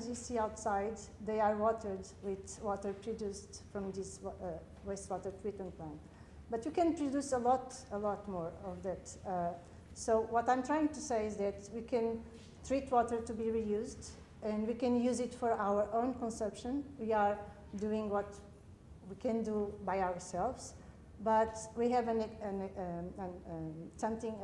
lines you see outside, they are watered with water produced from this wastewater treatment plant. But you can produce a lot more of that. So what I'm trying to say is that we can treat water to be reused, and we can use it for our own consumption. We are doing what we can do by ourselves, but we have a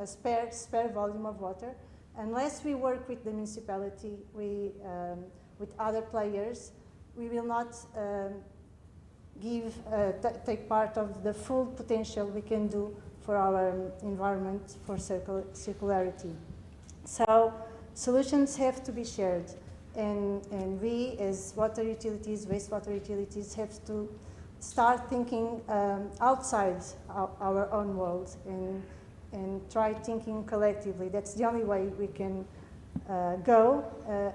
spare volume of water. Unless we work with the municipality, with other players, we will not take part of the full potential we can do for our environment, for circularity. So solutions have to be shared, and we as water utilities, wastewater utilities, have to start thinking outside our own world and try thinking collectively. That's the only way we can go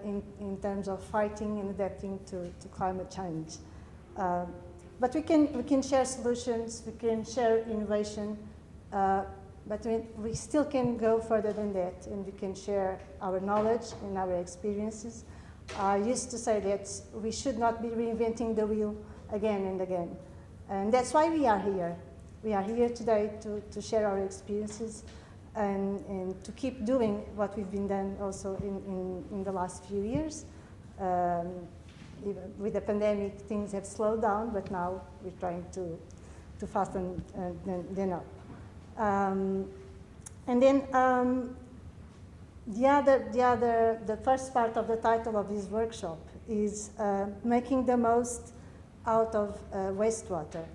in terms of fighting and adapting to climate change. But we can share solutions, we can share innovation, but we still can go further than that, and we can share our knowledge and our experiences. I used to say that we should not be reinventing the wheel again and again. And that's why we are here. We are here today to share our experiences and to keep doing what we've been done also in the last few years. Even with the pandemic, things have slowed down, but now we're trying to fasten them up. And then the first part of the title of this workshop is making the most out of wastewater.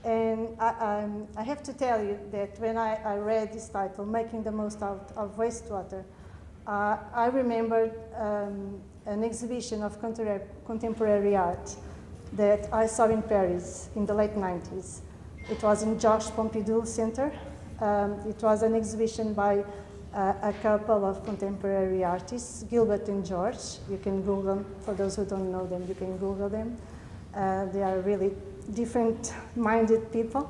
And I have to tell you that when I read this title, Making the Most Out of Wastewater, I remembered an exhibition of contemporary art that I saw in Paris in the late 90s. It was in Georges Pompidou Center. It was an exhibition by a couple of contemporary artists, Gilbert and George. You can Google them. For those who don't know them, you can Google them. They are really different-minded people.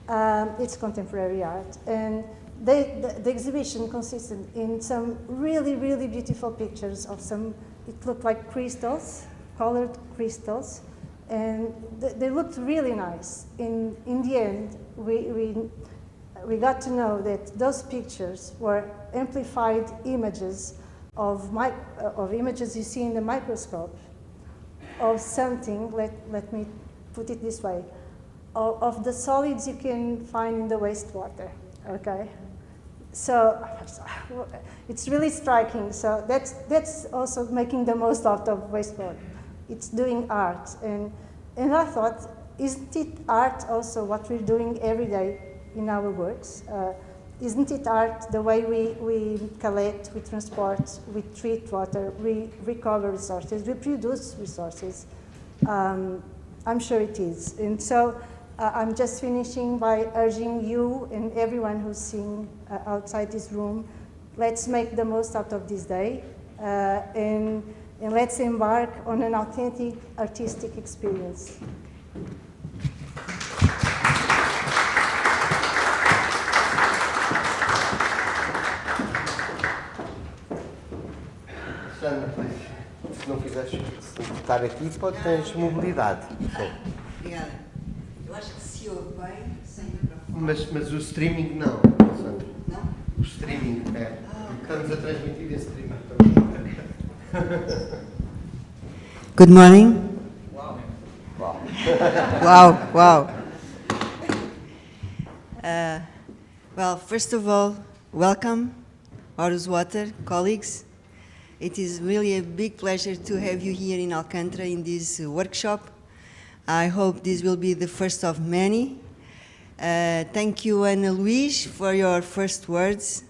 It's contemporary art. And the exhibition consisted in some really, really beautiful pictures of some, it looked like crystals, colored crystals, and they looked really nice. In the end, we got to know that those pictures were amplified images of images you see in the microscope, of something, let me put it this way, of the solids you can find in the wastewater, okay? So it's really striking. So that's also making the most out of wastewater. It's doing art. And I thought, isn't it art also what we're doing every day in our works? Isn't it art the way we collect, we transport, we treat water, we recover resources, we produce resources? I'm sure it is. And so I'm just finishing by urging you and everyone who's seeing outside this room, let's make the most out of this day and let's embark on an authentic artistic experience. Sandra, se não quiseres estar aqui, pode ter mobilidade. Obrigada. Eu acho que se ouve bem sem microfone. Mas o streaming não, Sandra. Não? O streaming, é. Estamos a transmitir esse streaming. Good morning. Wow. Wow. Well, first of all, welcome, Águas Water colleagues. It is really a big pleasure to have you here in Alcântara in this workshop. I hope this will be the first of many. Thank you, Ana Luís, for your first words.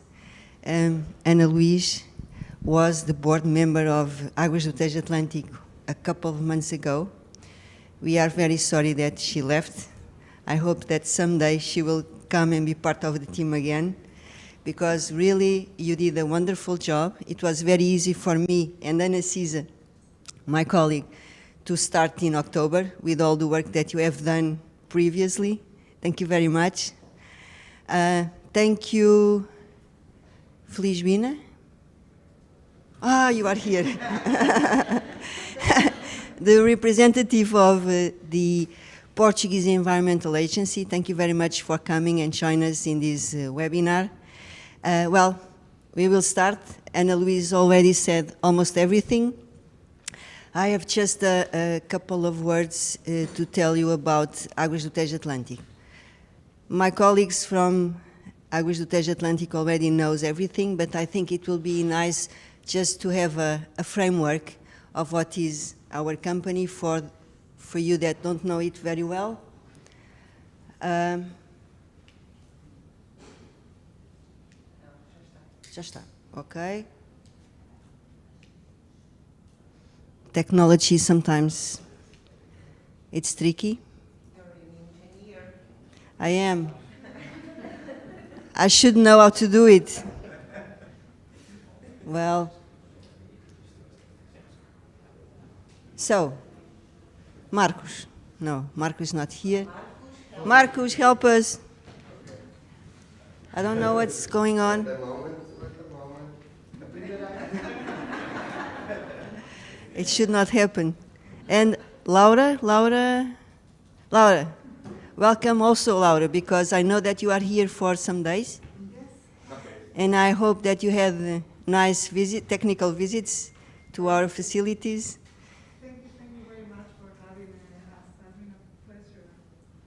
Ana Luís was the board member of Águas do Tejo Atlântico a couple of months ago. We are very sorry that she left. I hope that someday she will come and be part of the team again, because really you did a wonderful job. It was very easy for me and Ana Cisa, my colleague, to start in October with all the work that you have done previously. Thank you very much. Thank you, Felizmina. Ah, you are here. the representative of the Portuguese Environmental Agency. Thank you very much for coming and joining us in this webinar. Well, we will start. Ana Luís already said almost everything. I have just a couple of words to tell you about Águas do Tejo Atlântico. My colleagues from Águas do Tejo Atlântico already knows everything, but I think it will be nice just to have a framework of what is our company for you that don't know it very well. Já está, okay. Technology sometimes it's tricky. I am. I should know how to do it. Well, so, Marcos. No, Marcos is not here. Marcos, help us. I don't know what's going on. It should not happen. And Laura, welcome also, Laura, because I know that you are here for some days. Yes. And I hope that you have nice technical visits to our facilities. Thank you very much for having us. It's been a pleasure.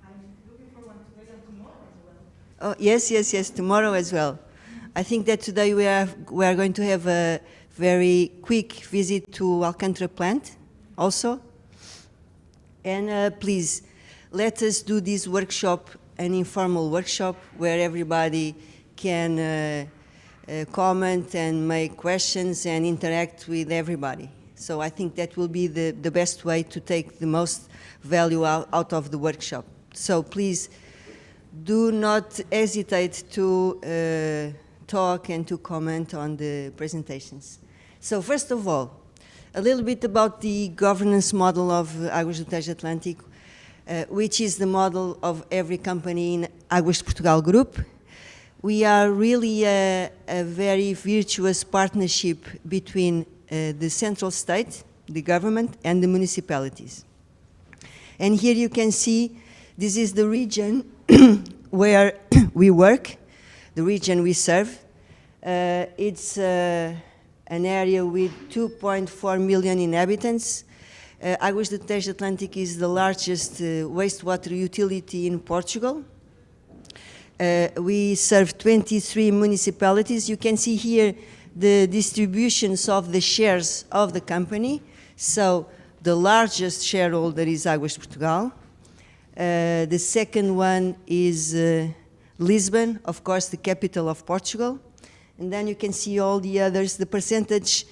I'm looking forward to it tomorrow as well. Oh, yes, tomorrow as well. I think that today we are going to have a very quick visit to Alcântara plant also. And please, let us do this workshop, an informal workshop, where everybody can comment and make questions and interact with everybody. So I think that will be the best way to take the most value out of the workshop. So please, do not hesitate to talk and to comment on the presentations. So first of all, a little bit about the governance model of Águas do Tejo Atlântico, which is the model of every company in Águas de Portugal Group. We are really a very virtuous partnership between the central state, the government, and the municipalities. And here you can see this is the region where we work, the region we serve. It's an area with 2.4 million inhabitants. Águas do Tejo Atlântico is the largest wastewater utility in Portugal. We serve 23 municipalities. You can see here the distributions of the shares of the company. So the largest shareholder is Águas de Portugal. The second one is Lisbon, of course, the capital of Portugal. And then you can see all the others, the percentage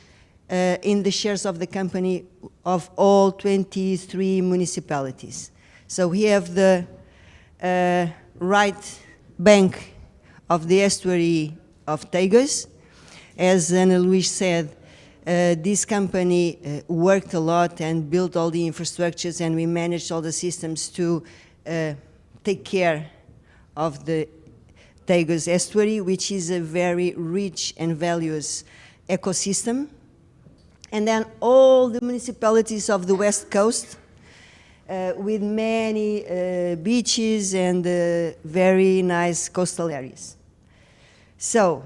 in the shares of the company of all 23 municipalities. So we have the right bank of the estuary of Tagus. As Ana Luís said, this company worked a lot and built all the infrastructures, and we managed all the systems to take care of the Tagus estuary, which is a very rich and valuable ecosystem. And then all the municipalities of the West Coast with many beaches and very nice coastal areas. So,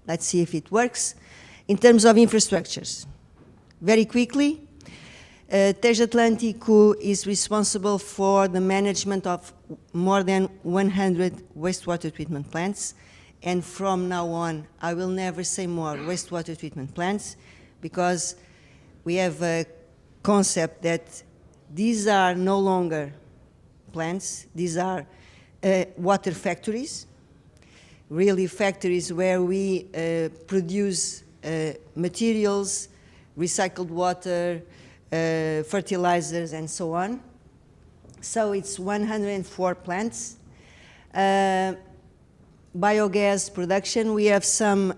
let's see if it works. In terms of infrastructures, very quickly, Tejo Atlântico is responsible for the management of more than 100 wastewater treatment plants. And from now on, I will never say more wastewater treatment plants, because we have a concept that these are no longer plants, these are water factories, really factories where we produce materials, recycled water, fertilizers, and so on. So it's 104 plants. Biogas production, we have some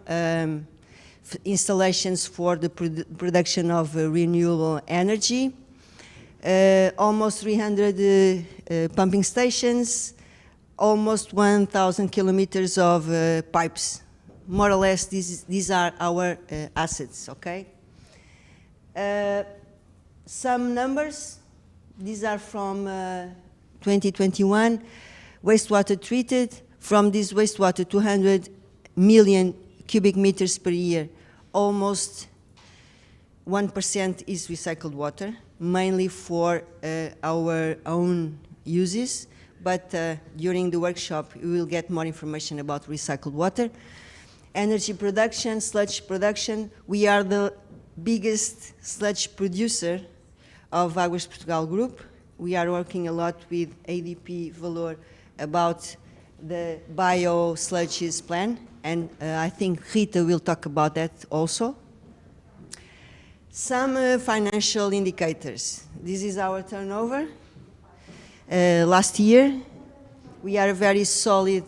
installations for the production of renewable energy, almost 300 pumping stations, almost 1,000 kilometers of pipes. More or less, these are our assets, okay? some numbers. These are from 2021. Wastewater treated. From this wastewater, 200 million cubic meters per year. Almost 1% is recycled water, mainly for our own uses. But during the workshop, we will get more information about recycled water. Energy production, sludge production. We are the biggest sludge producer of Águas Portugal Group. We are working a lot with ADP Valor about the bio-sludges plan, and I think Rita will talk about that also. Some financial indicators. This is our turnover. Last year, we are a very solid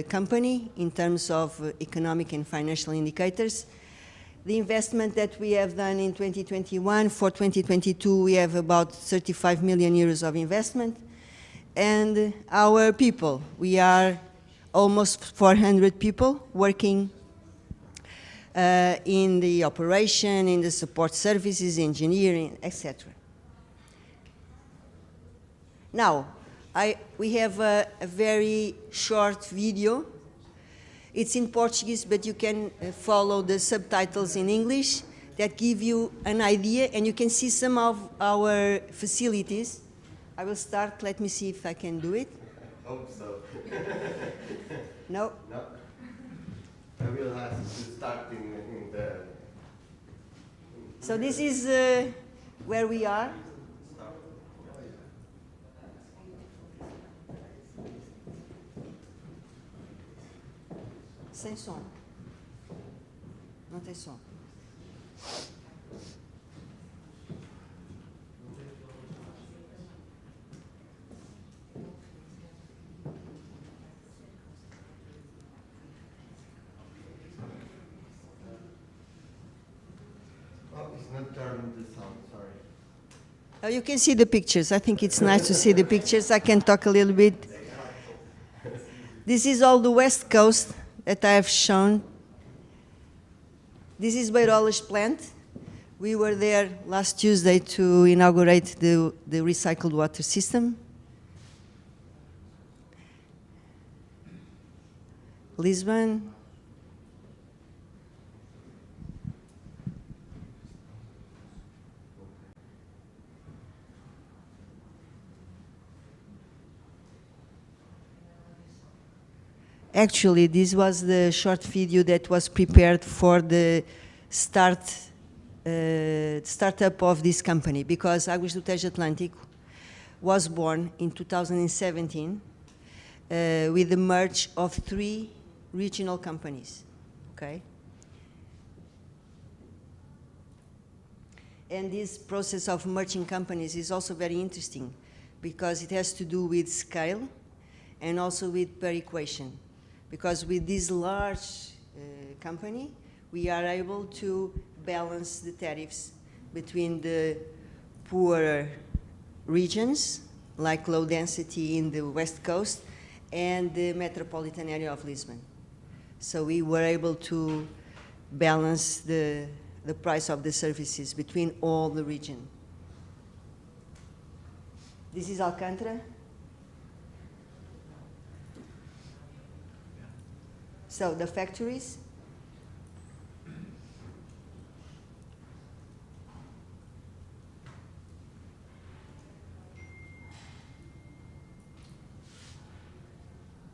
company in terms of economic and financial indicators. The investment that we have done in 2021, for 2022, we have about 35 million euros of investment. And our people, we are almost 400 people working in the operation, in the support services, engineering, etc. Now, we have a very short video. It's in Portuguese, but you can follow the subtitles in English that give you an idea, and you can see some of our facilities. I will start. Let me see if I can do it. I hope so. No? No? I will have to start in the... So this is where we are. Sem som. Não tem som. Oh, it's not turning the sound, sorry. Oh, you can see the pictures. I think it's nice to see the pictures. I can talk a little bit. This is all the West Coast that I have shown. This is Beirola's plant. We were there last Tuesday to inaugurate the recycled water system. Lisbon. Actually, this was the short video that was prepared for the startup of this company, because Águas do Tejo Atlântico was born in 2017 with the merge of 3 regional companies, okay? And this process of merging companies is also very interesting because it has to do with scale and also with perequation. Because with this large company, we are able to balance the tariffs between the poorer regions, like low density in the West Coast, and the metropolitan area of Lisbon. So we were able to balance the price of the services between all the region. This is Alcântara. So the factories.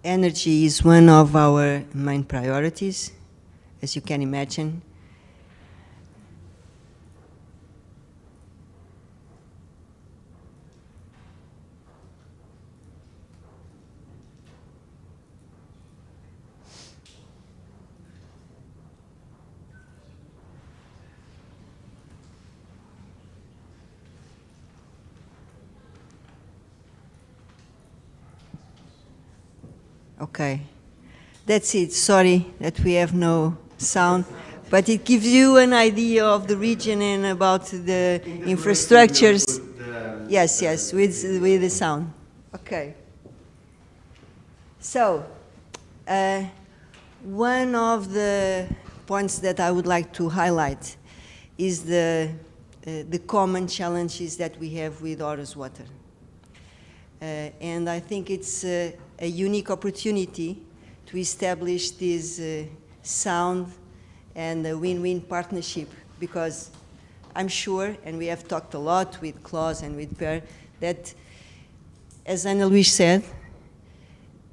Energy is one of our main priorities, as you can imagine. Okay, that's it. Sorry that we have no sound, but it gives you an idea of the region and about the infrastructures. Yes, yes, with the sound. Okay. So, one of the points that I would like to highlight is the the common challenges that we have with Horus water. And I think it's a unique opportunity to establish this sound and a win-win partnership, because I'm sure, and we have talked a lot with Klaus and with Per, that, as Ana Luís said,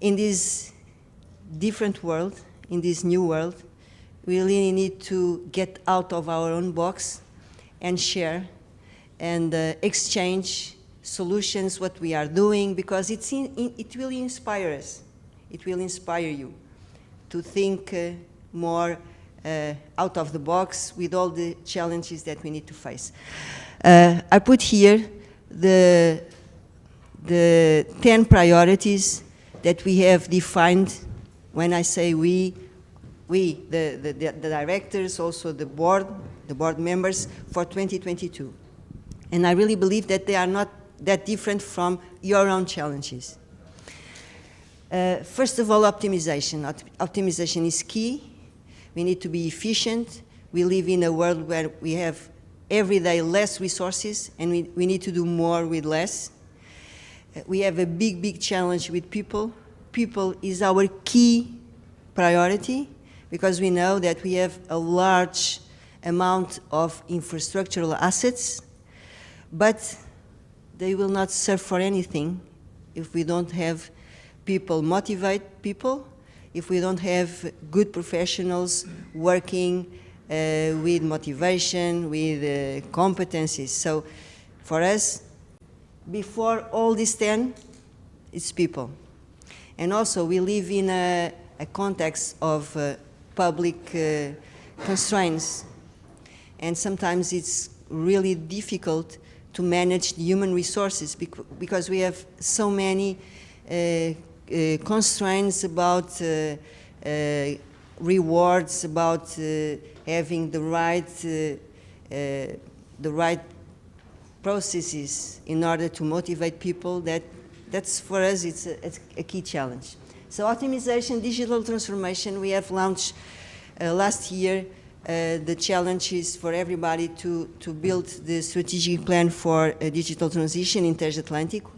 in this different world, in this new world, we really need to get out of our own box and share and exchange solutions, what we are doing, because it will inspire us. It will inspire you to think more out of the box with all the challenges that we need to face. I put here the 10 priorities that we have defined. When I say we, the directors, also the board members, for 2022. And I really believe that they are not that different from your own challenges. First of all, optimization. Optimization is key. We need to be efficient. We live in a world where we have every day less resources, and we need to do more with less. We have a big challenge with people. People is our key priority, because we know that we have a large amount of infrastructural assets, but they will not serve for anything if we don't have people motivate people, if we don't have good professionals working with motivation, with competencies. So for us, before all these 10, it's people. And also we live in a context of public constraints, and sometimes it's really difficult to manage the human resources because we have so many constraints about rewards, about having the right processes in order to motivate people. That's for us, it's a key challenge. So optimization, digital transformation, we have launched last year the challenge is for everybody to build the strategic plan for a digital transition in Tejo Atlântico.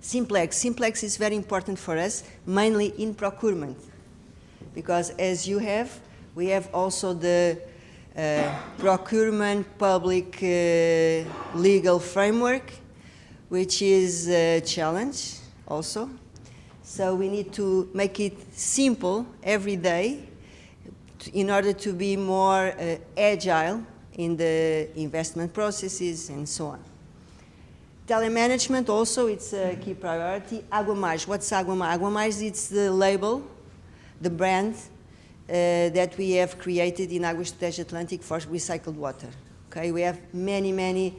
Simplex is very important for us, mainly in procurement, because as you have, we have also the procurement public legal framework, which is a challenge also. So we need to make it simple every day in order to be more agile in the investment processes and so on. Telemanagement also, it's a key priority. Águas, what's Águas? Águas, it's the label, the brand that we have created in Águas do Tejo Atlântico for recycled water. Okay, we have many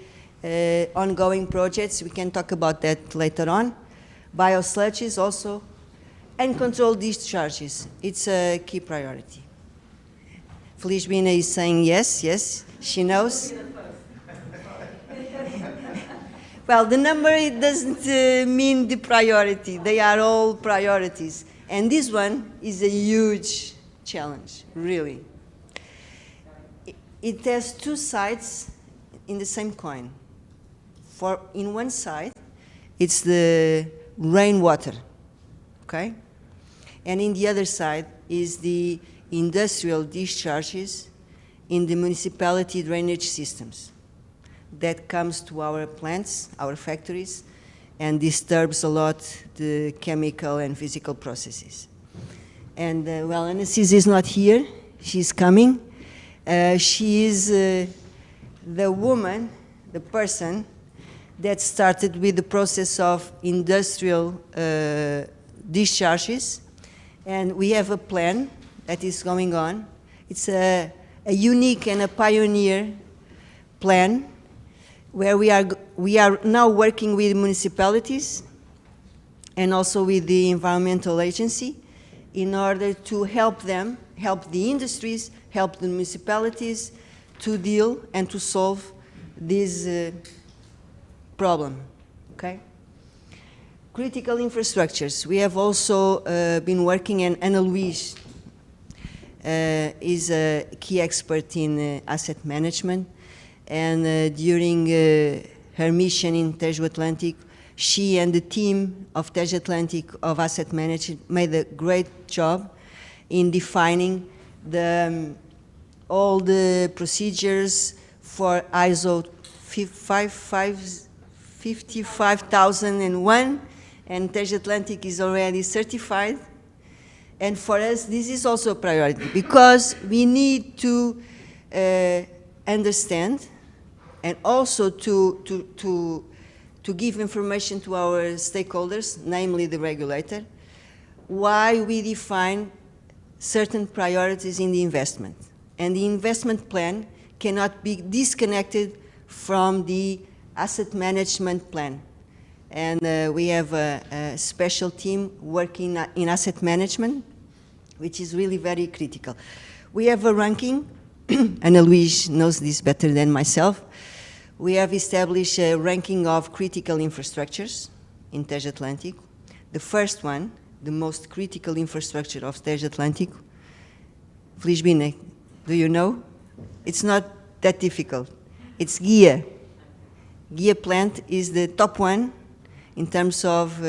ongoing projects. We can talk about that later on. Biosludges also, and controlled discharges. It's a key priority. Felizbina is saying yes, she knows. Well, the number, it doesn't mean the priority. They are all priorities. And this one is a huge challenge, really. It has two sides in the same coin. In one side, it's the rainwater, okay? And in the other side is the industrial discharges in the municipality drainage systems that comes to our plants, our factories, and disturbs a lot the chemical and physical processes. And well, Anastasia is not here. She's coming. She is the woman, the person that started with the process of industrial discharges. And we have a plan that is going on. It's a unique and a pioneer plan where we are now working with municipalities and also with the environmental agency in order to help them, help the industries, help the municipalities to deal and to solve this problem, okay? Critical infrastructures. We have also been working, and Ana Luís is a key expert in asset management. and during her mission in Tejo Atlântico, she and the team of Tejo Atlântico of asset management made a great job in defining all the procedures for ISO 55001, and Tejo Atlântico is already certified. And for us, this is also a priority because we need to understand and also to give information to our stakeholders, namely the regulator, why we define certain priorities in the investment. And the investment plan cannot be disconnected from the asset management plan. And we have a special team working in asset management, which is really very critical. We have a ranking, and Luis knows this better than myself. We have established a ranking of critical infrastructures in Tejo Atlântico. The first one, the most critical infrastructure of Tejo Atlântico, Felizbina, do you know? It's not that difficult. It's GIA. GIA plant is the top one in terms of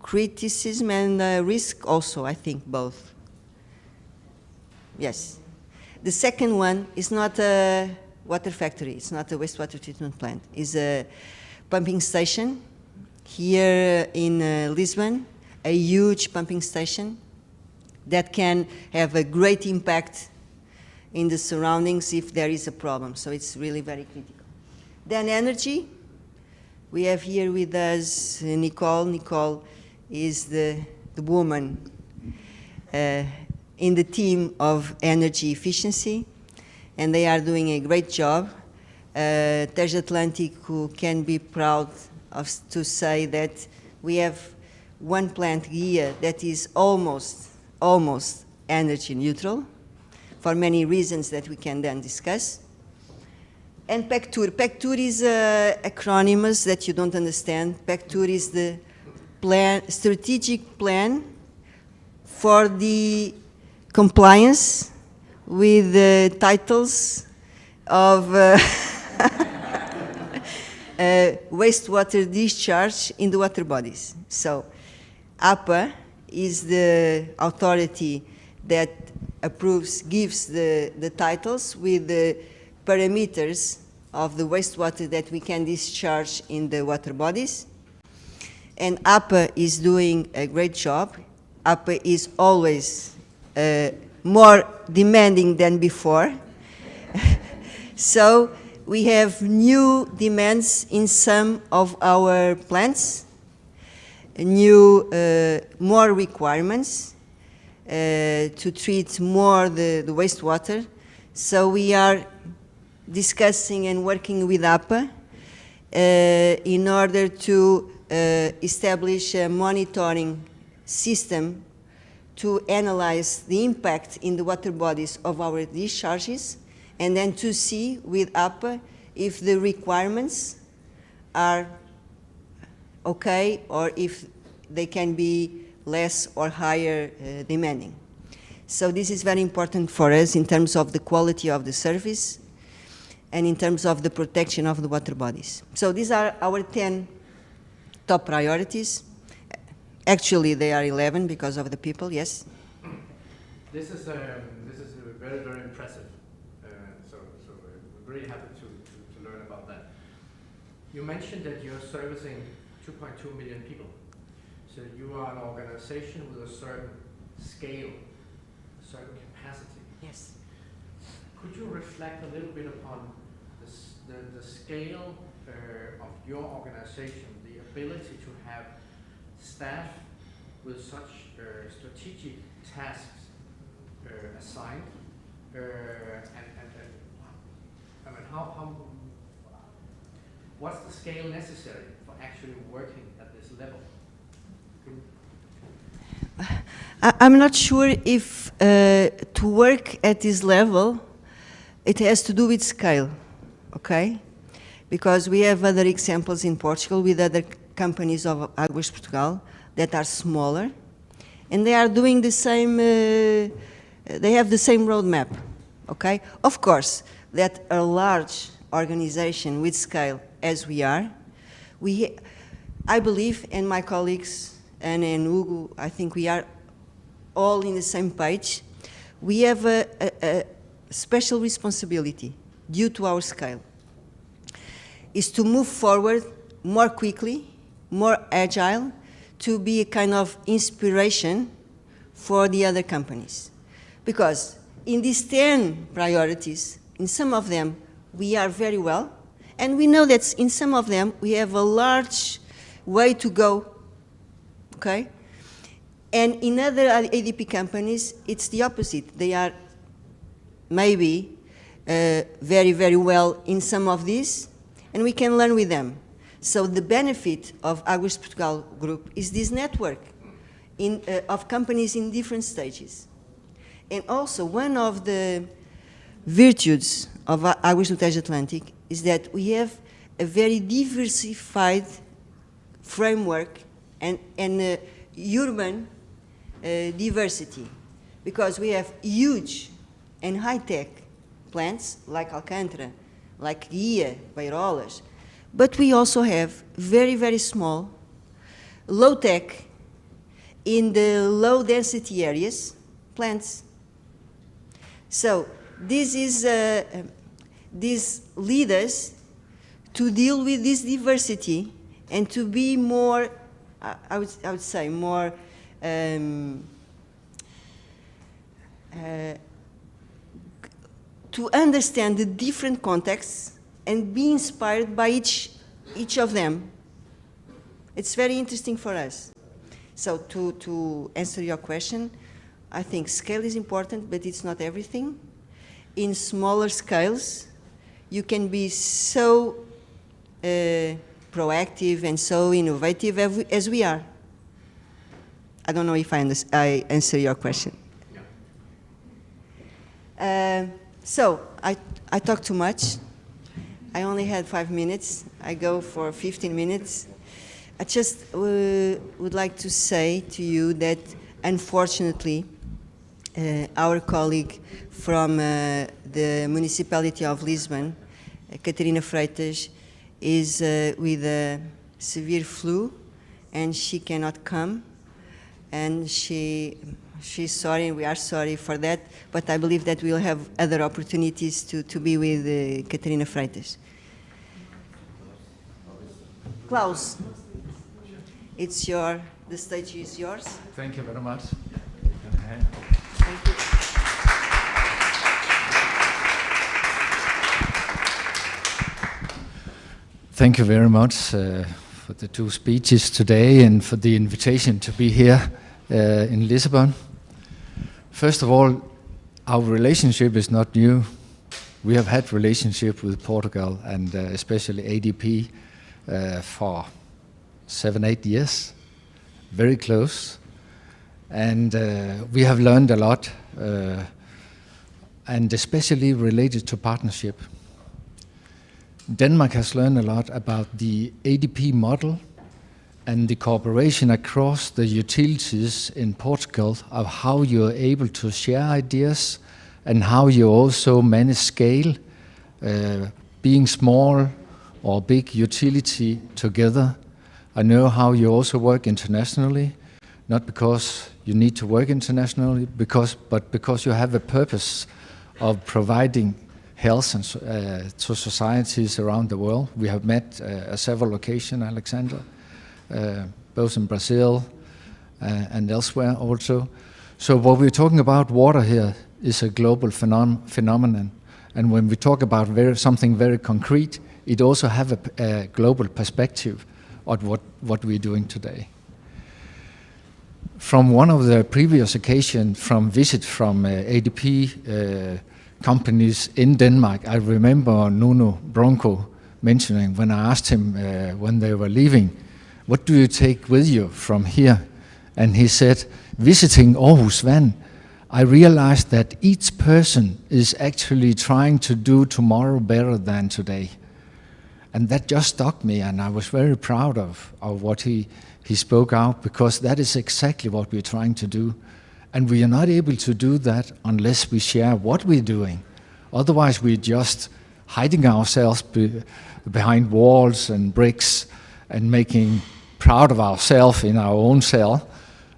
criticism and risk also, I think, both. Yes. The second one is not a water factory. It's not a wastewater treatment plant. It's a pumping station here in Lisbon, a huge pumping station that can have a great impact in the surroundings if there is a problem. So it's really very critical. Then energy. We have here with us Nicole. Nicole is the woman in the team of energy efficiency, and they are doing a great job. Tejo Atlântico can be proud to say that we have one plant here that is almost energy neutral for many reasons that we can then discuss. And PECTUR. PECTUR is acronyms that you don't understand. PECTUR is the strategic plan for the compliance with the titles of wastewater discharge in the water bodies. So APA is the authority that gives the titles with the parameters of the wastewater that we can discharge in the water bodies. And APA is doing a great job. APA is always more demanding than before. So we have new demands in some of our plants, more requirements to treat more the wastewater. So we are discussing and working with APA in order to establish a monitoring system to analyze the impact in the water bodies of our discharges, and then to see with APA if the requirements are okay or if they can be less or higher demanding. So this is very important for us in terms of the quality of the service and in terms of the protection of the water bodies. So these are our 10 top priorities. Actually, they are 11 because of the people, yes? This is very, very impressive. So we're really happy to learn about that. You mentioned that you're servicing 2.2 million people. So you are an organization with a certain scale, a certain capacity. Yes. Could you reflect a little bit upon the scale of your organization, the ability to have staff with such strategic tasks assigned, and I mean, what's the scale necessary for actually working at this level? I'm not sure if to work at this level, it has to do with scale, okay? Because we have other examples in Portugal with other companies of Águas Portugal that are smaller, and they are doing the same, they have the same roadmap, okay? Of course, that a large organization with scale as we are, I believe, and my colleagues and Hugo, I think we are all in the same page. We have a special responsibility due to our scale, is to move forward more quickly, more agile, to be a kind of inspiration for the other companies. Because in these 10 priorities, in some of them, we are very well, and we know that in some of them, we have a large way to go, okay? And in other ADP companies, it's the opposite. They are maybe very, very well in some of these, and we can learn with them. So the benefit of Águas Portugal Group is this network of companies in different stages. And also, one of the virtues of Águas do Tejo Atlântico is that we have a very diversified framework and urban diversity, because we have huge and high-tech plants like Alcântara, like Guia, Beirolas, but we also have very, very small, low-tech, in the low-density areas, plants. So this leads us to deal with this diversity and to be more, I would say, more to understand the different contexts and be inspired by each of them. It's very interesting for us. So to answer your question, I think scale is important, but it's not everything. In smaller scales, you can be so proactive and so innovative as we are. I don't know if I answer your question. So I talk too much. I only had 5 minutes. I go for 15 minutes. I just would like to say to you that, unfortunately, our colleague from the municipality of Lisbon, Catarina Freitas, is with a severe flu, and she cannot come. And she's sorry, and we are sorry for that, but I believe that we'll have other opportunities to be with Catarina Freitas. Klaus, the stage is yours. Thank you very much. Thank you. Thank you very much for the two speeches today and for the invitation to be here in Lisbon. First of all, our relationship is not new. We have had relationship with Portugal and especially ADP for 7-8 years, very close. And we have learned a lot, and especially related to partnership. Denmark has learned a lot about the ADP model and the cooperation across the utilities in Portugal of how you're able to share ideas and how you also manage scale, being small or big utility together. I know how you also work internationally, not because you need to work internationally, but because you have a purpose of providing health and, to societies around the world. We have met at several occasions, Alexander, both in Brazil and elsewhere also. So what we're talking about water here is a global phenomenon. And when we talk about something very concrete, it also have a global perspective of what we're doing today. From one of the previous occasions, from visit from ADP companies in Denmark, I remember Nuno Bronco mentioning when I asked him when they were leaving, what do you take with you from here? And he said, visiting Aarhus Vand, I realized that each person is actually trying to do tomorrow better than today. And that just struck me, and I was very proud of what he spoke out, because that is exactly what we're trying to do. And we are not able to do that unless we share what we're doing, Otherwise, we're just hiding ourselves behind walls and bricks and making proud of ourselves in our own cell,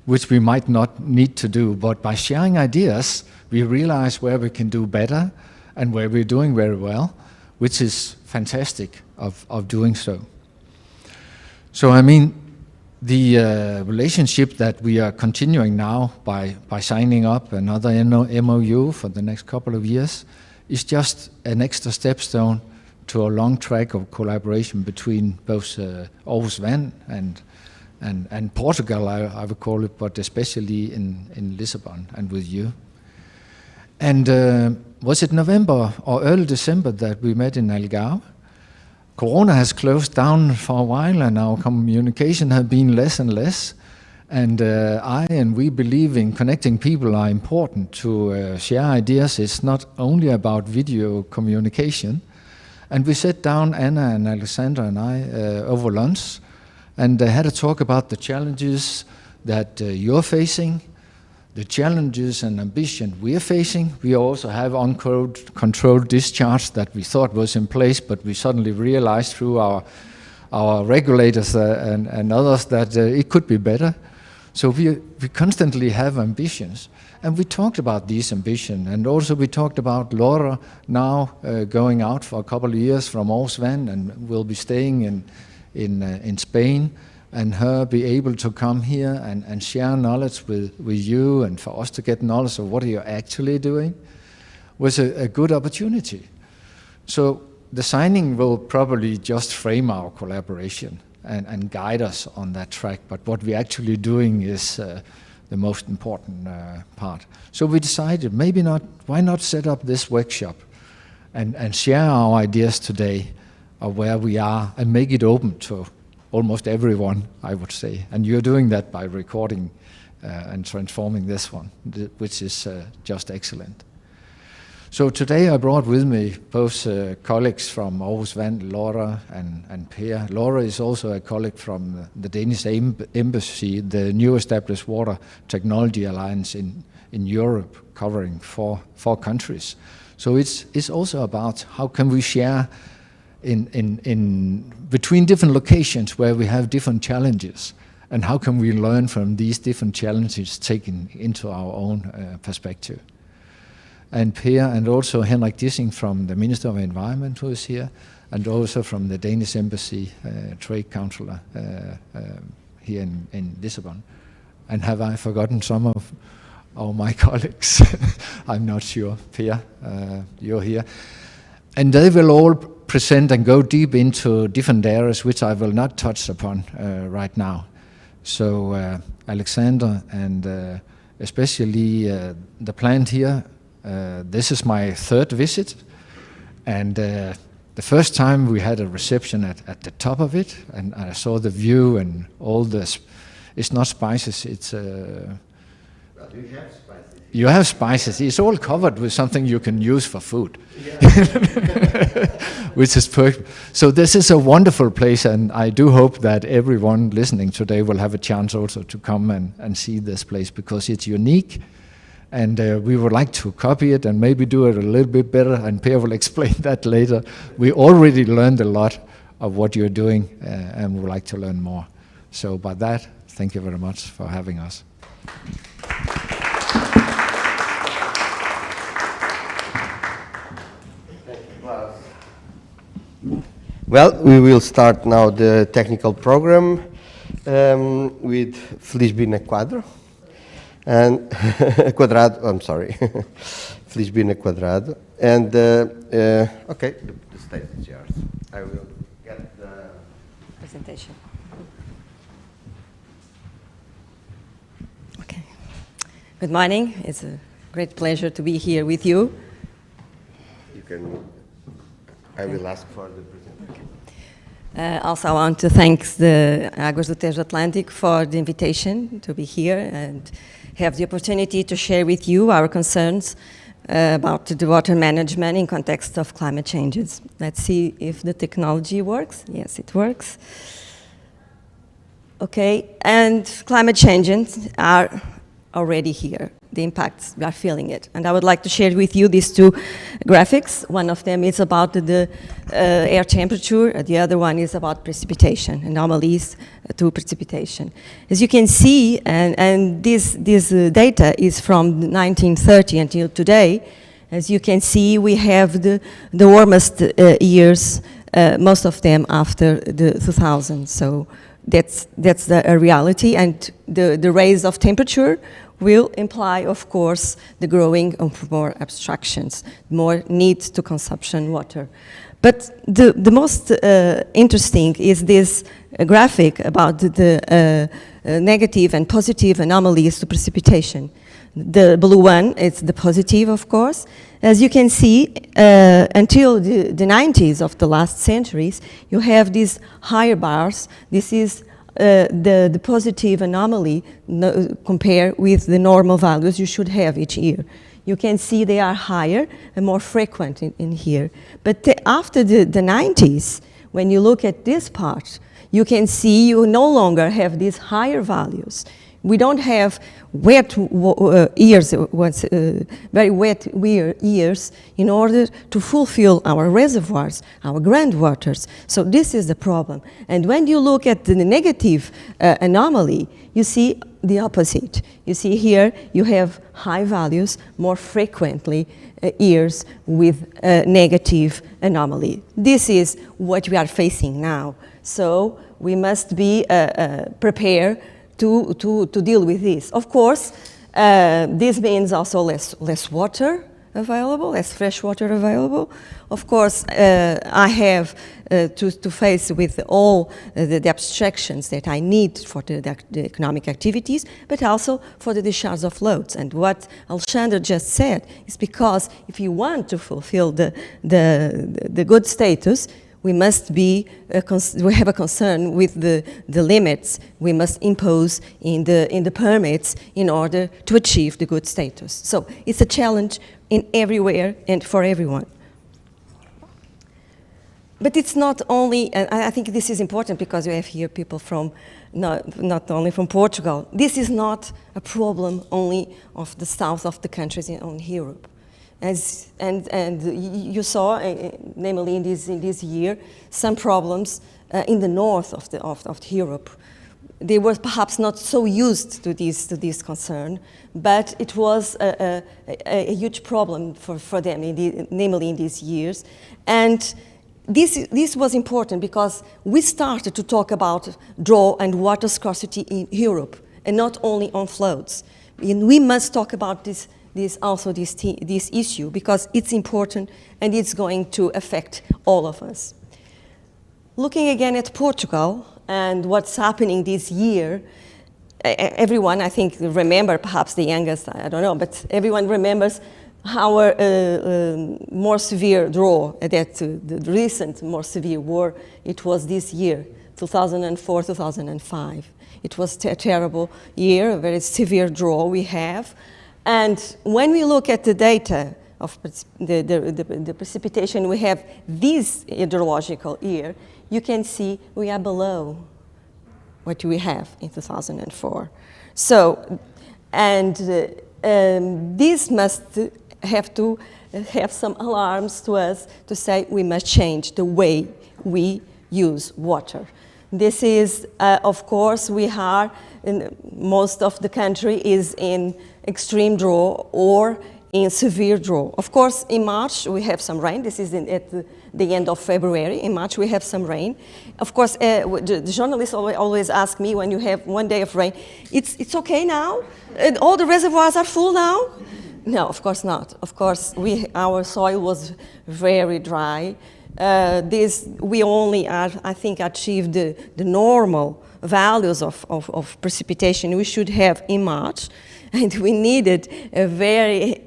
which we might not need to do. But by sharing ideas, we realize where we can do better and where we're doing very well, which is fantastic of doing so. So, I mean, the relationship that we are continuing now by signing up another MOU for the next couple of years is just an extra stepstone to a long track of collaboration between both Aarhus Vand and Portugal, I would call it, but especially in Lisbon and with you. And was it November or early December that we met in Algarve? Corona has closed down for a while and our communication has been less and less. And we believe in connecting people are important to share ideas. It's not only about video communication. And we sat down, Anna and Alexandra and I, over lunch and had a talk about the challenges that you're facing, the challenges and ambition we're facing. We also have uncontrolled discharge that we thought was in place, but we suddenly realized through our regulators and others that it could be better. So we constantly have ambitions. And we talked about these ambitions. And also we talked about Laura now going out for a couple of years from Aarhus Vand and will be staying in Spain, and her be able to come here and share knowledge with you and for us to get knowledge of what you're actually doing was a good opportunity. So the signing will probably just frame our collaboration and guide us on that track, but what we're actually doing is the most important part. So we decided why not set up this workshop and share our ideas today of where we are and make it open to almost everyone, I would say. And you're doing that by recording and transforming this one, which is just excellent. So today I brought with me both colleagues from Aarhus Vand, Laura and Per. Laura is also a colleague from the Danish Embassy, the new established water technology alliance in Europe, covering four countries. So it's also about how can we share in between different locations where we have different challenges, and how can we learn from these different challenges taken into our own perspective. And Per and also Henrik Dissing from the Minister of Environment who is here, and also from the Danish Embassy Trade Councillor here in Lisbon. And have I forgotten some of my colleagues? I'm not sure. Per, you're here. And they will all present and go deep into different areas which I will not touch upon right now. So Alexander and especially the plant here, this is my third visit, and the first time we had a reception at the top of it, and I saw the view and all this. It's not spices, it's Well, you have spices. you have spices. It's all covered with something you can use for food, which is perfect. So this is a wonderful place, and I do hope that everyone listening today will have a chance also to come and see this place, because it's unique, and we would like to copy it and maybe do it a little bit better, and Per will explain that later. We already learned a lot of what you're doing, and we would like to learn more. So by that, thank you very much for having us. Well, we will start now the technical program with Feliz Bina Quadro and Quadrado. I'm sorry, Feliz Bina Quadrado. And okay, the stage is yours. I will get the presentation. Okay. Good morning. It's a great pleasure to be here with you. You can. I will ask for the presentation. Also, I want to thank the Águas do Tejo Atlântico for the invitation to be here and have the opportunity to share with you our concerns about the water management in context of climate changes. Let's see if the technology works. Yes, it works. Okay, and climate changes are already here. the impacts, we are feeling it. And I would like to share with you these two graphics. One of them is about the air temperature, the other one is about precipitation, anomalies to precipitation. As you can see, and this data is from 1930 until today. As you can see, we have the warmest years, most of them after the 2000s. So that's a reality, and the rise of temperature will imply, of course, the growing of more abstractions, more need to consumption water. But the most interesting is this graphic about the negative and positive anomalies to precipitation. The blue one is the positive, of course. As you can see, until the 90s of the last centuries, you have these higher bars. This is the positive anomaly compared with the normal values you should have each year. You can see they are higher and more frequent in here. But after the 90s, when you look at this part, you can see you no longer have these higher values. We don't have wet years, very wet years, in order to fulfill our reservoirs, our groundwaters. So this is the problem. And when you look at the negative anomaly, you see the opposite. You see here you have high values more frequently years with negative anomaly. This is what we are facing now. So we must be prepared to deal with this. Of course, this means also less water available, less fresh water available. Of course, I have to face with all the abstractions that I need for the economic activities, but also for the discharge of loads. And what Alexandre just said is because if you want to fulfill the good status, we must be we have a concern with the limits we must impose in the permits in order to achieve the good status. So it's a challenge in everywhere and for everyone. But it's not only, and I think this is important because we have here people from not only from Portugal. This is not a problem only of the south of the countries in Europe. And you saw, namely in this year, some problems in the north of Europe. They were perhaps not so used to this concern, but it was a huge problem for them, namely in these years. And this was important because we started to talk about drought and water scarcity in Europe, and not only on floods. And we must talk about this issue because it's important and it's going to affect all of us. Looking again at Portugal and what's happening this year, everyone I think remember, perhaps the youngest, I don't know, but everyone remembers our more severe drought, that the recent more severe war, it was this year, 2004, 2005. It was a terrible year, a very severe drought we have. And when we look at the data of the precipitation we have this hydrological year, you can see we are below what we have in 2004. So, and this must have to have some alarms to us to say we must change the way we use water. This is, of course, we are, most of the country is in extreme drought or in severe drought. Of course, in March we have some rain. This is at the end of February. In March we have some rain. Of course, the journalists always ask me when you have one day of rain, it's okay now? All the reservoirs are full now? No, of course not. Of course, our soil was very dry. We only, I think, achieved the normal values of precipitation we should have in March, and we needed a very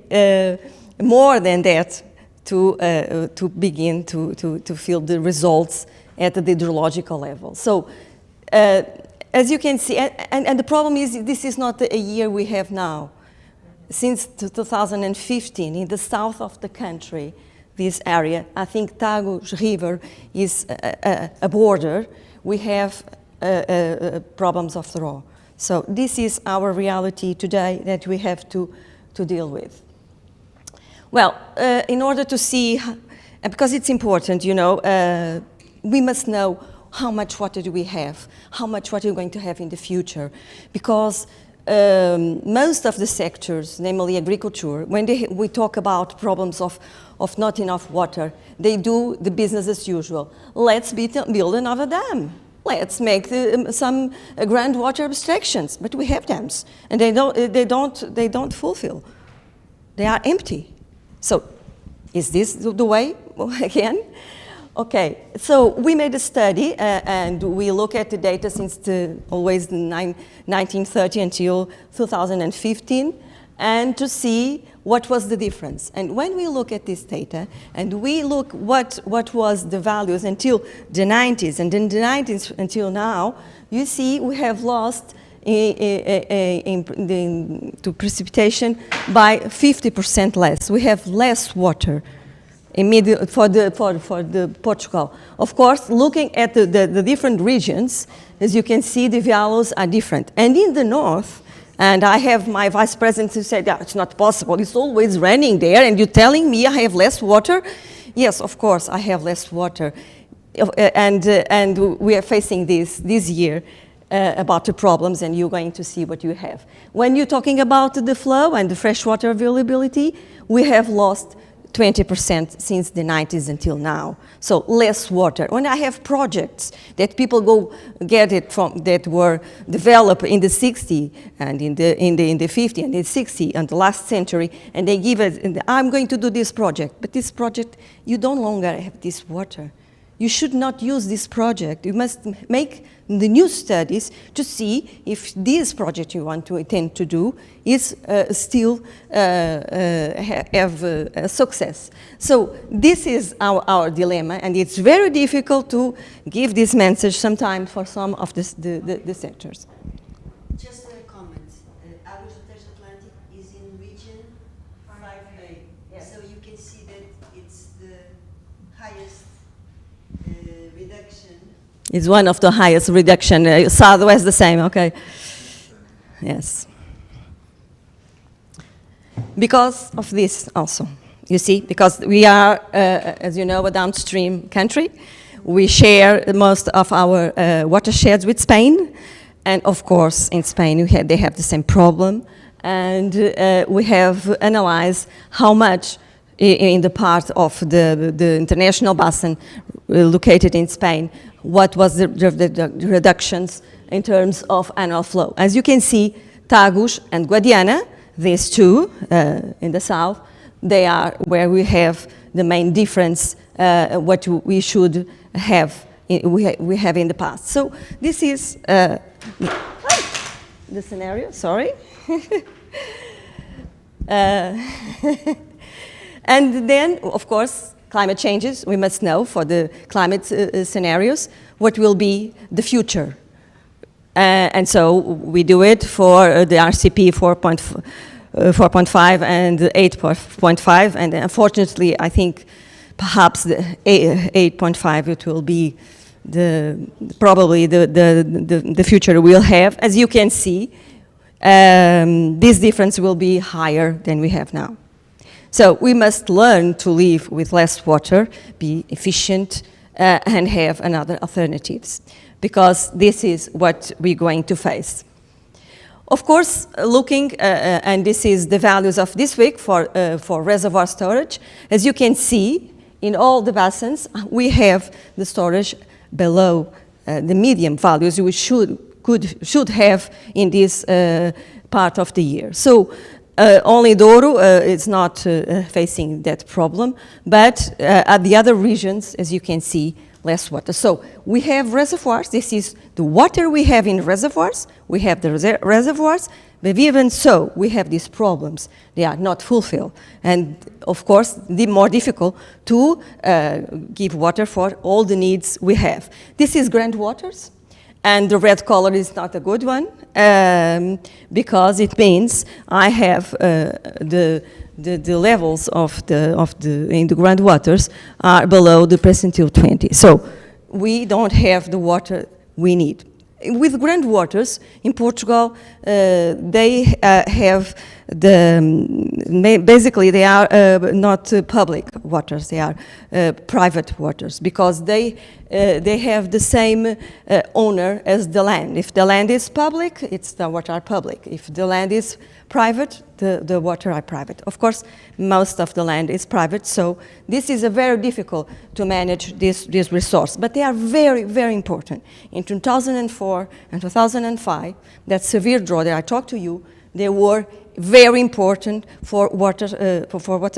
more than that to begin to feel the results at the hydrological level. So, as you can see, and the problem is this is not a year we have now. Since 2015, in the south of the country, this area, I think Tagus River is a border. We have problems of drought. So this is our reality today that we have to to deal with. Well, in order to see, because it's important, you know, we must know how much water do we have, how much water we're going to have in the future, because most of the sectors, namely agriculture, when we talk about problems of not enough water, they do the business as usual. Let's build another dam. Let's make some groundwater abstractions, but we have dams, and they don't fulfill. They are empty. So, is this the way again? Okay, so we made a study, and we look at the data since always 1930 until 2015, and to see what was the difference. And when we look at this data, and we look what was the values until the 90s, and in the 90s until now, you see we have lost to precipitation by 50% less. We have less water for the Portugal. Of course, looking at the different regions, as you can see, the values are different. And in the north, and I have my vice president who said, yeah, it's not possible, it's always raining there, and you're telling me I have less water? Yes, of course, I have less water. And we are facing this year about the problems, and you're going to see what you have. When you're talking about the flow and the freshwater availability, we have lost 20% since the 90s until now. So less water. When I have projects that people go get it from, that were developed in the 60s and in the 50s and the 60s and the last century, and they give it, and I'm going to do this project, but this project, you no longer have this water. You should not use this project. You must make the new studies to see if this project you want to intend to do is still have a success. So this is our dilemma, and it's very difficult to give this message sometimes for some of the sectors. Just a comment. Águas do Tejo Atlântico is in region 5A. Yes. So you can see that it's the highest reduction. It's one of the highest reduction. Southwest the same, okay. Yes. Because of this also, you see, because we are, as you know, a downstream country. We share most of our watersheds with Spain. And of course, in Spain, they have the same problem. And we have analyzed how much in the part of the international basin located in Spain, what was the reductions in terms of annual flow. As you can see, Tagus and Guadiana, these two in the south, they are where we have the main difference, what we should have, we have in the past. So this is the scenario, sorry. And then, of course, climate changes, we must know for the climate scenarios, what will be the future. And so we do it for the RCP 4.5 and 8.5, and unfortunately, I think perhaps the 8.5, it will be probably the future we'll have. As you can see, this difference will be higher than we have now. So we must learn to live with less water, be efficient, and have another alternatives, because this is what we're going to face. Of course, looking, and this is the values of this week for reservoir storage. As you can see, in all the basins, we have the storage below the medium values we should have in this part of the year. So only Douro is not facing that problem, but at the other regions, as you can see, less water. So we have reservoirs. This is the water we have in reservoirs. We have the reservoirs, but even so, we have these problems. They are not fulfilled. And of course, the more difficult to give water for all the needs we have. This is groundwaters. And the red color is not a good one, because it means I have the levels in the groundwaters are below the percentile 20. So we don't have the water we need. With groundwaters in Portugal, they have basically they are not public waters, they are private waters, because they have the same owner as the land. If the land is public, it's the water are public. If the land is private, the water are private. Of course, most of the land is private, so this is a very difficult to manage this resource. But they are very, very important. In 2004 and 2005, that severe drought that I talked to you, they were very important for water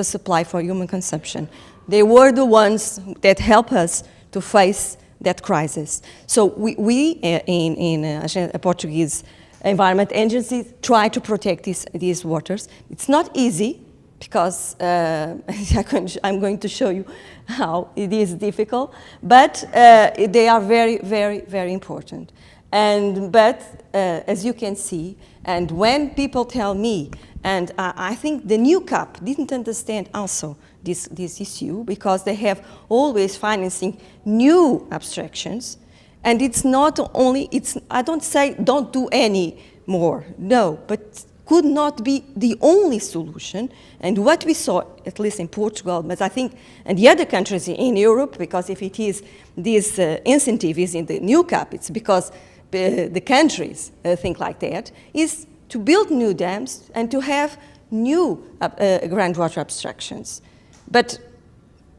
supply for human consumption. They were the ones that helped us to face that crisis. So we in a Portuguese Environment Agency try to protect these waters. It's not easy because I'm going to show you how it is difficult, but they are very, very, very important. But as you can see, and when people tell me, and I think the new CAP didn't understand also this issue, because they have always financing new abstractions, and it's not only, I don't say don't do any more, no, but could not be the only solution. And what we saw, at least in Portugal, but I think and the other countries in Europe, because if it is this incentive is in the new CAP, it's because the countries think like that, is to build new dams and to have new groundwater abstractions. But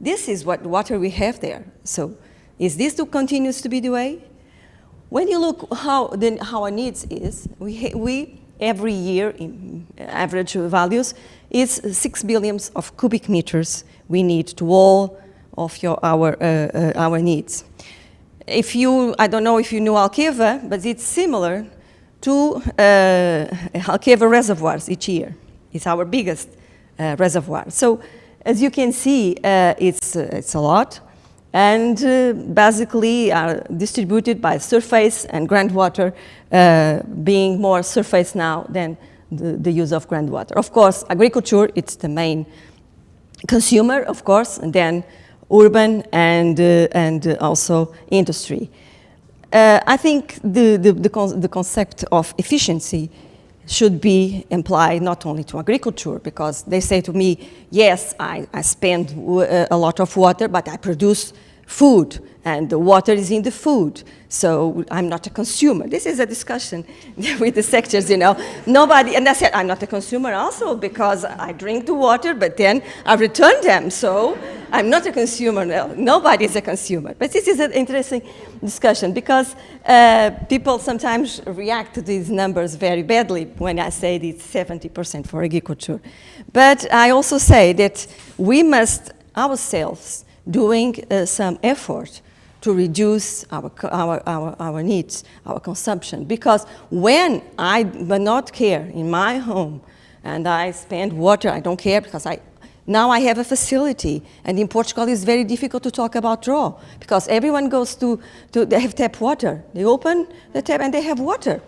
this is what water we have there. So is this to continues to be the way? When you look how our needs is, we every year in average values is 6 billion of cubic meters we need to all of our needs. If you, I don't know if you know Alqueva, but it's similar to Alqueva reservoirs each year. It's our biggest reservoir. So as you can see, it's a lot, and basically are distributed by surface and groundwater, being more surface now than the use of groundwater. Of course, agriculture, it's the main consumer, of course, and then urban and also industry. I think the concept of efficiency should be applied not only to agriculture, because they say to me, yes, I spend a lot of water, but I produce food, and the water is in the food, so I'm not a consumer. This is a discussion with the sectors, you know. Nobody, and I said, I'm not a consumer also, because I drink the water, but then I return them, so I'm not a consumer. No, nobody is a consumer. But this is an interesting discussion, because people sometimes react to these numbers very badly when I say it's 70% for agriculture. But I also say that we must ourselves doing some effort to reduce our needs, our consumption. Because when I do not care in my home and I spend water, I don't care, because now I have a facility. And in Portugal it's very difficult to talk about draw, because everyone goes they have tap water. They open the tap and they have water.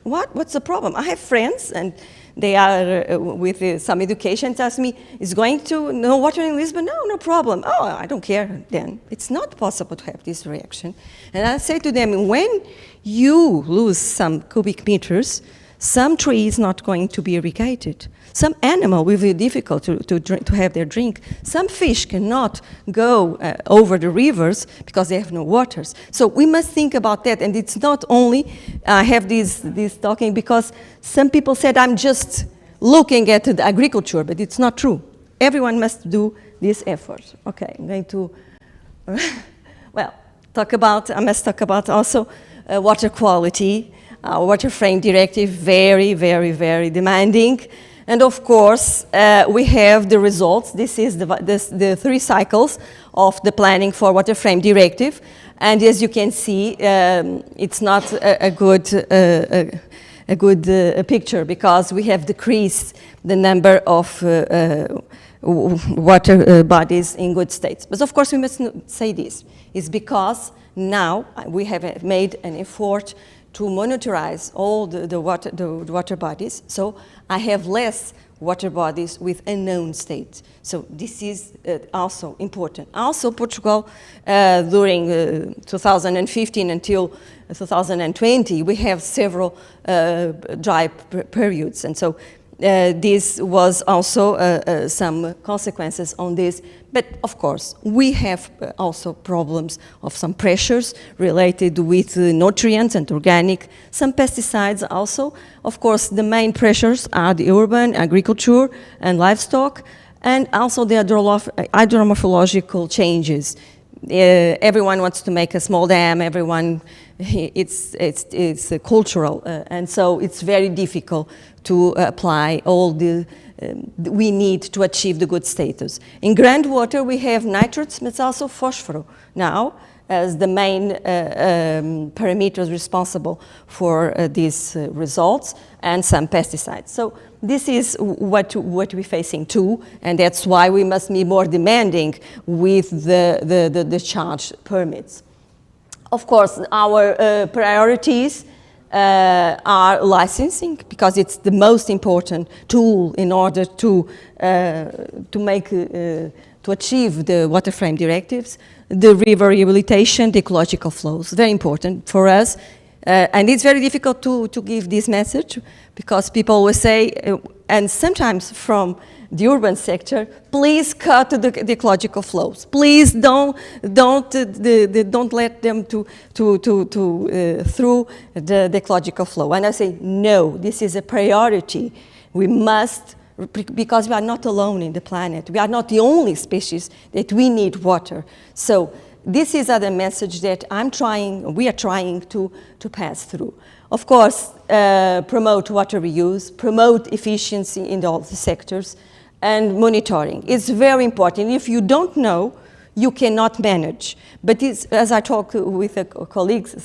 What's the problem? I have friends, and they are with some education, ask me, is going to no water in Lisbon? No problem. Oh, I don't care then. It's not possible to have this reaction. And I say to them, when you lose some cubic meters, some tree is not going to be irrigated. Some animal will be difficult to have their drink. Some fish cannot go over the rivers because they have no waters. So we must think about that. And it's not only, I have this talking because some people said I'm just looking at the agriculture, but it's not true. Everyone must do this effort. Okay, I'm going to, well, I must talk about also water quality. Our water frame directive, very, very, very demanding. And of course, we have the results. This is the 3 cycles of the planning for water frame directive. And as you can see, it's not a good picture, because we have decreased the number of water bodies in good states. But of course, we must say this. It's because now we have made an effort to monitorize all the water bodies. So I have less water bodies with unknown states. So this is also important. Also, Portugal, during 2015 until 2020, we have several dry periods. And so this was also some consequences on this. But of course, we have also problems of some pressures related with nutrients and organic, some pesticides also. Of course, the main pressures are the urban, agriculture, and livestock, and also the hydromorphological changes. Everyone wants to make a small dam, it's cultural, and so it's very difficult to apply all the we need to achieve the good status. In groundwater, we have nitrates, but also phosphorus now as the main parameters responsible for these results, and some pesticides. So this is what we're facing too, and that's why we must be more demanding with the discharge permits. Of course, our priorities are licensing, because it's the most important tool in order to achieve the water frame directives. The river rehabilitation, the ecological flows, very important for us. And it's very difficult to give this message, because people always say, and sometimes from the urban sector, please cut the ecological flows. Please don't let them through the ecological flow. And I say, no, this is a priority. We must, because we are not alone in the planet. We are not the only species that we need water. So this is the message that we are trying to pass through. Of course, promote water reuse, promote efficiency in all the sectors, and monitoring. It's very important. If you don't know, you cannot manage. But as I talk with colleagues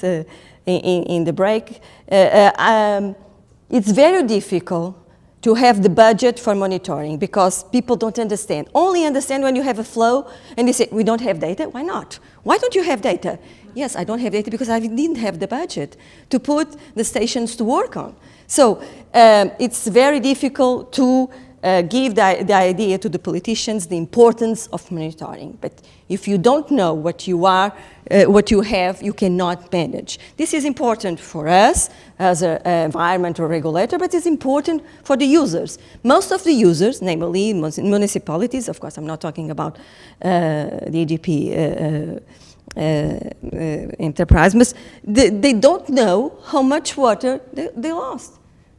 in the break, it's very difficult to have the budget for monitoring, because people don't understand. Only understand when you have a flow, and they say, we don't have data. Why not? Why don't you have data? Yes, I don't have data because I didn't have the budget to put the stations to work on. So it's very difficult to give the idea to the politicians, the importance of monitoring. But if you don't know what you have, you cannot manage. This is important for us as an environmental regulator, but it's important for the users. Most of the users, namely municipalities, of course I'm not talking about the EDP enterprise, but they don't know how much water they lost.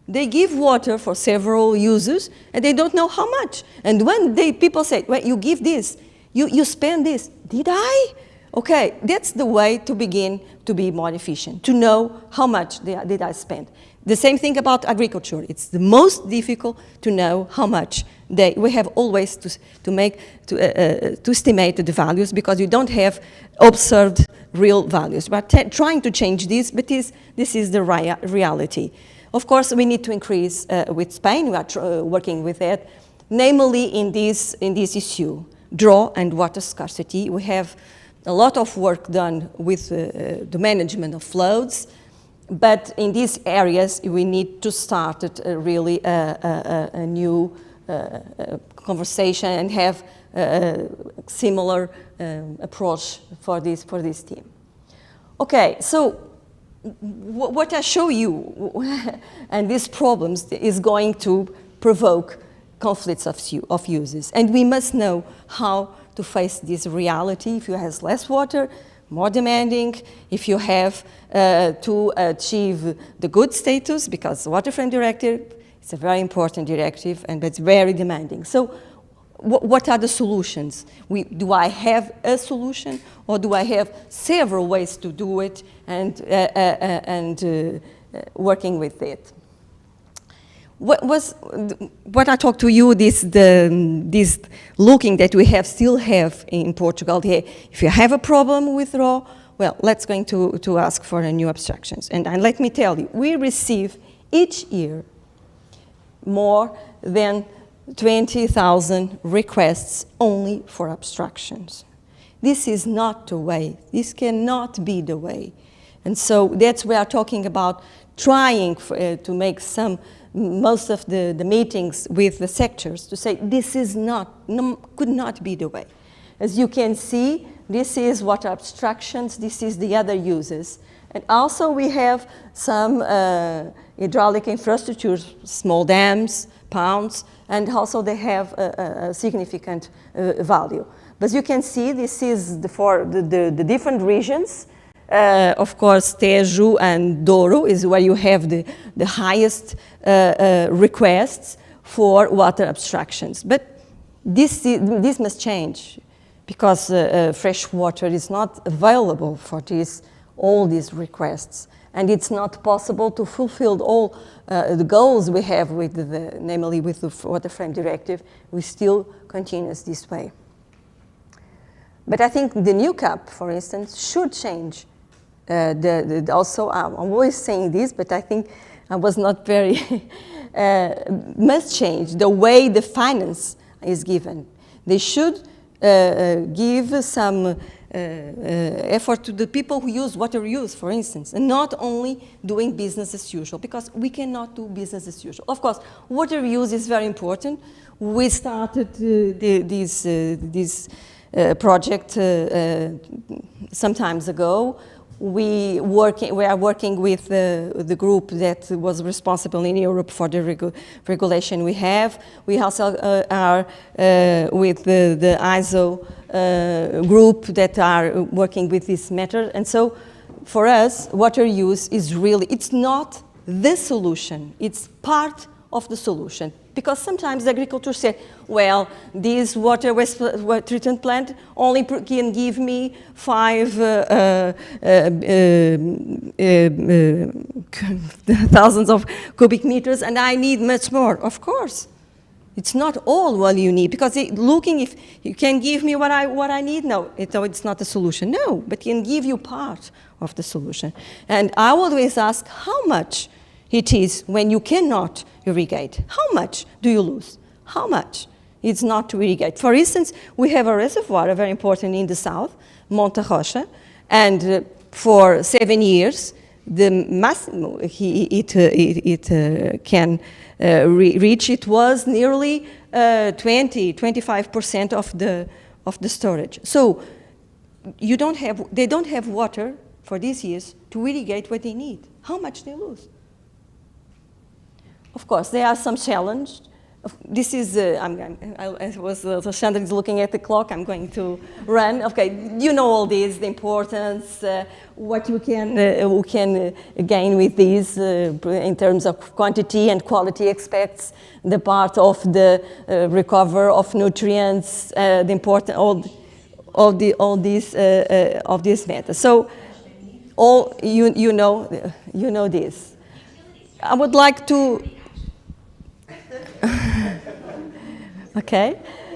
They give water for several users, and they don't know how much. And when people say, well, you give this, you spend this. Did I? Okay, that's the way to begin to be more efficient, to know how much did I spend. The same thing about agriculture. It's the most difficult to know how much. We have always to estimate the values, because you don't have observed real values. We're trying to change this, but this is the reality. Of course, we need to increase with Spain. We are working with that, namely in this issue, drought and water scarcity. We have a lot of work done with the management of floods, but in these areas we need to start really a new conversation and have a similar approach for this team. Okay, so what I show you and these problems is going to provoke conflicts of uses, and we must know how to face this reality. If you have less water, more demanding. If you have to achieve the good status, because the Water Frame Directive is a very important directive and it's very demanding. So what are the solutions? Do I have a solution, or do I have several ways to do it and working with it? What I talked to you, this looking that we still have in Portugal. If you have a problem with raw, well, let's going to ask for a new abstractions. And let me tell you, we receive each year more than 20,000 requests only for abstractions. This is not the way. This cannot be the way. And so that's where we are talking about trying to make most of the meetings with the sectors to say this is could not be the way. As you can see, this is water abstractions, this is the other uses. And also we have some hydraulic infrastructures, small dams, pounds, and also they have a significant value. But you can see this is for the different regions. Of course, Tejo and Douro is where you have the highest requests for water abstractions. But this must change, because fresh water is not available for all these requests. And it's not possible to fulfill all the goals we have with namely with the Water Frame Directive. We still continues this way. But I think the new CAP, for instance, should change. Also, I'm always saying this, but I think I was not very, must change the way the finance is given. They should give some effort to the people who use water use, for instance, and not only doing business as usual, because we cannot do business as usual. Of course, water use is very important. We started this project some time ago. We are working with the group that was responsible in Europe for the regulation we have. We also are with the ISO group that are working with this matter. And so for us, water use is really, it's not the solution, it's part of the solution. Because sometimes the agriculture say, well, this water waste treatment plant only can give me 5,000 of cubic meters, and I need much more. Of course, it's not all what you need, because looking if you can give me what I need, no, it's not a solution. No, but can give you part of the solution. And I always ask how much it is when you cannot irrigate. How much do you lose? How much? It's not to irrigate. For instance, we have a reservoir, very important in the south, Monte Rocha, and for 7 years, the maximum it can reach, it was nearly 25% of the storage. So they don't have water for these years to irrigate what they need. How much they lose? Of course, there are some challenges. This is, Sandra is looking at the clock, I'm going to run. Okay, you know all this, the importance, what you can gain with these in terms of quantity and quality aspects, the part of the recover of nutrients, the important, all these matters. So, you know this. I would like to. Okay,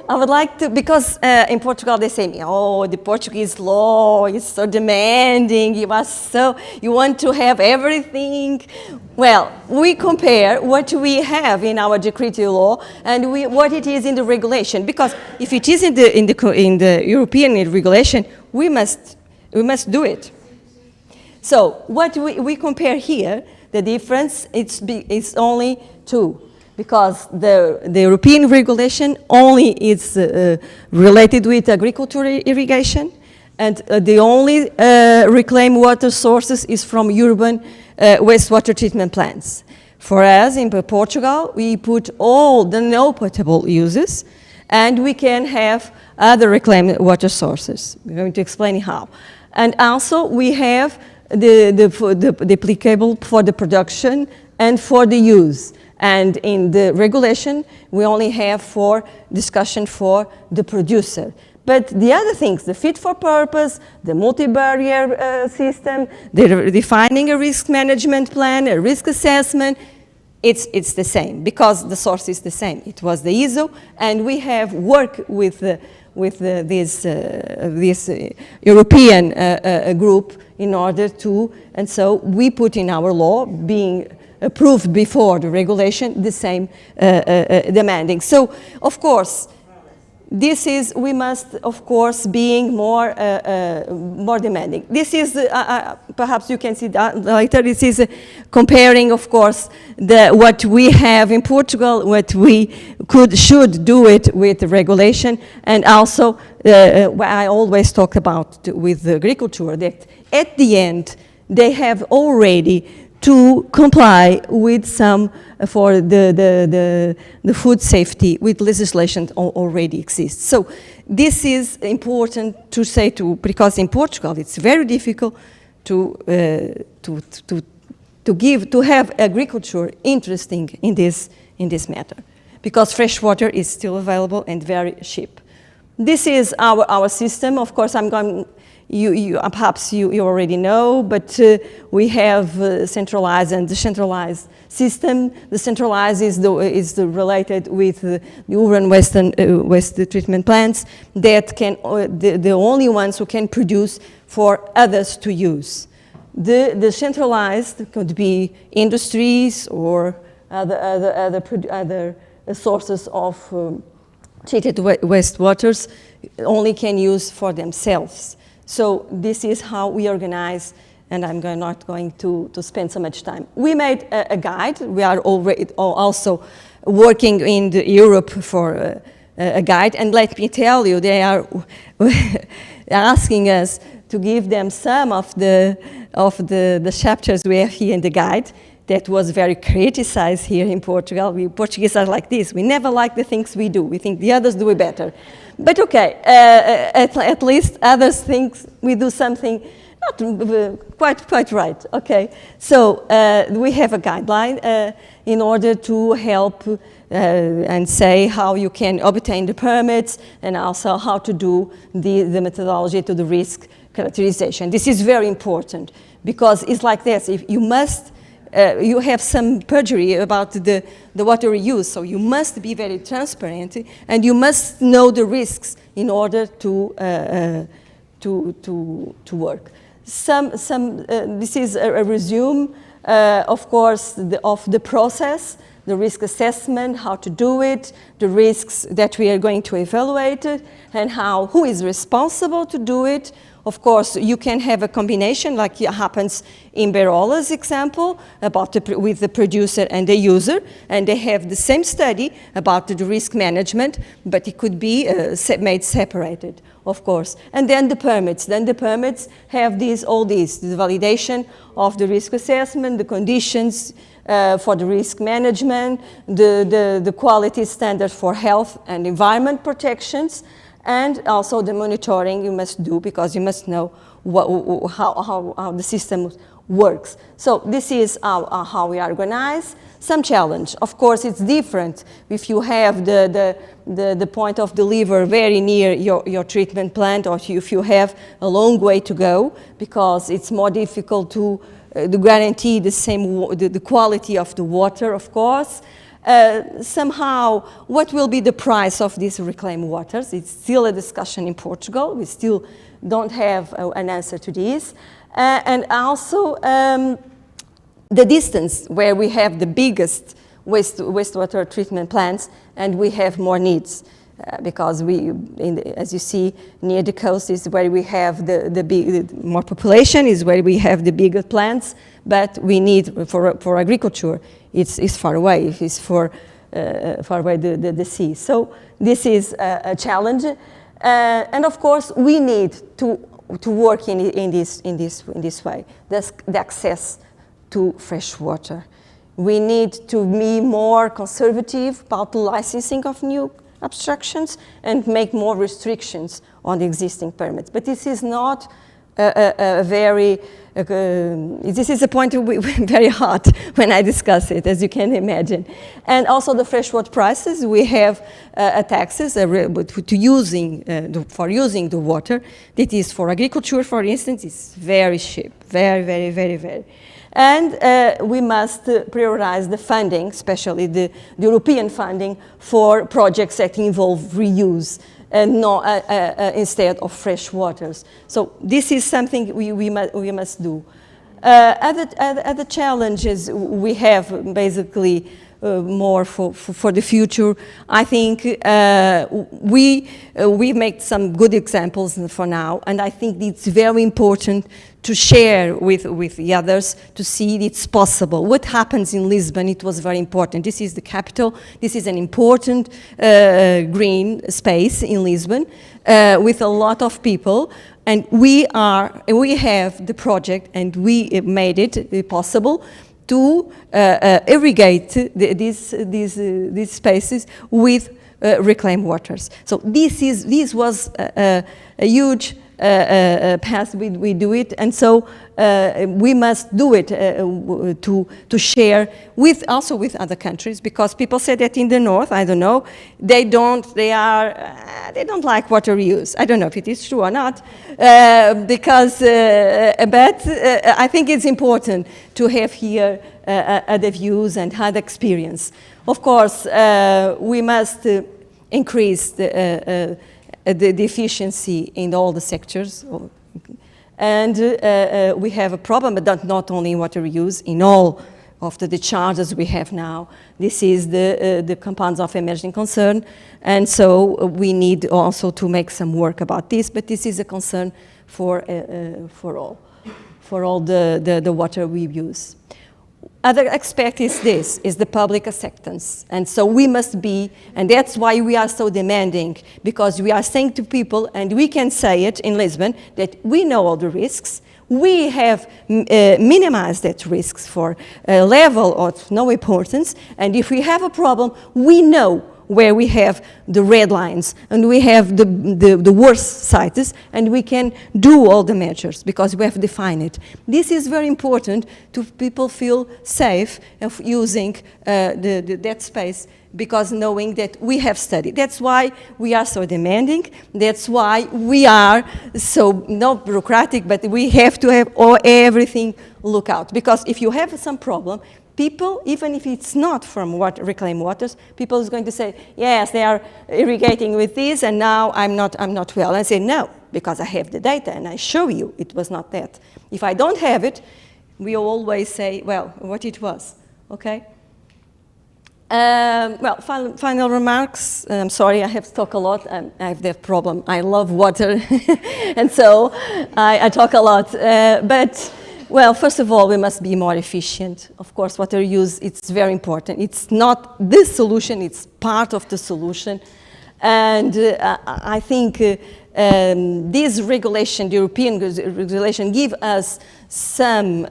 I would like to, because in Portugal they say, oh, the Portuguese law is so demanding, you want to have everything. Well, we compare what we have in our decree law and what it is in the regulation, because if it is in the European regulation, we must do it. So what we compare here, the difference it's only two. Because the European regulation only is related with agricultural irrigation, and the only reclaimed water sources is from urban wastewater treatment plants. For us, in Portugal, we put all the no potable uses, and we can have other reclaimed water sources. We're going to explain how. And also, we have the applicable for the production and for the use. And in the regulation, we only have for discussion for the producer. But the other things, the fit for purpose, the multi-barrier system, defining a risk management plan, a risk assessment, it's the same, because the source is the same. It was the ISO, and we have worked with this European group in order to, and so we put in our law, being approved before the regulation, the same demanding. So, of course, this is, we must, of course, being more demanding. This is, perhaps you can see that later, this is comparing, of course, what we have in Portugal, what we should do it with the regulation, and also, what I always talk about with agriculture, that at the end, they have already to comply with some for the food safety with legislation already exists. So this is important to say because in Portugal it's very difficult to have agriculture interesting in this matter, because fresh water is still available and very cheap. This is our system. Of course, perhaps you already know, but we have centralized and decentralized system. The centralized is related with the urban waste treatment plants that can the only ones who can produce for others to use. The decentralized could be industries or other sources of treated wastewaters only can use for themselves. So this is how we organize, and I'm not going to spend so much time. We made a guide. We are already also working in Europe for a guide, and let me tell you, they are asking us to give them some of the chapters we have here in the guide. That was very criticized here in Portugal. We Portuguese are like this. We never like the things we do. We think the others do it better. But okay, at least others think we do something not quite right. Okay, so we have a guideline in order to help and say how you can obtain the permits and also how to do the methodology to the risk characterization. This is very important because it's like this. If you must. You have some perjury about the water reuse, so you must be very transparent and you must know the risks in order to work. This is a resume, of course, of the process, the risk assessment, how to do it, the risks that we are going to evaluate, and who is responsible to do it. Of course, you can have a combination, like it happens in Berola's example, with the producer and the user, and they have the same study about the risk management, but it could be made separated, of course. And then the permits. Then the permits have all these, the validation of the risk assessment, the conditions for the risk management, the quality standard for health and environment protections, and also the monitoring you must do because you must know how the system works. So this is how we are organized. Some challenge, of course, it's different if you have the point of delivery very near your treatment plant, or if you have a long way to go, because it's more difficult to guarantee the quality of the water, of course. Somehow, what will be the price of these reclaimed waters? It's still a discussion in Portugal. We still don't have an answer to this. And also, the distance where we have the biggest wastewater treatment plants, and we have more needs. Because as you see, near the coast is where we have the more population, is where we have the bigger plants, but we need, for agriculture, it's far away, it's far away the sea. So this is a challenge. And of course, we need to work in this way, the access to fresh water. We need to be more conservative about the licensing of new abstractions and make more restrictions on the existing permits. But this is not this is a point very hot when I discuss it, as you can imagine. And also the freshwater prices, we have taxes for using the water. That is for agriculture, for instance, it's very cheap, very. And we must prioritize the funding, especially the European funding, for projects that involve reuse and instead of fresh waters. So this is something we must do. Other challenges we have, basically, more for the future. I think we make some good examples for now, and I think it's very important to share with the others to see it's possible. What happens in Lisbon, it was very important. This is the capital. This is an important green space in Lisbon with a lot of people. And we have the project, and we made it possible to irrigate these spaces with reclaimed waters. So this was a huge path we do it, and so we must do it to share with also with other countries, because people say that in the north, I don't know, they don't like water reuse. I don't know if it is true or not, because but I think it's important to have here other views and other experience. Of course, we must increase the efficiency in all the sectors. And we have a problem, but not only in water reuse, in all of the discharges we have now. This is the compounds of emerging concern, and so we need also to make some work about this, but this is a concern for all the water we use. Other aspect is this, is the public acceptance. And so we must be, and that's why we are so demanding, because we are saying to people, and we can say it in Lisbon, that we know all the risks. We have minimized that risks for a level of no importance. And if we have a problem, we know where we have the red lines and we have the worst sites, and we can do all the measures because we have defined it. This is very important to people feel safe of using that space, because knowing that we have studied. That's why we are so demanding. That's why we are so not bureaucratic, but we have to have everything look out. Because if you have some problem, people, even if it's not from reclaimed waters, people is going to say, yes, they are irrigating with this, and now I'm not well. And I say, no, because I have the data, and I show you it was not that. If I don't have it, we always say, well, what it was, okay? Well, final remarks. I'm sorry, I have to talk a lot. I have that problem. I love water, and so I talk a lot. But, well, first of all, we must be more efficient. Of course, water use, it's very important. It's not the solution, it's part of the solution. And I think this regulation, the European regulation, give us some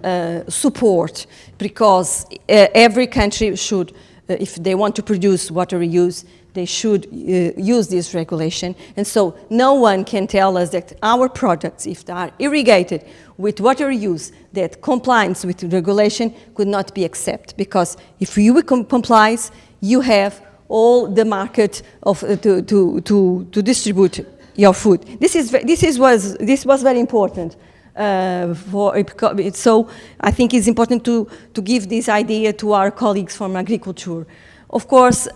support, because every country should, if they want to produce water reuse, they should use this regulation. And so no one can tell us that our products, if they are irrigated with water reuse that complies with the regulation, could not be accepted. Because if you comply, you have all the market of, to distribute your food. This was very important. So I think it's important to give this idea to our colleagues from agriculture. Of course,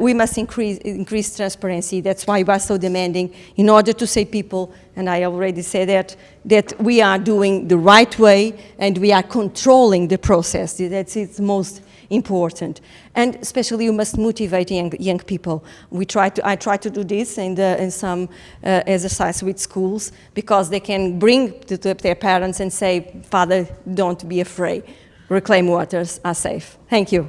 we must increase transparency. That's why we are so demanding, in order to say people, and I already said that we are doing the right way and we are controlling the process. That's its most important. And especially you must motivate young people. I try to do this in some exercise with schools, because they can bring to their parents and say, Father, don't be afraid. Reclaimed waters are safe. Thank you.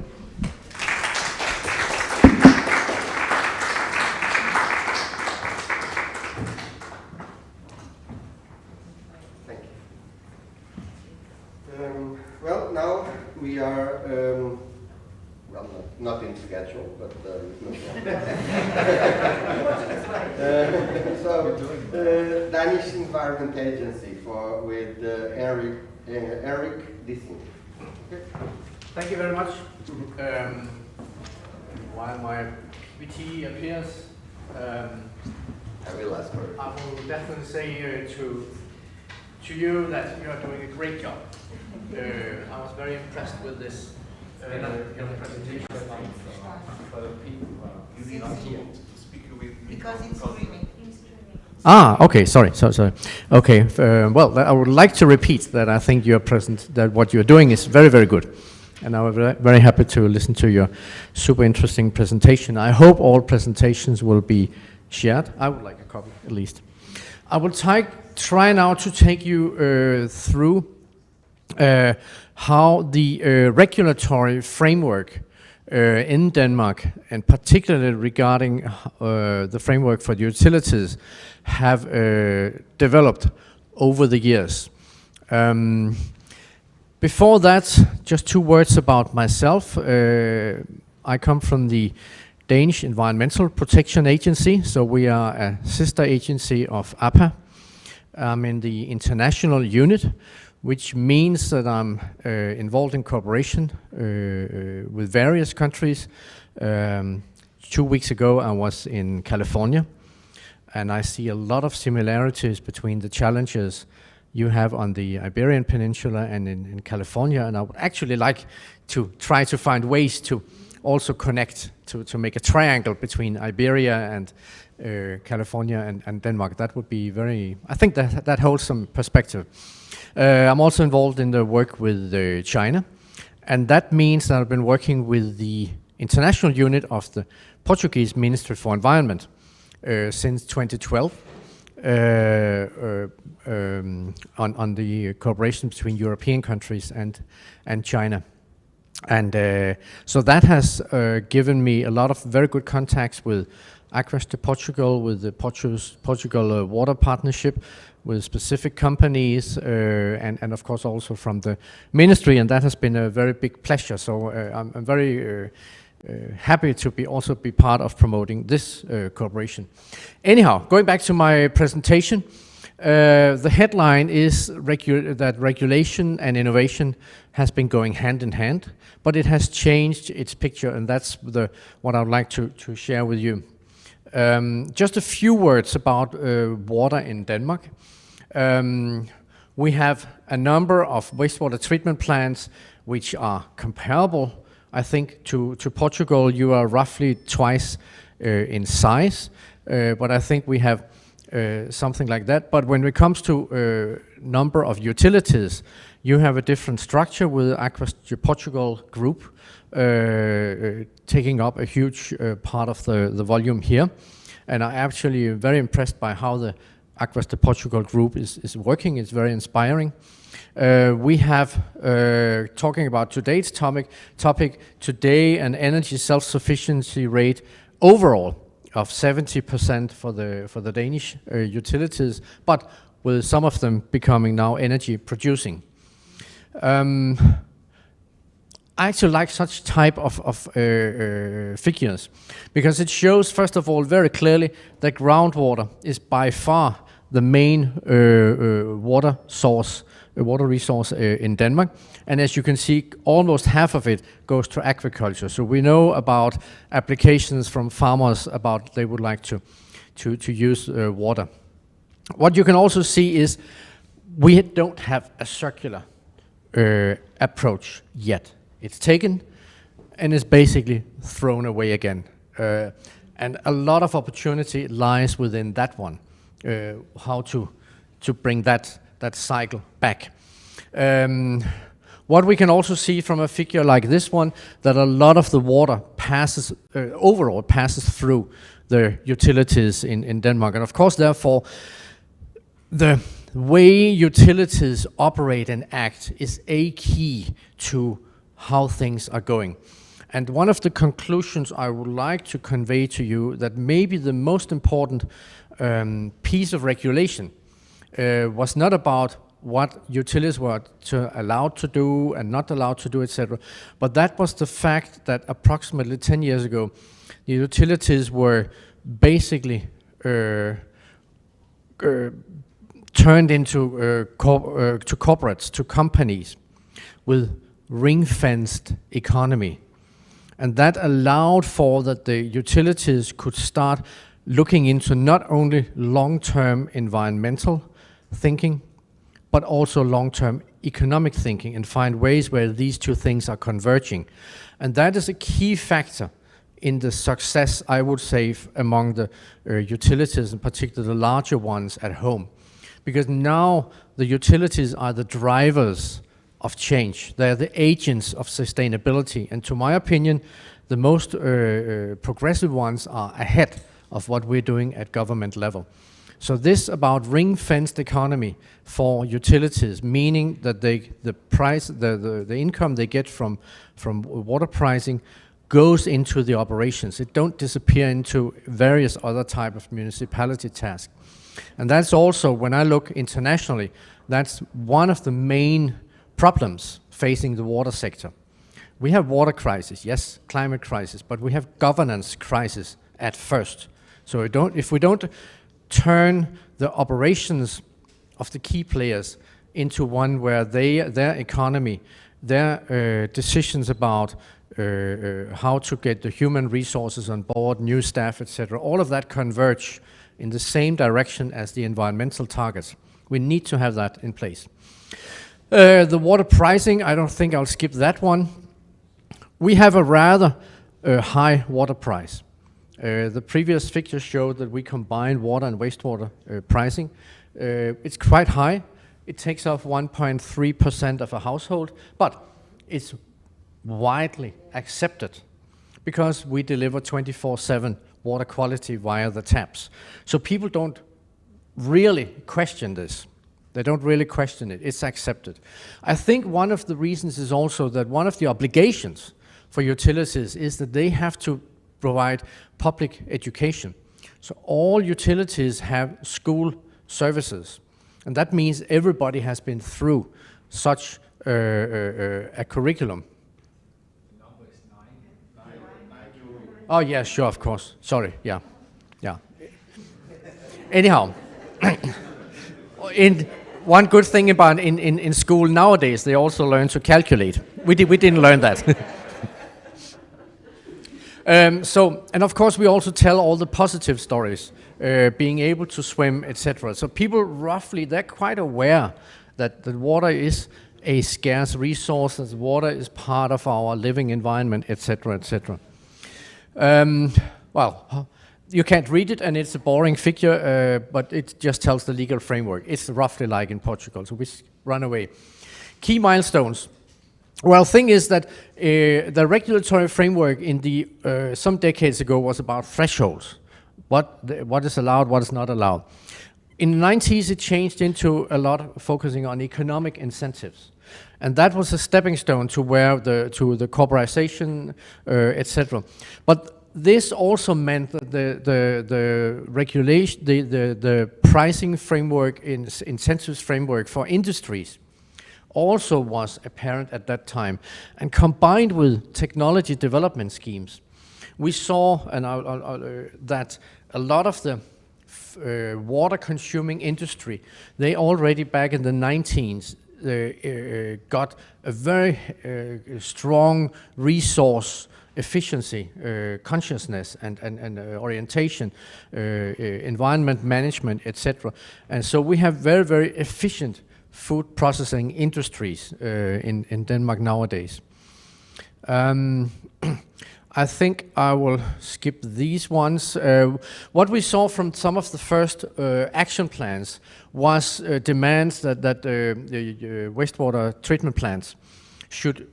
Well, now we are, well, not in schedule, but so Danish Environment Agency with Eric Dissing. Okay. Thank you very much. While my VT appears, I will ask her. I will definitely say to you that you are doing a great job. I was very impressed with this presentation. Because it's streaming. Okay, sorry. Okay, well, I would like to repeat that I think that what you're doing is very, very good. And I was very happy to listen to your super interesting presentation. I hope all presentations will be shared. I would like a copy, at least. I will try now to take you through how the regulatory framework in Denmark, and particularly regarding the framework for the utilities, have developed over the years. Before that, just 2 words about myself. I come from the Danish Environmental Protection Agency, so we are a sister agency of APA. I'm in the international unit, which means that I'm involved in cooperation with various countries. 2 weeks ago I was in California, and I see a lot of similarities between the challenges you have on the Iberian Peninsula and in California, and I would actually like to try to find ways to also connect, to make a triangle between Iberia and California and Denmark. That would be very, I think that holds some perspective. I'm also involved in the work with China, and that means that I've been working with the international unit of the Portuguese Ministry for Environment since 2012 on the cooperation between European countries and China. And so that has given me a lot of very good contacts with Águas de Portugal, with the Portugal Water Partnership, with specific companies, and of course also from the ministry, and that has been a very big pleasure. So I'm very happy to also be part of promoting this cooperation. Anyhow, going back to my presentation, the headline is that regulation and innovation has been going hand in hand, but it has changed its picture, and that's what I would like to share with you. Just a few words about water in Denmark. We have a number of wastewater treatment plants which are comparable, I think, to Portugal. You are roughly twice in size, but I think we have something like that. But when it comes to number of utilities, you have a different structure with Águas de Portugal group taking up a huge part of the volume here. And I'm actually very impressed by how the Águas de Portugal group is working. It's very inspiring. We have, talking about today's topic, today an energy self-sufficiency rate overall of 70% for the Danish utilities, but with some of them becoming now energy producing. I actually like such type of figures because it shows, first of all, very clearly that groundwater is by far the main water resource in Denmark. And as you can see, almost half of it goes to agriculture. So we know about applications from farmers about they would like to use water. What you can also see is we don't have a circular approach yet. It's taken and is basically thrown away again. And a lot of opportunity lies within that one, how to bring that cycle back. What we can also see from a figure like this one, that a lot of the water passes, overall passes through the utilities in Denmark. And of course, therefore, the way utilities operate and act is a key to how things are going. And one of the conclusions I would like to convey to you, that maybe the most important piece of regulation was not about what utilities were allowed to do and not allowed to do, etc. But that was the fact that approximately 10 years ago, the utilities were basically turned into to corporates, to companies with ring-fenced economy. And that allowed for that the utilities could start looking into not only long-term environmental thinking, but also long-term economic thinking, and find ways where these two things are converging. And that is a key factor in the success, I would say, among the utilities, in particular the larger ones at home. Because now the utilities are the drivers of change. They're the agents of sustainability. And to my opinion, the most progressive ones are ahead of what we're doing at government level. So this about ring-fenced economy for utilities, meaning that the income they get from water pricing goes into the operations. It don't disappear into various other type of municipality tasks. And that's also, when I look internationally, that's one of the main problems facing the water sector. We have water crisis, yes, climate crisis, but we have governance crisis at first. So if we don't turn the operations of the key players into one where their economy, their decisions about how to get the human resources on board, new staff, etc., all of that converge in the same direction as the environmental targets. We need to have that in place. The water pricing, I don't think I'll skip that one. We have a rather high water price. The previous figures showed that we combine water and wastewater pricing. It's quite high. It takes off 1.3% of a household, but it's widely accepted because we deliver 24/7 water quality via the taps. So people don't really question this. They don't really question it. It's accepted. I think one of the reasons is also that one of the obligations for utilities is that they have to provide public education. So all utilities have school services, and that means everybody has been through such a curriculum. Oh yeah, sure, of course. Sorry, yeah. Anyhow, one good thing about in school nowadays, they also learn to calculate. We didn't learn that. And of course we also tell all the positive stories, being able to swim, etc. So people roughly, they're quite aware that water is a scarce resource, that water is part of our living environment, etc., etc. Well, you can't read it, and it's a boring figure, but it just tells the legal framework. It's roughly like in Portugal, so we run away. Key milestones. Well, thing is that the regulatory framework in the some decades ago was about thresholds. What is allowed, what is not allowed. In the 90s, it changed into a lot of focusing on economic incentives. And that was a stepping stone to the corporatization, etc. But this also meant that the regulation, the pricing framework, incentives framework for industries also was apparent at that time. And combined with technology development schemes, we saw that a lot of the water-consuming industry, they already back in the 19s got a very strong resource efficiency, consciousness, and orientation, environment management, etc. And so we have very, very efficient food processing industries in Denmark nowadays. I think I will skip these ones. What we saw from some of the first action plans was demands that the wastewater treatment plants should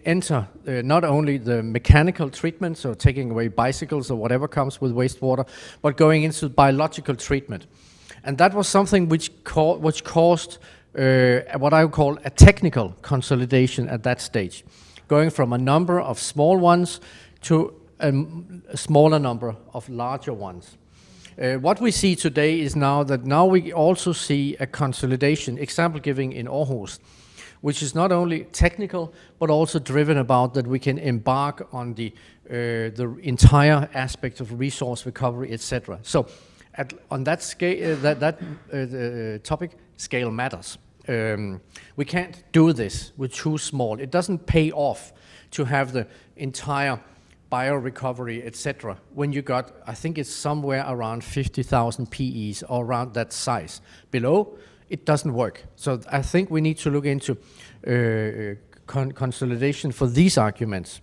enter not only the mechanical treatment, so taking away bicycles or whatever comes with wastewater, but going into biological treatment. And that was something which caused what I would call a technical consolidation at that stage, going from a number of small ones to a smaller number of larger ones. What we see today is now we also see a consolidation, example giving in Aarhus, which is not only technical, but also driven about that we can embark on the entire aspect of resource recovery, etc. So on that scale, topic, scale matters. We can't do this with too small. It doesn't pay off to have the entire bio-recovery, etc. when you got, I think it's somewhere around 50,000 PEs or around that size. Below, it doesn't work. So I think we need to look into consolidation for these arguments.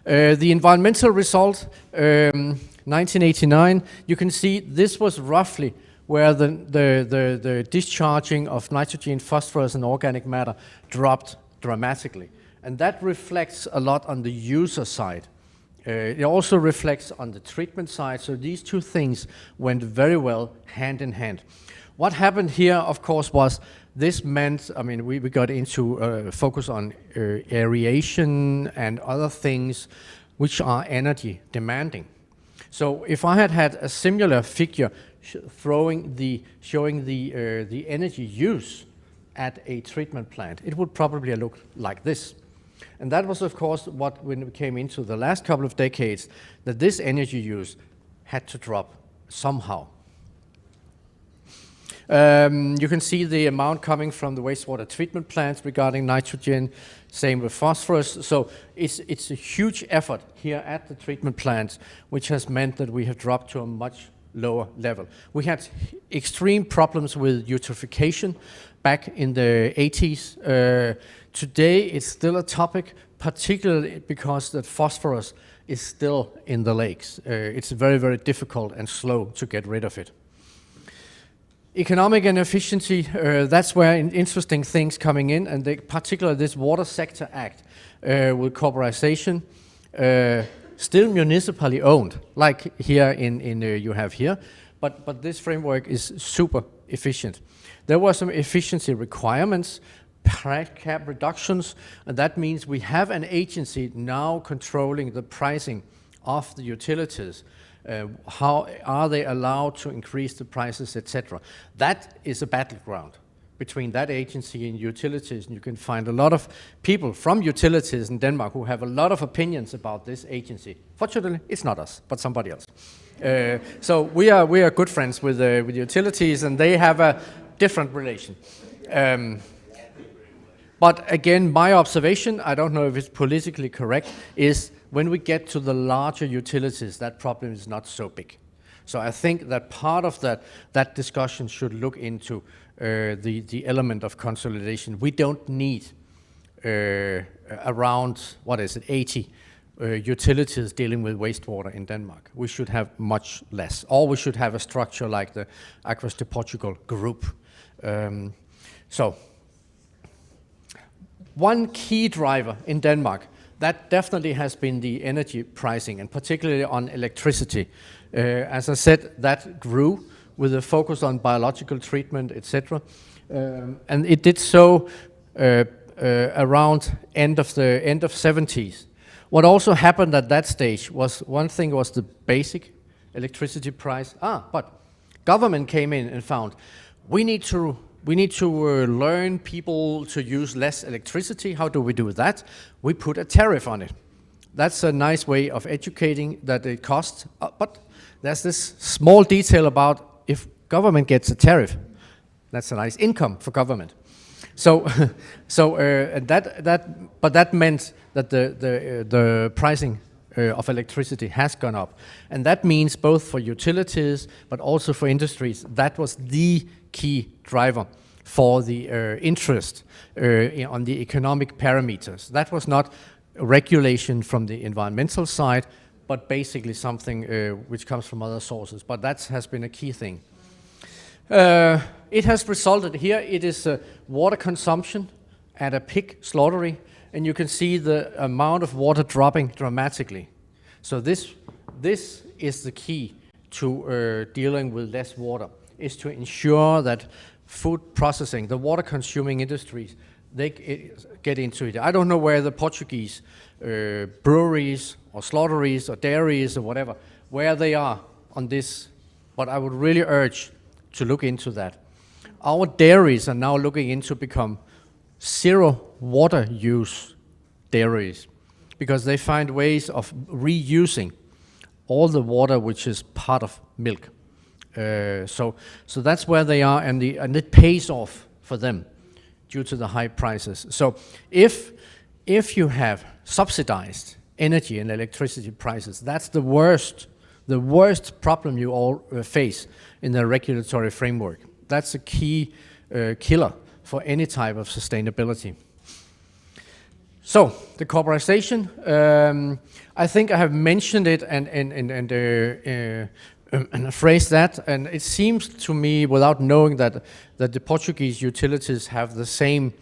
The environmental result, 1989, you can see this was roughly where the discharging of nitrogen, phosphorus, and organic matter dropped dramatically. And that reflects a lot on the user side. It also reflects on the treatment side, so these two things went very well hand in hand. What happened here, of course, was this meant, I mean, we got into focus on aeration and other things which are energy demanding. So if I had a similar figure showing the energy use at a treatment plant, it would probably look like this. And that was, of course, what when we came into the last couple of decades, that this energy use had to drop somehow. You can see the amount coming from the wastewater treatment plants regarding nitrogen, same with phosphorus. So it's a huge effort here at the treatment plants, which has meant that we have dropped to a much lower level. We had extreme problems with eutrophication back in the 80s. Today it's still a topic, particularly because that phosphorus is still in the lakes. It's very, very difficult and slow to get rid of it. Economic and efficiency, that's where interesting things coming in, and particularly this Water Sector Act with corporatization, still municipally owned, like here in you have here, but this framework is super efficient. There were some efficiency requirements, price cap reductions, and that means we have an agency now controlling the pricing of the utilities. How are they allowed to increase the prices, etc. That is a battleground between that agency and utilities, and you can find a lot of people from utilities in Denmark who have a lot of opinions about this agency. Fortunately, it's not us, but somebody else. So we are good friends with utilities, and they have a different relation. But again, my observation, I don't know if it's politically correct, is when we get to the larger utilities, that problem is not so big. So I think that part of that discussion should look into the element of consolidation. We don't need around, 80 utilities dealing with wastewater in Denmark. We should have much less. Or we should have a structure like the Águas de Portugal group. So one key driver in Denmark, that definitely has been the energy pricing, and particularly on electricity. As I said, that grew with a focus on biological treatment, etc. And it did so around end of 70s. What also happened at that stage was, one thing was the basic electricity price. But government came in and found we need to learn people to use less electricity. How do we do that? We put a tariff on it. That's a nice way of educating that it costs. But there's this small detail about if government gets a tariff, that's a nice income for government. But that meant that the pricing of electricity has gone up, and that means both for utilities but also for industries. That was the key driver for the interest on the economic parameters. That was not regulation from the environmental side, but basically something which comes from other sources. But that has been a key thing. It has resulted here, it is water consumption at a pig slaughtery, and you can see the amount of water dropping dramatically. So this is the key to dealing with less water, is to ensure that food processing, the water consuming industries, they get into it. I don't know where the Portuguese breweries or slaughteries or dairies or whatever, where they are on this, but I would really urge to look into that. Our dairies are now looking into become zero water use dairies, because they find ways of reusing all the water which is part of milk. So that's where they are, and it pays off for them due to the high prices. So if you have subsidized energy and electricity prices, that's the worst problem you all face in the regulatory framework. That's a key killer for any type of sustainability. So the corporatization, I think I have mentioned it and phrased that, and it seems to me, without knowing that the Portuguese utilities have the same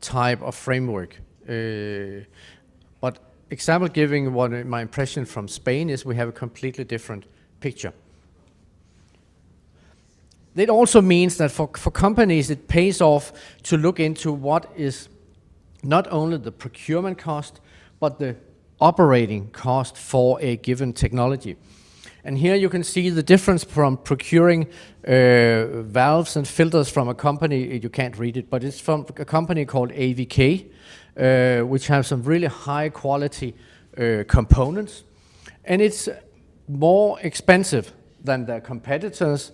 type of framework. But example giving, what my impression from Spain is, we have a completely different picture. It also means that for companies it pays off to look into what is not only the procurement cost, but the operating cost for a given technology. And here you can see the difference from procuring valves and filters from a company, you can't read it, but it's from a company called AVK, which have some really high quality components. And it's more expensive than their competitors,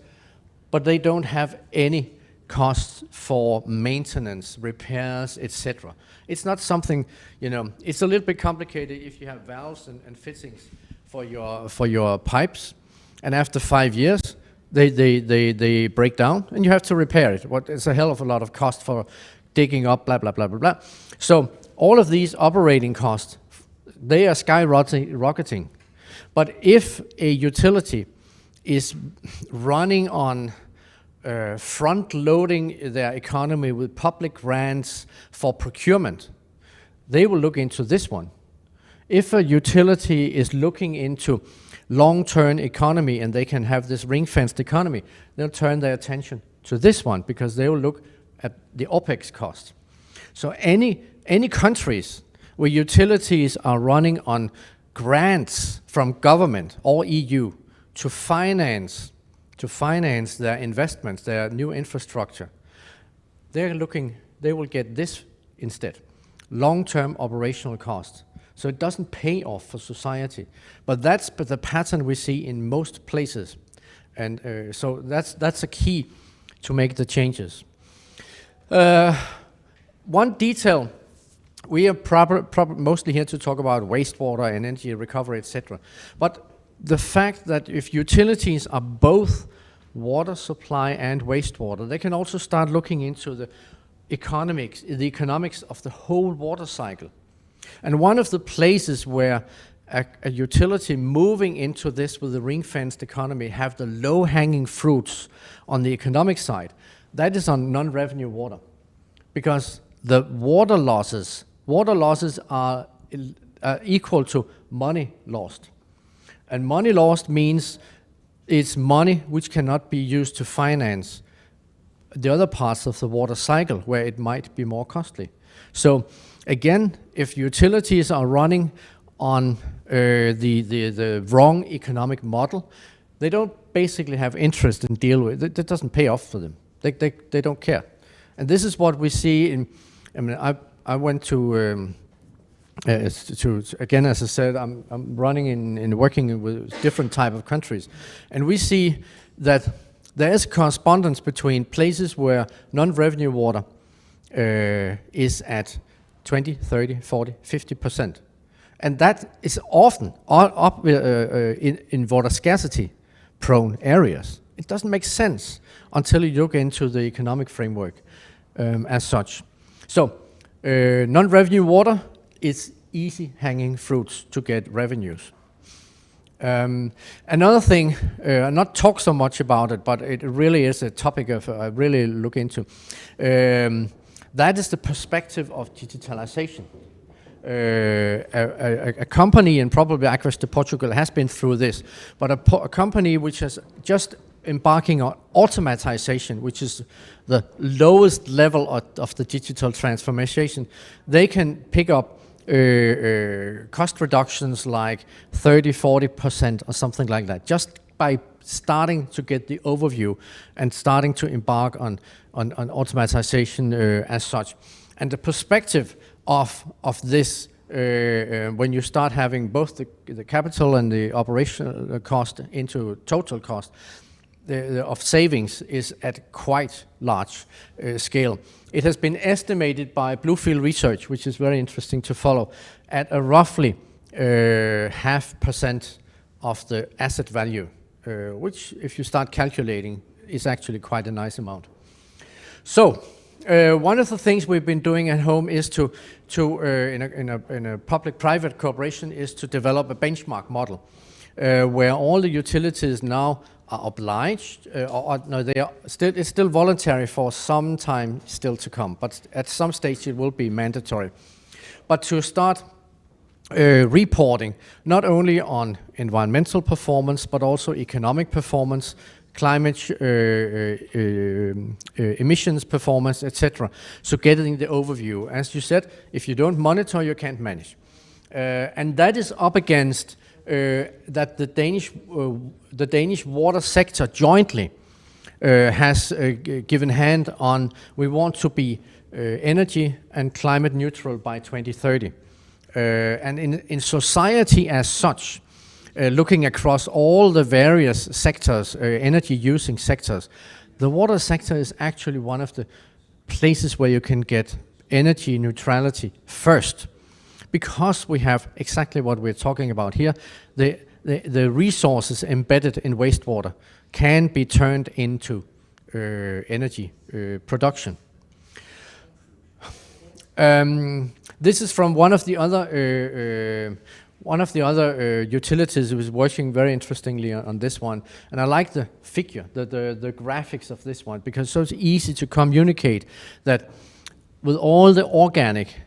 but they don't have any costs for maintenance, repairs, etc. It's not something, it's a little bit complicated if you have valves and fittings for your pipes, and after 5 years, they break down, and you have to repair it. It's a hell of a lot of cost for digging up, blah, blah, blah, blah, blah. So all of these operating costs, they are skyrocketing. But if a utility is running on front-loading their economy with public grants for procurement, they will look into this one. If a utility is looking into long-term economy and they can have this ring-fenced economy, they'll turn their attention to this one because they will look at the OPEX cost. So any countries where utilities are running on grants from government or EU to finance their investments, their new infrastructure, they will get this instead, long-term operational costs. So it doesn't pay off for society, but that's the pattern we see in most places, and so that's a key to make the changes. One detail, we are mostly here to talk about wastewater, energy recovery, etc. But the fact that if utilities are both water supply and wastewater, they can also start looking into the economics of the whole water cycle. And one of the places where a utility moving into this with the ring-fenced economy have the low-hanging fruits on the economic side, that is on non-revenue water. Because the water losses are equal to money lost. And money lost means it's money which cannot be used to finance the other parts of the water cycle where it might be more costly. So again, if utilities are running on the wrong economic model, they don't basically have interest in deal with it. That doesn't pay off for them. They don't care. And this is what we see I went to again, as I said, I'm running in working with different type of countries, and we see that there is correspondence between places where non-revenue water is at 20, 30, 40, 50%. And that is often up in water scarcity prone areas. It doesn't make sense until you look into the economic framework as such. So non-revenue water is easy hanging fruits to get revenues. Another thing, not talk so much about it, but it really is a topic of I really look into. That is the perspective of digitalization. A company, and probably Águas de Portugal has been through this, but a company which has just embarking on automatization, which is the lowest level of the digital transformation, they can pick up cost reductions like 30-40% or something like that, just by starting to get the overview and starting to embark on automatization as such. And the perspective of this, when you start having both the capital and the operational cost into total cost of savings, is at quite large scale. It has been estimated by Bluefield Research, which is very interesting to follow, at a roughly 0.5% of the asset value, which, if you start calculating, is actually quite a nice amount. So, one of the things we've been doing at home is in a public-private cooperation, is to develop a benchmark model where all the utilities now are obliged, it's still voluntary for some time still to come, but at some stage it will be mandatory. But to start reporting not only on environmental performance, but also economic performance, climate emissions performance, etc. So getting the overview. As you said, if you don't monitor, you can't manage. And that is up against that the Danish water sector jointly has given hand on. We want to be energy and climate neutral by 2030, and in society as such. Looking across all the various sectors, energy-using sectors, the water sector is actually one of the places where you can get energy neutrality first, because we have exactly what we're talking about here. The resources embedded in wastewater can be turned into energy production. This is from one of the other utilities who is working very interestingly on this one, and I like the figure, the graphics of this one, because so it's easy to communicate that with all the organic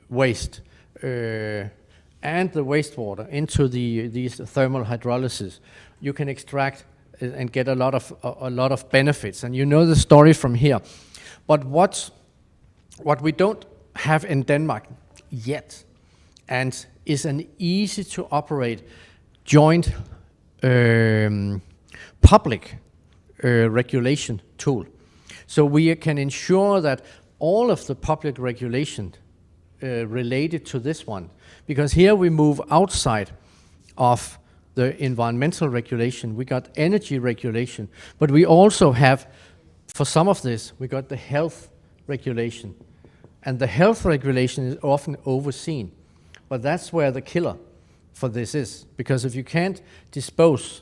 waste and the wastewater into these thermal hydrolysis, you can extract and get a lot of benefits, and you know the story from here. But what we don't have in Denmark yet, and is an easy to operate joint public regulation tool. So we can ensure that all of the public regulation related to this one, because here we move outside of the environmental regulation, we got energy regulation, but we also have, for some of this, we got the health regulation. And the health regulation is often overseen. But that's where the killer for this is, because if you can't dispose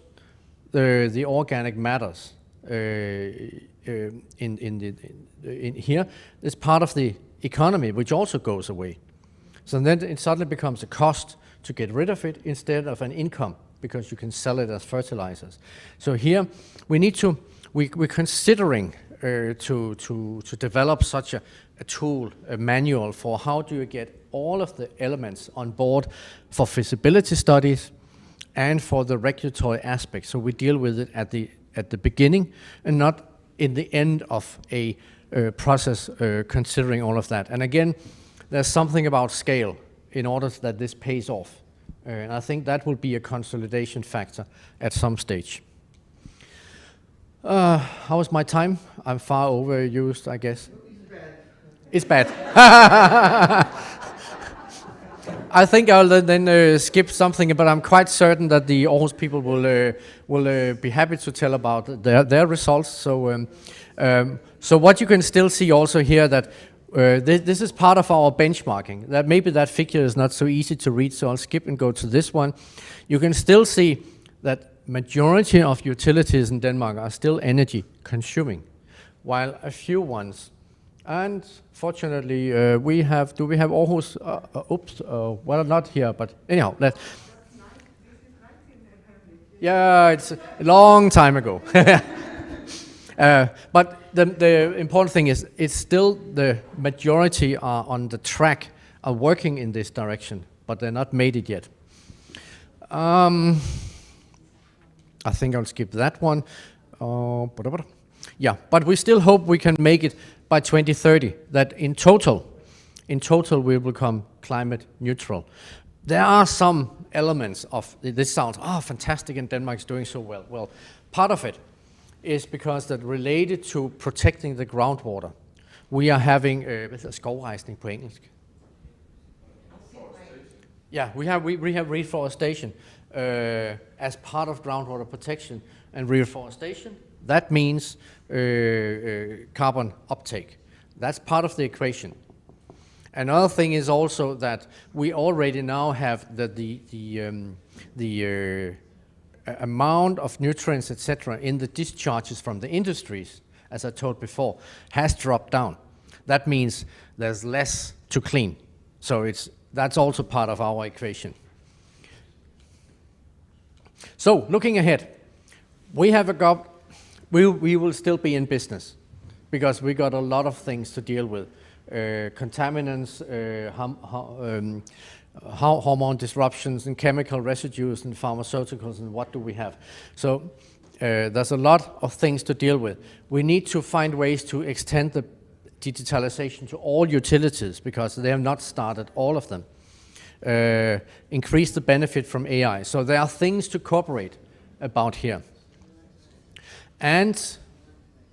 the organic matters in here, it's part of the economy, which also goes away. So then it suddenly becomes a cost to get rid of it instead of an income, because you can sell it as fertilizers. So here we need to, we're considering to develop such a tool, a manual for how do you get all of the elements on board for feasibility studies and for the regulatory aspect. So we deal with it at the beginning and not in the end of a process considering all of that. And again, there's something about scale in order that this pays off. And I think that will be a consolidation factor at some stage. How was my time? I'm far overused, I guess. It's bad. I think I'll then skip something, but I'm quite certain that the Aarhus people will be happy to tell about their results. So, so what you can still see also here that this is part of our benchmarking. That maybe that figure is not so easy to read, so I'll skip and go to this one. You can still see that majority of utilities in Denmark are still energy consuming, while a few ones. And fortunately, do we have Aarhus? Well, not here, but anyhow. Yeah, it's a long time ago. But the important thing is, it's still the majority are on the track, are working in this direction, but they're not made it yet. I think I'll skip that one. Yeah, but we still hope we can make it by 2030, that in total we will become climate neutral. There are some elements of, this sounds, fantastic, and Denmark's doing so well. Well, part of it is because that related to protecting the groundwater. We are having, skovrejsning på engelsk? Yeah, we have reforestation as part of groundwater protection, and reforestation, that means carbon uptake. That's part of the equation. Another thing is also that we already now have the amount of nutrients, etc., in the discharges from the industries, as I told before, has dropped down. That means there's less to clean. So that's also part of our equation. So looking ahead, we will still be in business because we got a lot of things to deal with. Contaminants, hormone disruptions and chemical residues and pharmaceuticals, and what do we have? So there's a lot of things to deal with. We need to find ways to extend the digitalization to all utilities because they have not started all of them. increase the benefit from AI. So there are things to cooperate about here. And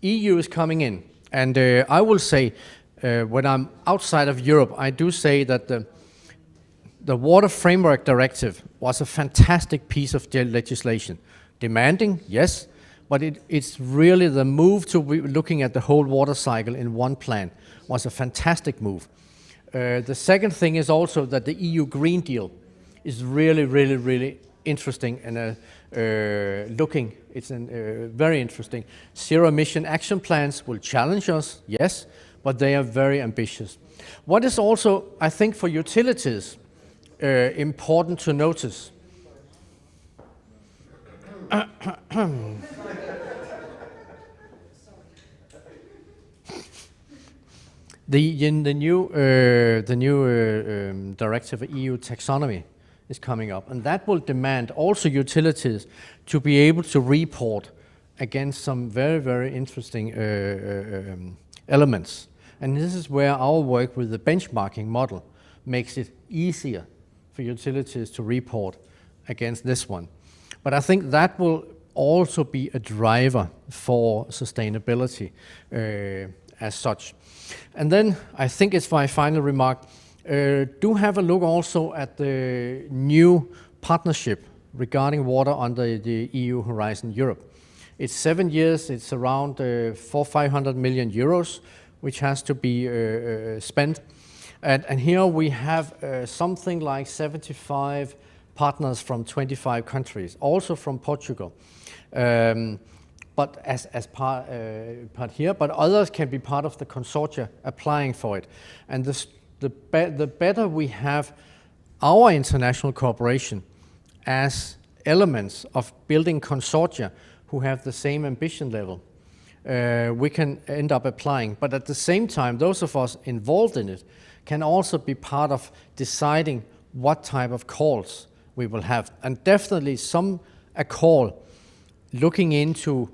EU is coming in. And I will say, when I'm outside of Europe, I do say that the Water Framework Directive was a fantastic piece of legislation. Demanding, yes, but it's really the move to looking at the whole water cycle in one plan was a fantastic move. The second thing is also that the EU Green Deal is really, really, really interesting and it's very interesting. Zero emission action plans will challenge us, yes, but they are very ambitious. What is also, I think, for utilities important to notice. The new directive of EU taxonomy is coming up, and that will demand also utilities to be able to report against some very, very interesting elements. And this is where our work with the benchmarking model makes it easier for utilities to report against this one. But I think that will also be a driver for sustainability as such. And then I think it's my final remark. Do have a look also at the new partnership regarding water under the EU Horizon Europe. It's 7 years, it's around 400-500 million euros, which has to be spent. And here we have something like 75 partners from 25 countries, also from Portugal. But as part here, but others can be part of the consortia applying for it. And the better we have our international cooperation as elements of building consortia who have the same ambition level, we can end up applying. But at the same time, those of us involved in it can also be part of deciding what type of calls we will have. And definitely a call looking into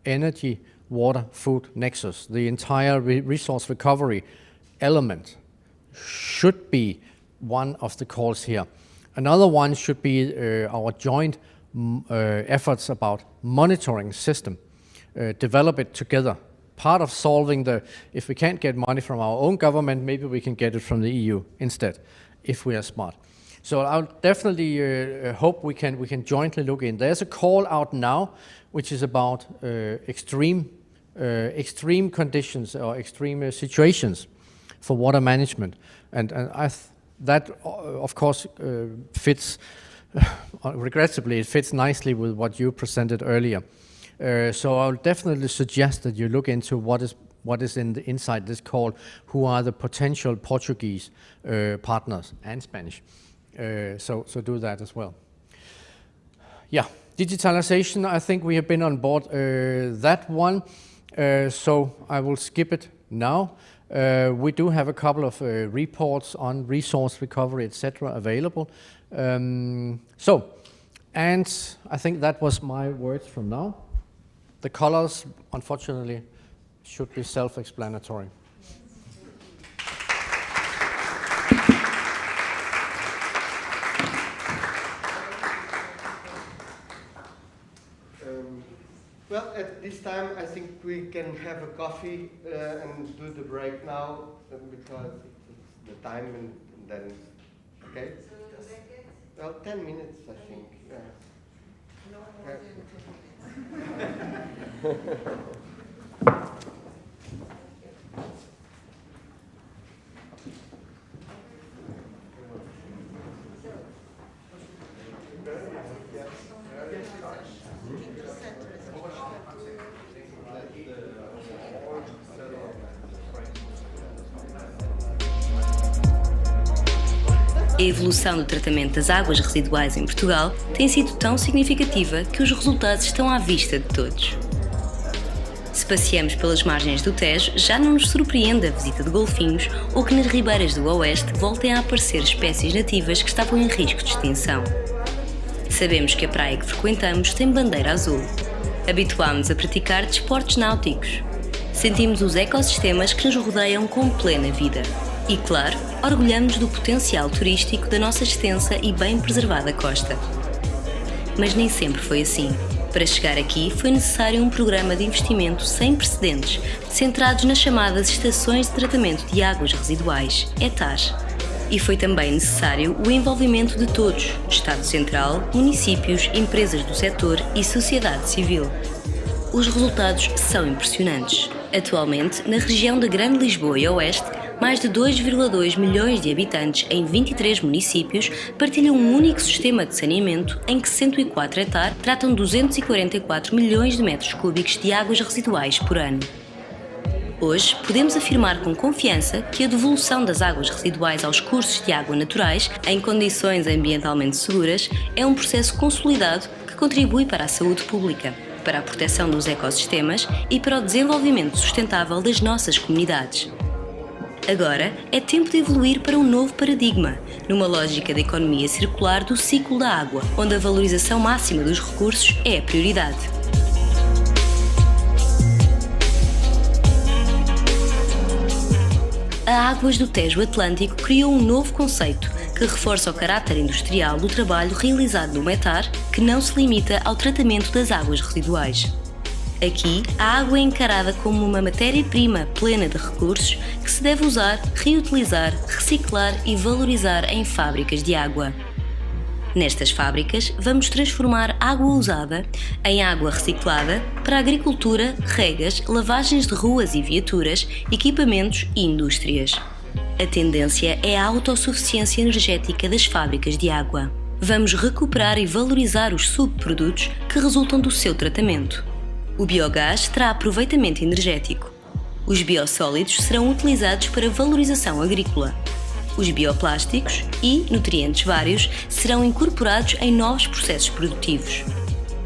energy, water, food nexus, the entire resource recovery element should be one of the calls here. Another one should be our joint efforts about monitoring system, develop it together. Part of solving if we can't get money from our own government, maybe we can get it from the EU instead, if we are smart. So I'll definitely hope we can jointly look in. There's a call out now, which is about extreme conditions or extreme situations for water management, and that of course fits. Regrettably, it fits nicely with what you presented earlier. So I'll definitely suggest that you look into what is inside this call. Who are the potential Portuguese partners and Spanish? So do that as well. Yeah, digitalization. I think we have been on board that one. So I will skip it now. We do have a couple of reports on resource recovery, etc., available. And I think that was my words from now. The colors, unfortunately, should be self-explanatory. Well, at this time, I think we can have a coffee and do the break now because it's the time and then, okay? Well, 10 minutes, I think. No more A evolução do tratamento das águas residuais em Portugal tem sido tão significativa que os resultados estão à vista de todos. Se passeamos pelas margens do Tejo, já não nos surpreende a visita de golfinhos ou que nas ribeiras do Oeste voltem a aparecer espécies nativas que estavam em risco de extinção. Sabemos que a praia que frequentamos tem bandeira azul. Habituámo-nos a praticar desportos náuticos. Sentimos os ecossistemas que nos rodeiam com plena vida. E, claro, orgulhamos do potencial turístico da nossa extensa e bem preservada costa. Mas nem sempre foi assim. Para chegar aqui foi necessário um programa de investimento sem precedentes, centrados nas chamadas Estações de Tratamento de Águas Residuais, ETAs. E foi também necessário o envolvimento de todos, Estado Central, municípios, empresas do setor e sociedade civil. Os resultados são impressionantes. Atualmente, na região da Grande Lisboa e Oeste, mais de 2,2 milhões de habitantes em 23 municípios partilham um único sistema de saneamento em que 104 hectares tratam 244 milhões de metros cúbicos de águas residuais por ano. Hoje, podemos afirmar com confiança que a devolução das águas residuais aos cursos de água naturais, em condições ambientalmente seguras, é um processo consolidado que contribui para a saúde pública, para a proteção dos ecossistemas e para o desenvolvimento sustentável das nossas comunidades. Agora é tempo de evoluir para um novo paradigma, numa lógica de economia circular do ciclo da água, onde a valorização máxima dos recursos é a prioridade. A Águas do Tejo Atlântico criou um novo conceito que reforça o caráter industrial do trabalho realizado no METAR, que não se limita ao tratamento das águas residuais. Aqui, a água é encarada como uma matéria-prima plena de recursos que se deve usar, reutilizar, reciclar e valorizar em fábricas de água. Nestas fábricas, vamos transformar água usada em água reciclada para agricultura, regas, lavagens de ruas e viaturas, equipamentos e indústrias. A tendência é a autossuficiência energética das fábricas de água. Vamos recuperar e valorizar os subprodutos que resultam do seu tratamento. O biogás terá aproveitamento energético. Os biossólidos serão utilizados para valorização agrícola. Os bioplásticos e nutrientes vários serão incorporados em novos processos produtivos.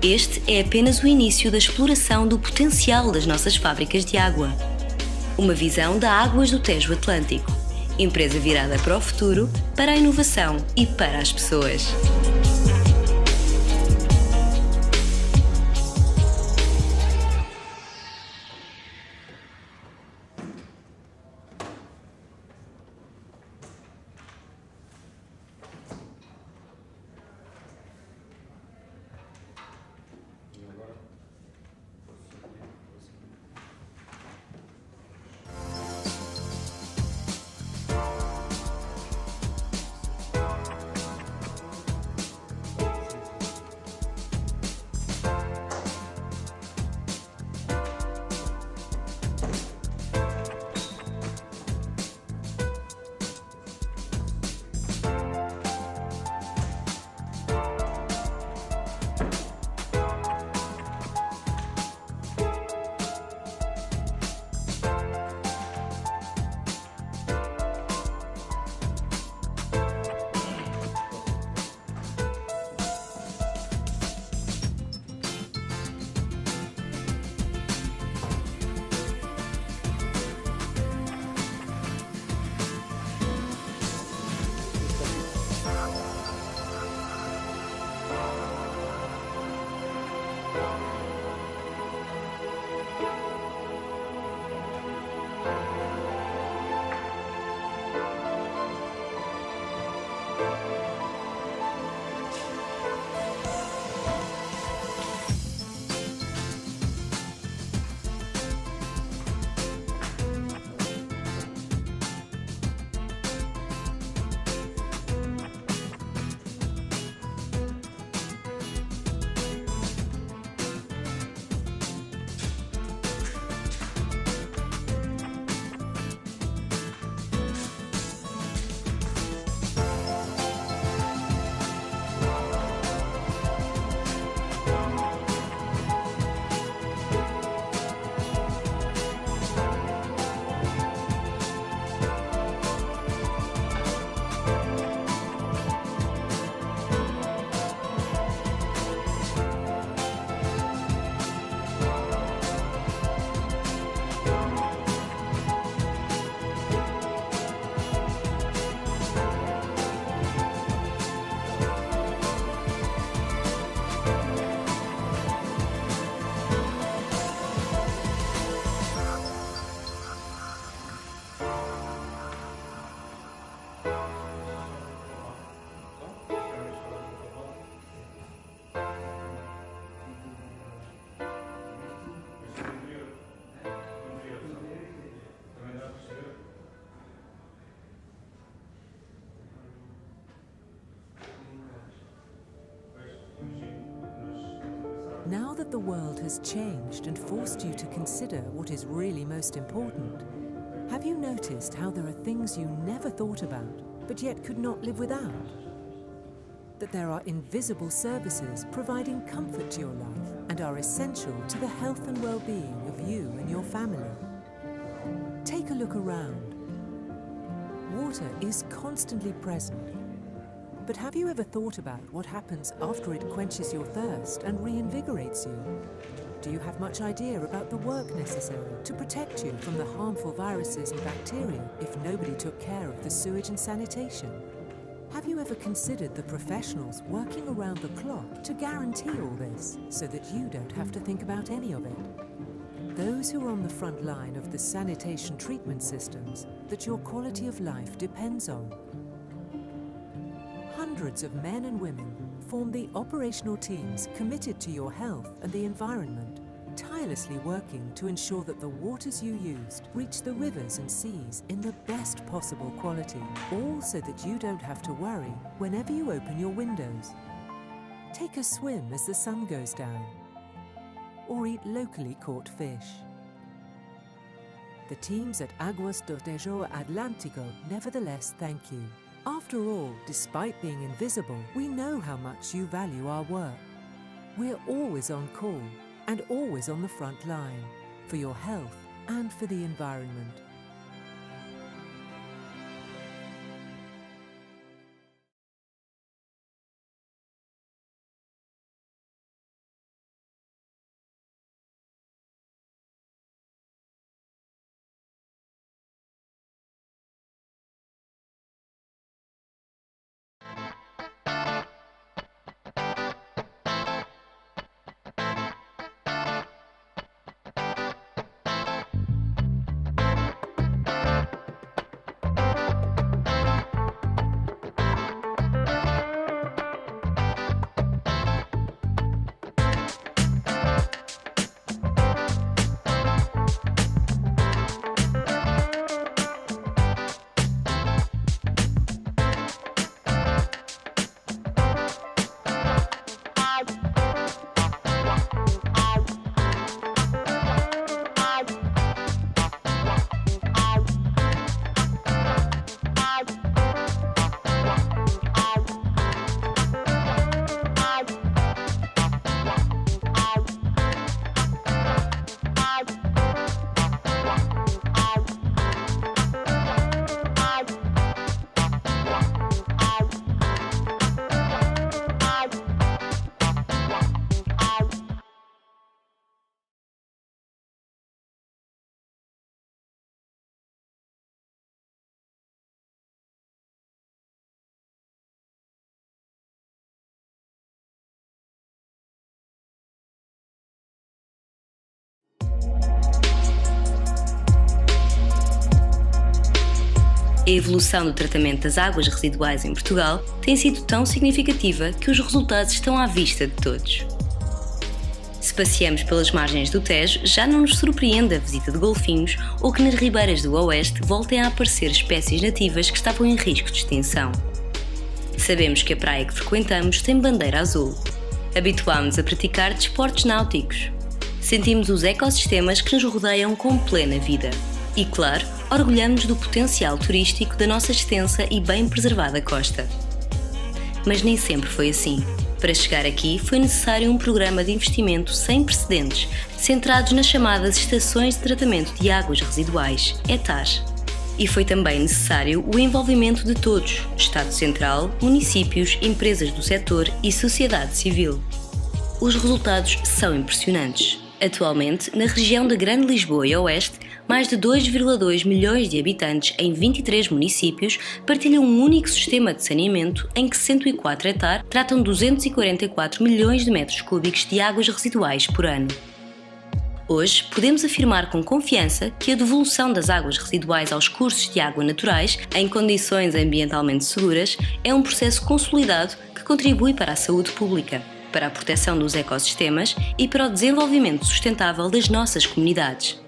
Este é apenas o início da exploração do potencial das nossas fábricas de água. Uma visão da Águas do Tejo Atlântico. Empresa virada para o futuro, para a inovação e para as pessoas. that the world has changed and forced you to consider what is really most important, have you noticed how there are things you never thought about, but yet could not live without? That there are invisible services providing comfort to your life and are essential to the health and well-being of you and your family. Take a look around. Water is constantly present. But have you ever thought about what happens after it quenches your thirst and reinvigorates you? Do you have much idea about the work necessary to protect you from the harmful viruses and bacteria if nobody took care of the sewage and sanitation? Have you ever considered the professionals working around the clock to guarantee all this so that you don't have to think about any of it? Those who are on the front line of the sanitation treatment systems that your quality of life depends on. Hundreds of men and women form the operational teams committed to your health and the environment, tirelessly working to ensure that the waters you used reach the rivers and seas in the best possible quality, all so that you don't have to worry whenever you open your windows. Take a swim as the sun goes down, or eat locally caught fish. The teams at Águas do Tejo Atlântico nevertheless thank you. After all, despite being invisible, we know how much you value our work. We're always on call and always on the front line, for your health and for the environment. A evolução do tratamento das águas residuais em Portugal tem sido tão significativa que os resultados estão à vista de todos. Se passeamos pelas margens do Tejo, já não nos surpreende a visita de golfinhos ou que nas ribeiras do Oeste voltem a aparecer espécies nativas que estavam em risco de extinção. Sabemos que a praia que frequentamos tem bandeira azul. Habituámo-nos a praticar desportos náuticos. Sentimos os ecossistemas que nos rodeiam com plena vida. E, claro, orgulhamos-nos do potencial turístico da nossa extensa e bem preservada costa. Mas nem sempre foi assim. Para chegar aqui foi necessário um programa de investimento sem precedentes, centrados nas chamadas Estações de Tratamento de Águas Residuais, ETAs. E foi também necessário o envolvimento de todos, Estado Central, municípios, empresas do setor e sociedade civil. Os resultados são impressionantes. Atualmente, na região da Grande Lisboa e Oeste, mais de 2,2 milhões de habitantes em 23 municípios partilham um único sistema de saneamento em que 104 ETAR tratam 244 milhões de metros cúbicos de águas residuais por ano. Hoje, podemos afirmar com confiança que a devolução das águas residuais aos cursos de água naturais, em condições ambientalmente seguras, é um processo consolidado que contribui para a saúde pública, para a proteção dos ecossistemas e para o desenvolvimento sustentável das nossas comunidades.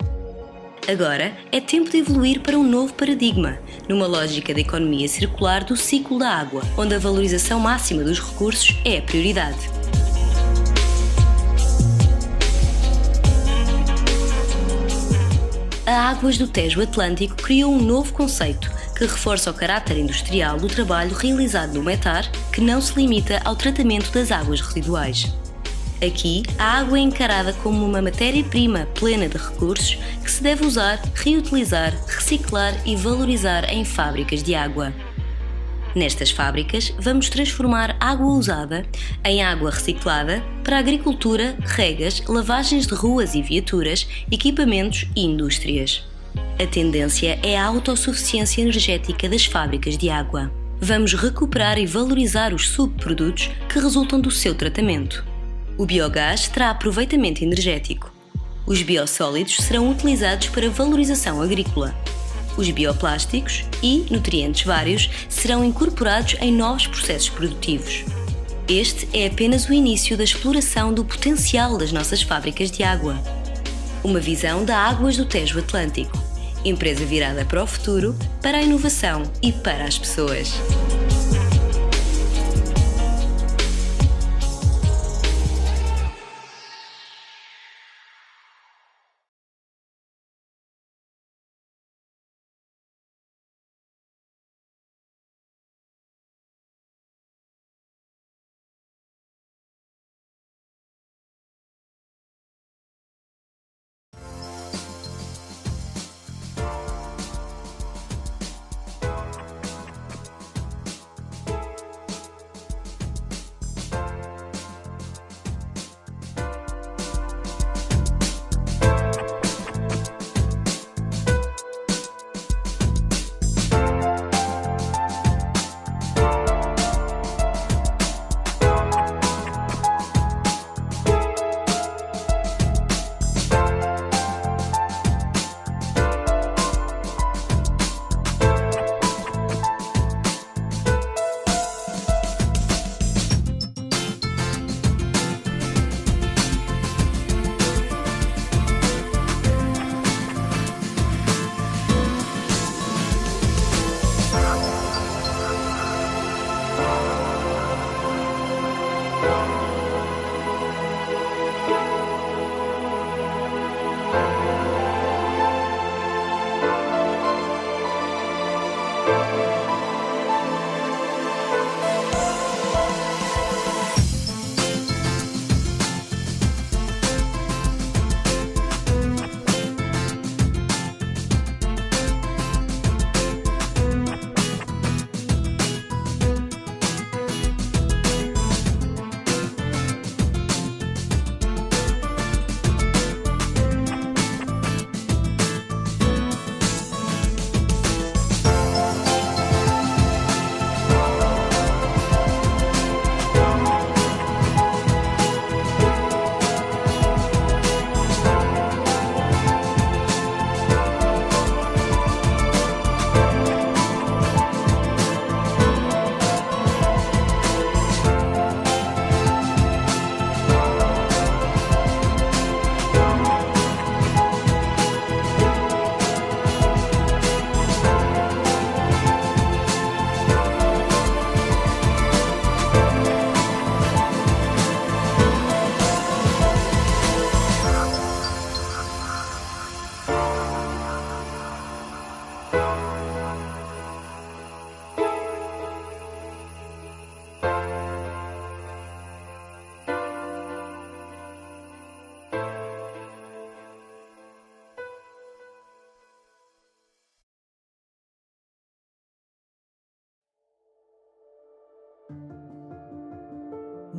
Agora é tempo de evoluir para um novo paradigma, numa lógica de economia circular do ciclo da água, onde a valorização máxima dos recursos é a prioridade. a Águas do Tejo Atlântico criou um novo conceito que reforça o caráter industrial do trabalho realizado no METAR, que não se limita ao tratamento das águas residuais. Aqui, a água é encarada como uma matéria-prima plena de recursos que se deve usar, reutilizar, reciclar e valorizar em fábricas de água. Nestas fábricas, vamos transformar água usada em água reciclada para agricultura, regas, lavagens de ruas e viaturas, equipamentos e indústrias. A tendência é a autossuficiência energética das fábricas de água. Vamos recuperar e valorizar os subprodutos que resultam do seu tratamento. O biogás terá aproveitamento energético. Os biossólidos serão utilizados para valorização agrícola. Os bioplásticos e nutrientes vários serão incorporados em novos processos produtivos. Este é apenas o início da exploração do potencial das nossas fábricas de água. Uma visão da Águas do Tejo Atlântico. Empresa virada para o futuro, para a inovação e para as pessoas.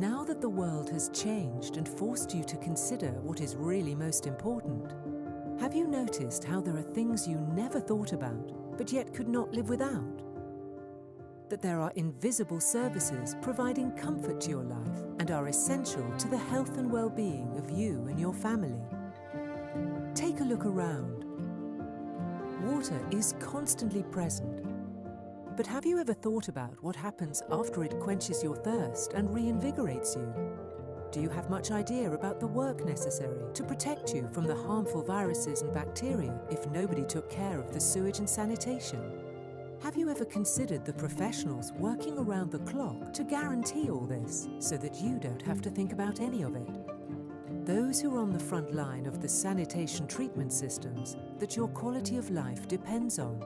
Now that the world has changed and forced you to consider what is really most important, have you noticed how there are things you never thought about, but yet could not live without? That there are invisible services providing comfort to your life and are essential to the health and well-being of you and your family. Take a look around. Water is constantly present. But have you ever thought about what happens after it quenches your thirst and reinvigorates you? Do you have much idea about the work necessary to protect you from the harmful viruses and bacteria if nobody took care of the sewage and sanitation? Have you ever considered the professionals working around the clock to guarantee all this so that you don't have to think about any of it? those who are on the front line of the sanitation treatment systems that your quality of life depends on.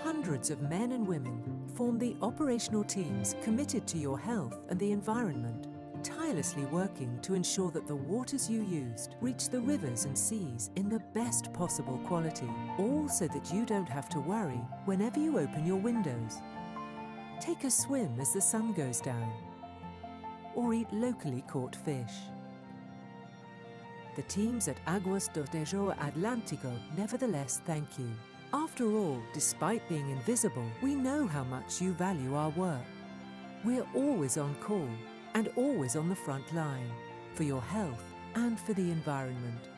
Hundreds of men and women form the operational teams committed to your health and the environment, tirelessly working to ensure that the waters you used reach the rivers and seas in the best possible quality, all so that you don't have to worry whenever you open your windows. Take a swim as the sun goes down, or eat locally caught fish. The teams at Águas do Tejo Atlântico nevertheless thank you. After all, despite being invisible, we know how much you value our work. We're always on call and always on the front line, for your health and for the environment.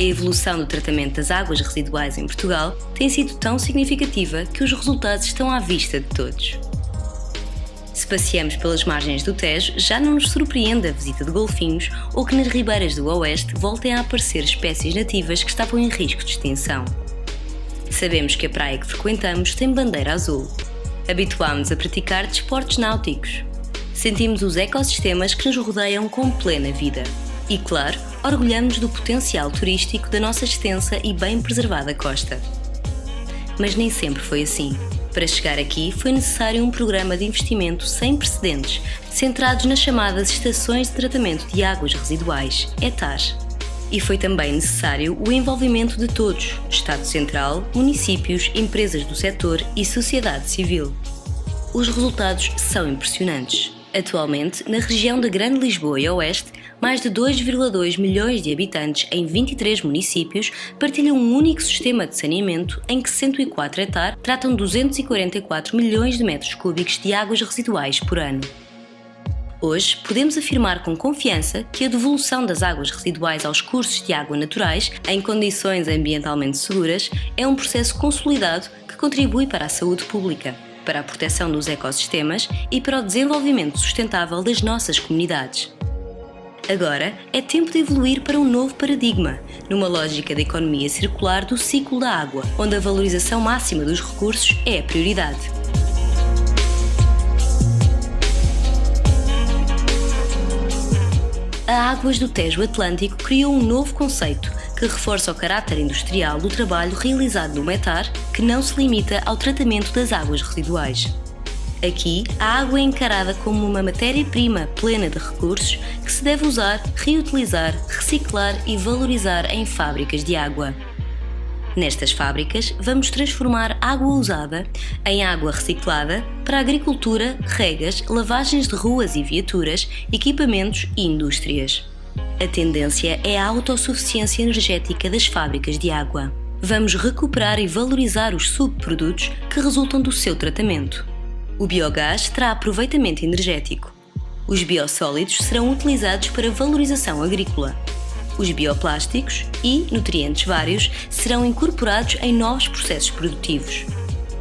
A evolução do tratamento das águas residuais em Portugal tem sido tão significativa que os resultados estão à vista de todos. Se passeamos pelas margens do Tejo, já não nos surpreende a visita de golfinhos ou que nas ribeiras do Oeste voltem a aparecer espécies nativas que estavam em risco de extinção. Sabemos que a praia que frequentamos tem bandeira azul. Habituámo-nos a praticar desportos náuticos. Sentimos os ecossistemas que nos rodeiam com plena vida. E, claro, orgulhamos do potencial turístico da nossa extensa e bem preservada costa. Mas nem sempre foi assim. Para chegar aqui foi necessário um programa de investimento sem precedentes, centrados nas chamadas Estações de Tratamento de Águas Residuais, ETAs. E foi também necessário o envolvimento de todos, Estado Central, municípios, empresas do setor e sociedade civil. Os resultados são impressionantes. Atualmente, na região da Grande Lisboa e Oeste, mais de 2,2 milhões de habitantes em 23 municípios partilham um único sistema de saneamento em que 104 hectares tratam 244 milhões de metros cúbicos de águas residuais por ano. Hoje, podemos afirmar com confiança que a devolução das águas residuais aos cursos de água naturais, em condições ambientalmente seguras, é um processo consolidado que contribui para a saúde pública, para a proteção dos ecossistemas e para o desenvolvimento sustentável das nossas comunidades. Agora é tempo de evoluir para um novo paradigma, numa lógica de economia circular do ciclo da água, onde a valorização máxima dos recursos é a prioridade. A Águas do Tejo Atlântico criou um novo conceito que reforça o caráter industrial do trabalho realizado no METAR, que não se limita ao tratamento das águas residuais. Aqui, a água é encarada como uma matéria-prima plena de recursos que se deve usar, reutilizar, reciclar e valorizar em fábricas de água. Nestas fábricas, vamos transformar água usada em água reciclada para agricultura, regas, lavagens de ruas e viaturas, equipamentos e indústrias. A tendência é a autossuficiência energética das fábricas de água. Vamos recuperar e valorizar os subprodutos que resultam do seu tratamento. O biogás terá aproveitamento energético. Os biossólidos serão utilizados para valorização agrícola. Os bioplásticos e nutrientes vários serão incorporados em novos processos produtivos.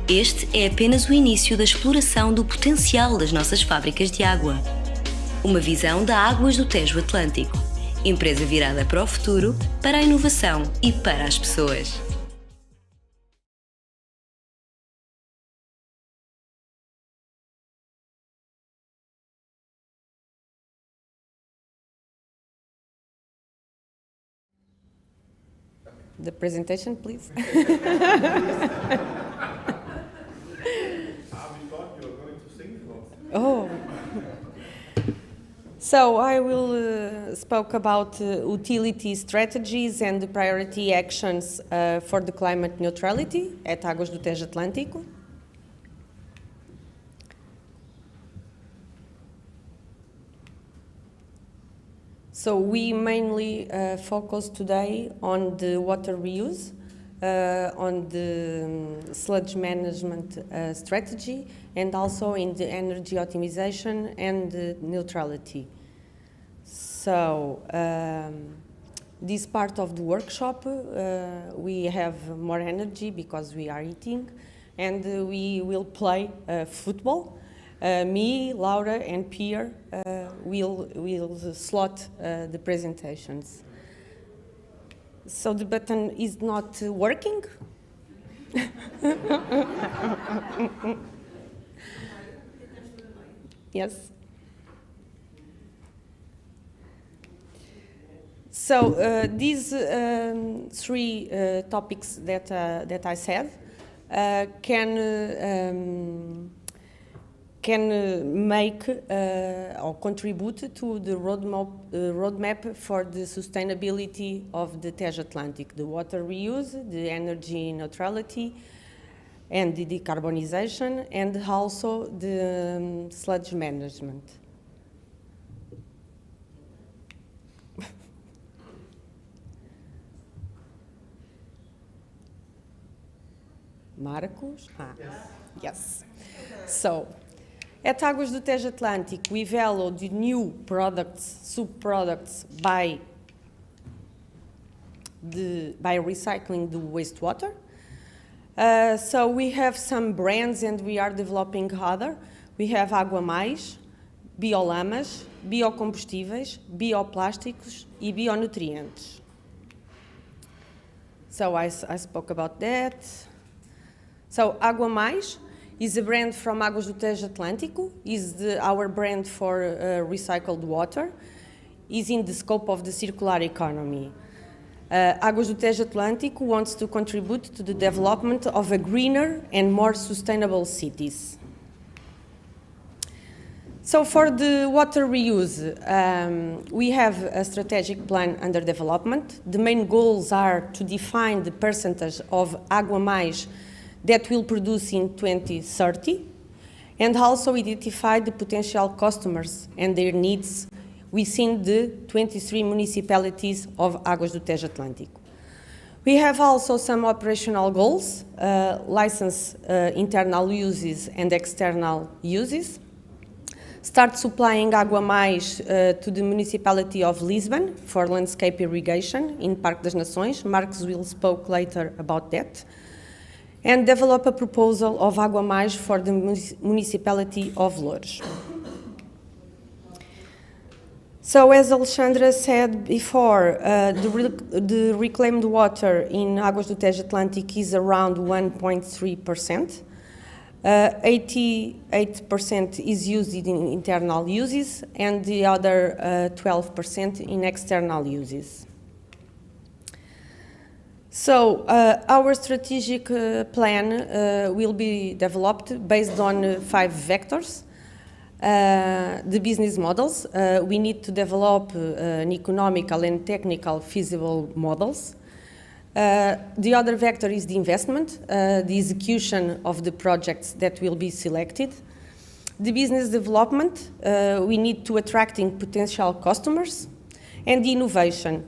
Este é apenas o início da exploração do potencial das nossas fábricas de água. Uma visão da Águas do Tejo Atlântico. Empresa virada para o futuro, para a inovação e para as pessoas. The presentation, please. We thought you were going to sing for us. Oh. So I will spoke about utility strategies and the priority actions for the climate neutrality at Águas do Tejo Atlântico. So we mainly focus today on the water reuse, on the sludge management strategy, and also in the energy optimization and the neutrality. So this part of the workshop, we have more energy because we are eating, and we will play football. Me, Laura, and Pierre will slot the presentations. So the button is not working? Yes. So these three topics that I said can make or contribute to the roadmap for the sustainability of the Tejo Atlântico, the water reuse, the energy neutrality, and the decarbonization, and also the sludge management. Marcos? Yes. So, at Águas do Tejo Atlântico, we value the new products, sub-products by recycling the wastewater. So we have some brands and we are developing other. We have Água Mais, biolamas, biocombustíveis, bioplásticos e bionutrientes. So I spoke about that. So Água Mais is a brand from Águas do Tejo Atlântico, is our brand for recycled water, is in the scope of the circular economy. Águas do Tejo Atlântico wants to contribute to the development of a greener and more sustainable cities. So for the water reuse, we have a strategic plan under development. The main goals are to define the percentage of Água Mais that will produce in 2030, and also identify the potential customers and their needs within the 23 municipalities of Águas do Tejo Atlântico. We have also some operational goals, license internal uses and external uses, start supplying Água Mais to the municipality of Lisbon for landscape irrigation in Parque das Nações. Marcos will speak later about that. And develop a proposal of Água Mais for the municipality of Loures. So as Alexandra said before, the reclaimed water in Águas do Tejo Atlântico is around 1.3%. 88% is used in internal uses and the other 12% in external uses. So our strategic plan will be developed based on 5 vectors. The business models, we need to develop an economical and technical feasible models. The other vector is the investment, the execution of the projects that will be selected. The business development, we need to attracting potential customers. And the innovation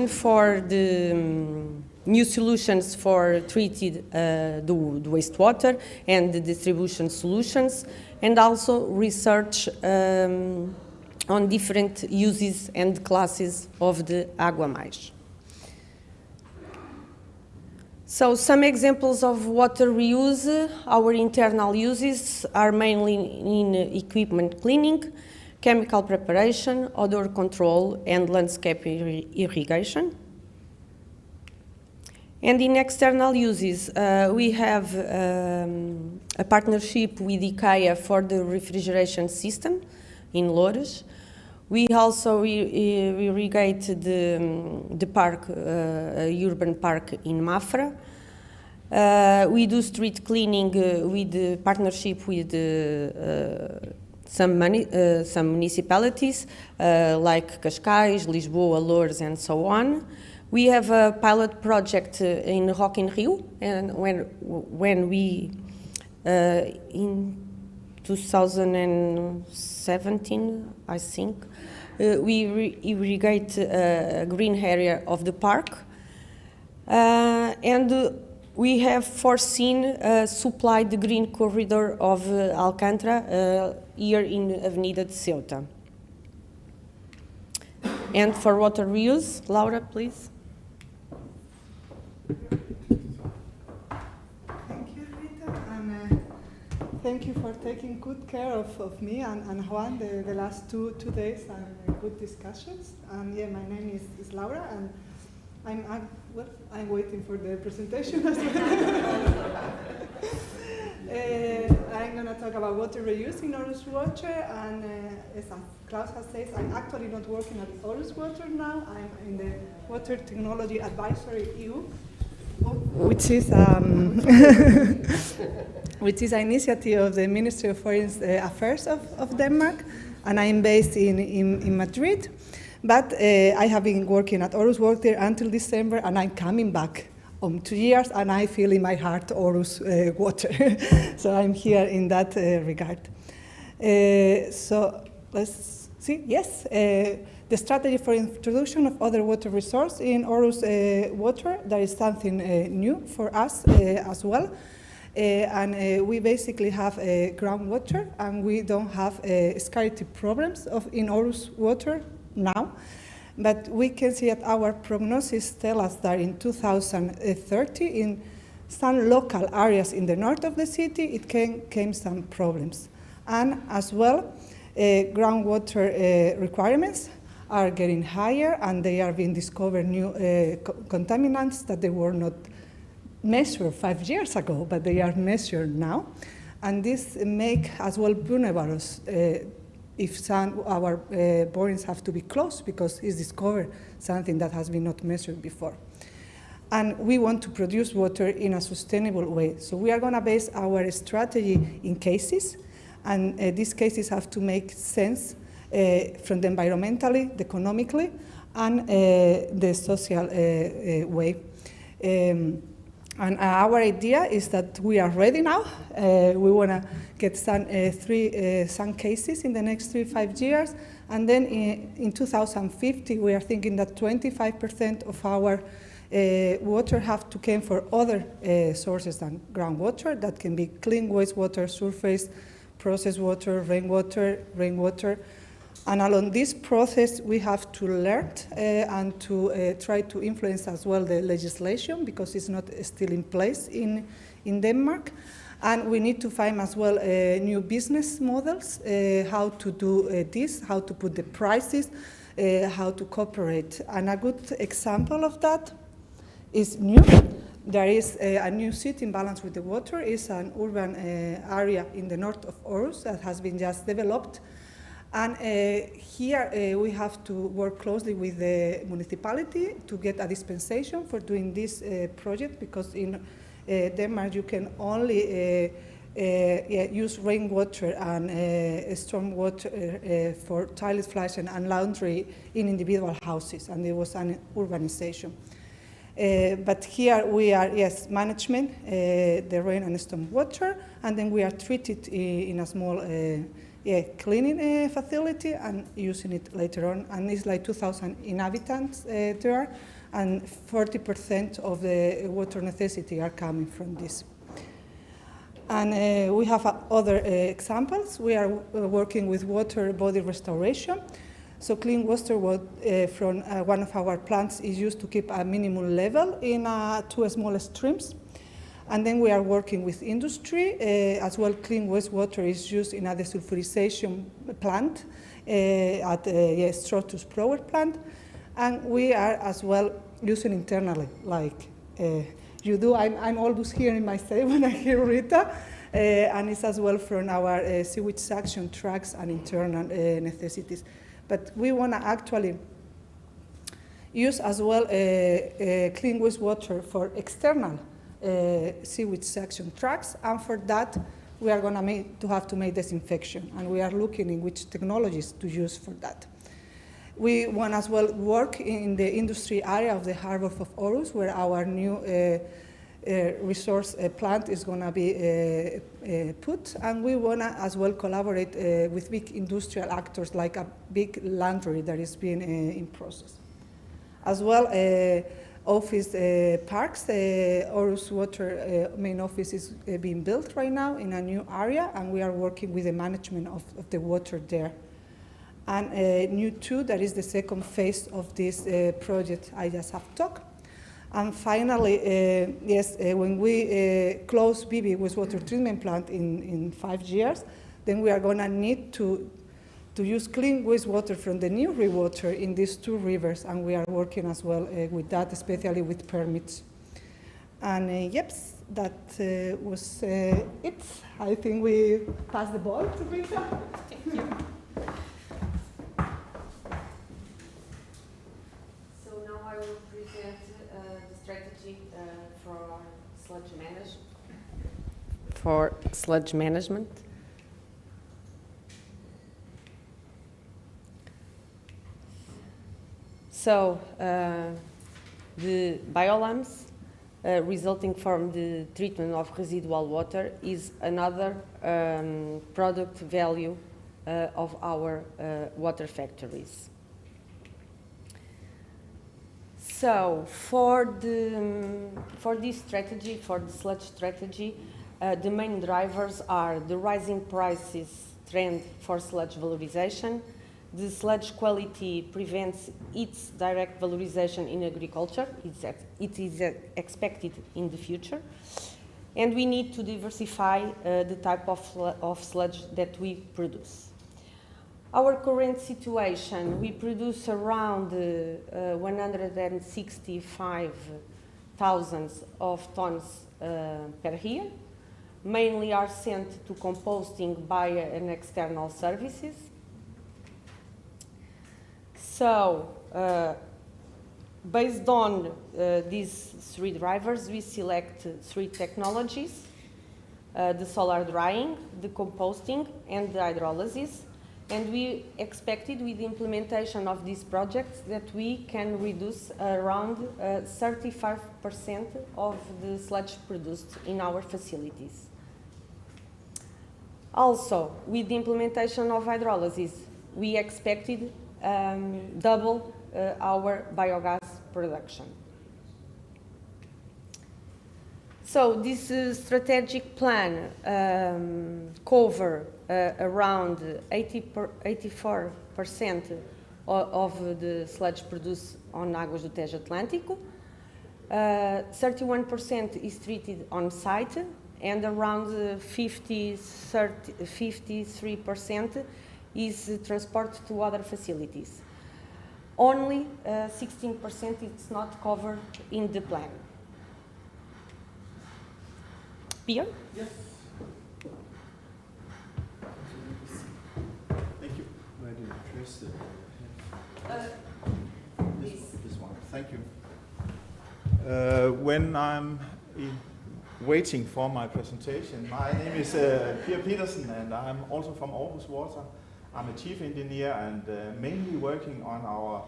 for the new solutions for treated the wastewater and the distribution solutions, and also research on different uses and classes of the Água Mais. So some examples of water reuse. Our internal uses are mainly in equipment cleaning, chemical preparation, odor control, and landscape irrigation. And in external uses, we have a partnership with IKEA for the refrigeration system in Loures. We also irrigate the park, urban park in Mafra. We do street cleaning with the partnership with some municipalities like Cascais, Lisboa, Loures, and so on. We have a pilot project in Rock in Rio, and when we in 2017, I think, we irrigate a green area of the park, and we have foreseen supply the green corridor of Alcântara here in Avenida de Ceuta. And for water reuse, Laura, please. Thank you, Rita, and thank you for taking good care of me and Juan the last two days and good discussions. And yeah, my name is Laura, and I'm waiting for the presentation as well. I'm going to talk about water reuse in Aarhus Water, and as Klaus has said, I'm actually not working at Aarhus Water now. I'm in the Water Technology Advisory EU, which is which is an initiative of the Ministry of Foreign Affairs of Denmark, and I'm based in Madrid. But I have been working at Aarhus Water until December, and I'm coming back 2 years, and I feel in my heart Aarhus Water. So I'm here in that regard. So let's see. Yes, the strategy for introduction of other water resource in Aarhus Water, that is something new for us as well. And we basically have groundwater, and we don't have scarcity problems in Aarhus Water now, but we can see that our prognosis tell us that in 2030, in some local areas in the north of the city, it came some problems. And as well, groundwater requirements are getting higher, and they are being discovered new contaminants that they were not measured 5 years ago, but they are measured now. And this make as well vulnerable if our borings have to be closed because it's discovered something that has been not measured before. And we want to produce water in a sustainable way. So we are going to base our strategy in cases, and these cases have to make sense from the environmentally, the economically, and the social way. And our idea is that we are ready now. We want to get some cases in the next 3-5 years. And then in 2050, we are thinking that 25% of our water have to come from other sources than groundwater. That can be clean wastewater, surface, processed water, rainwater. And along this process, we have to learn and to try to influence as well the legislation, because it's not still in place in Denmark. And we need to find as well new business models, how to do this, how to put the prices, how to cooperate. And a good example of that is new. There is a new city in balance with the water. It's an urban area in the north of Aarhus that has been just developed. And here we have to work closely with the municipality to get a dispensation for doing this project, because in Denmark you can only use rainwater and stormwater for toilet flushing and laundry in individual houses, and there was an urbanization. But here we are, yes, management, the rain and storm water, and then we are treated in a small cleaning facility and using it later on. And it's like 2,000 inhabitants there, and 40% of the water necessity are coming from this. And we have other examples. We are working with water body restoration. So clean water from one of our plants is used to keep a minimum level in 2 small streams. And then we are working with industry. As well, clean wastewater is used in a desulfurization plant at Stratus power plant. And we are as well using internally, like you do. I'm always hearing myself when I hear Rita. And it's as well from our sewage suction trucks and internal necessities. But we want to actually use as well clean wastewater for external sewage suction trucks, and for that we are going to have to make disinfection, and we are looking in which technologies to use for that. We want as well work in the industry area of the harbor of Aarhus, where our new resource plant is going to be put, and we want to as well collaborate with big industrial actors like a big laundry that is being in process. As well, office parks, Aarhus Water main office is being built right now in a new area, and we are working with the management of the water there. And new 2, that is the second phase of this project I just have talked. And finally, when we close Bibi wastewater treatment plant in 5 years, then we are going to need to use clean wastewater from the new rewater in these 2 rivers, and we are working as well with that, especially with permits. And that was it. I think we pass the ball to Rita. Thank you. So now I will present the strategy for sludge management. So the biolamps resulting from the treatment of residual water is another product value of our water factories. So for this strategy, for the sludge strategy, the main drivers are the rising prices trend for sludge valorization. The sludge quality prevents its direct valorization in agriculture. It is expected in the future. And we need to diversify the type of sludge that we produce. Our current situation, we produce around 165,000 of tons per year. Mainly are sent to composting by an external services. So, based on these 3 drivers, we select 3 technologies, the solar drying, the composting, and the hydrolysis. And we expected with the implementation of these projects that we can reduce around 35% of the sludge produced in our facilities. Also, with the implementation of hydrolysis, we expected double our biogas production. So this strategic plan cover around 84% of the sludge produced on Águas do Tejo Atlântico. 31% is treated on site, and around 53% is transported to other facilities. Only 16% is not covered in the plan. Pierre? Yes. Thank you. Where do you press it? This one. Thank you. When I'm waiting for my presentation, my name is Pierre Petersen, and I'm also from Aarhus Water. I'm a chief engineer and mainly working on our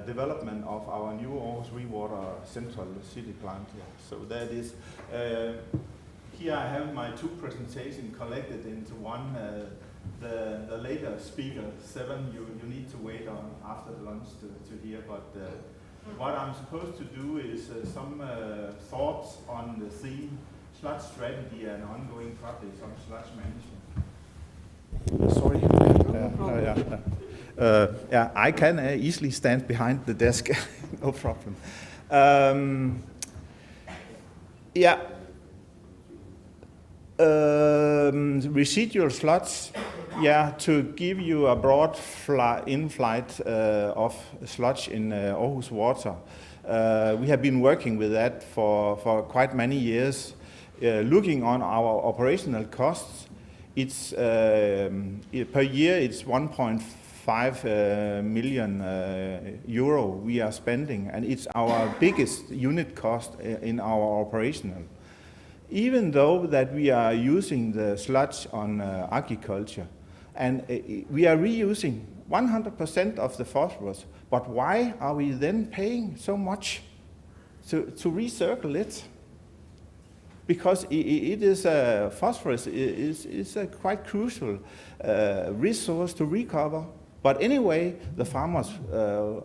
development of our new Aarhus Rewater Central City plant here. So that is, here I have my 2 presentations collected into one. The later speaker, 7, you need to wait on after the lunch to hear, but what I'm supposed to do is some thoughts on the theme sludge strategy and ongoing projects on sludge management. Sorry. Yeah, I can easily stand behind the desk, no problem. Yeah. Residual sludge, yeah, to give you a broad in-flight of sludge in Aarhus water. We have been working with that for quite many years. Looking on our operational costs, it's per year it's 1.5 million euro we are spending, and it's our biggest unit cost in our operational. Even though that we are using the sludge on agriculture, and we are reusing 100% of the phosphorus, but why are we then paying so much to recircle it? Because it is phosphorus is a quite crucial resource to recover. But anyway, the farmers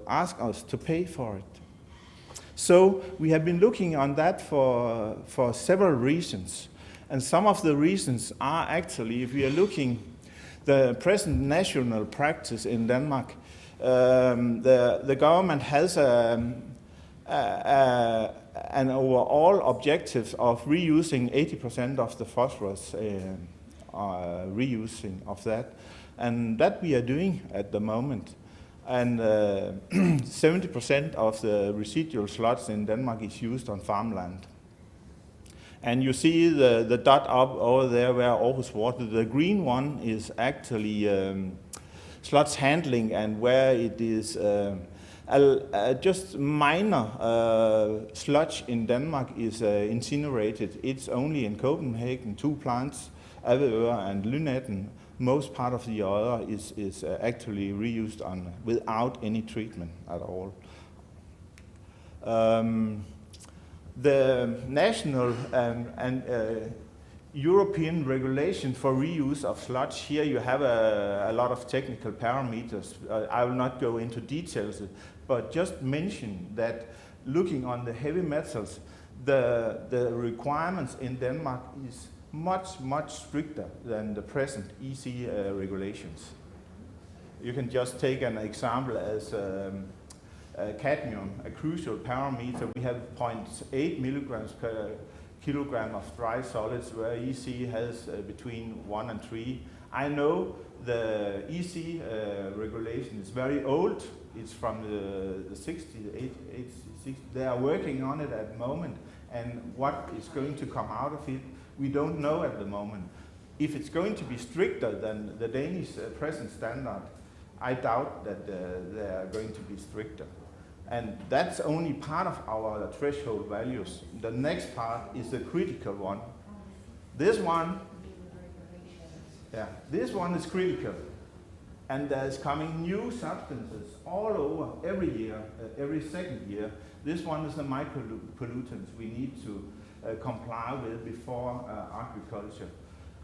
ask us to pay for it. So we have been looking on that for several reasons. And some of the reasons are actually, if we are looking the present national practice in Denmark, the government has an overall objective of reusing 80% of the phosphorus, reusing of that. And that we are doing at the moment. And 70% of the residual sludge in Denmark is used on farmland. And you see the dot up over there where Aarhus Water, the green one is actually sludge handling, and where it is just minor sludge in Denmark is incinerated. It's only in Copenhagen, 2 plants, Avedøre and Lynetten. Most part of the other is actually reused on without any treatment at all. The national and European regulation for reuse of sludge, here you have a lot of technical parameters. I will not go into details, but just mention that looking on the heavy metals, the requirements in Denmark is much stricter than the present EC regulations. You can just take an example as cadmium, a crucial parameter. We have 0.8 milligrams per kilogram of dry solids, where EC has between 1 and 3. I know the EC regulation is very old. It's from the 60s. They are working on it at the moment, and what is going to come out of it, we don't know at the moment. If it's going to be stricter than the Danish present standard, I doubt that they are going to be stricter. And that's only part of our threshold values. The next part is the critical one. This one is critical. And there's coming new substances all over every year, every second year. This one is the micropollutants we need to comply with before agriculture.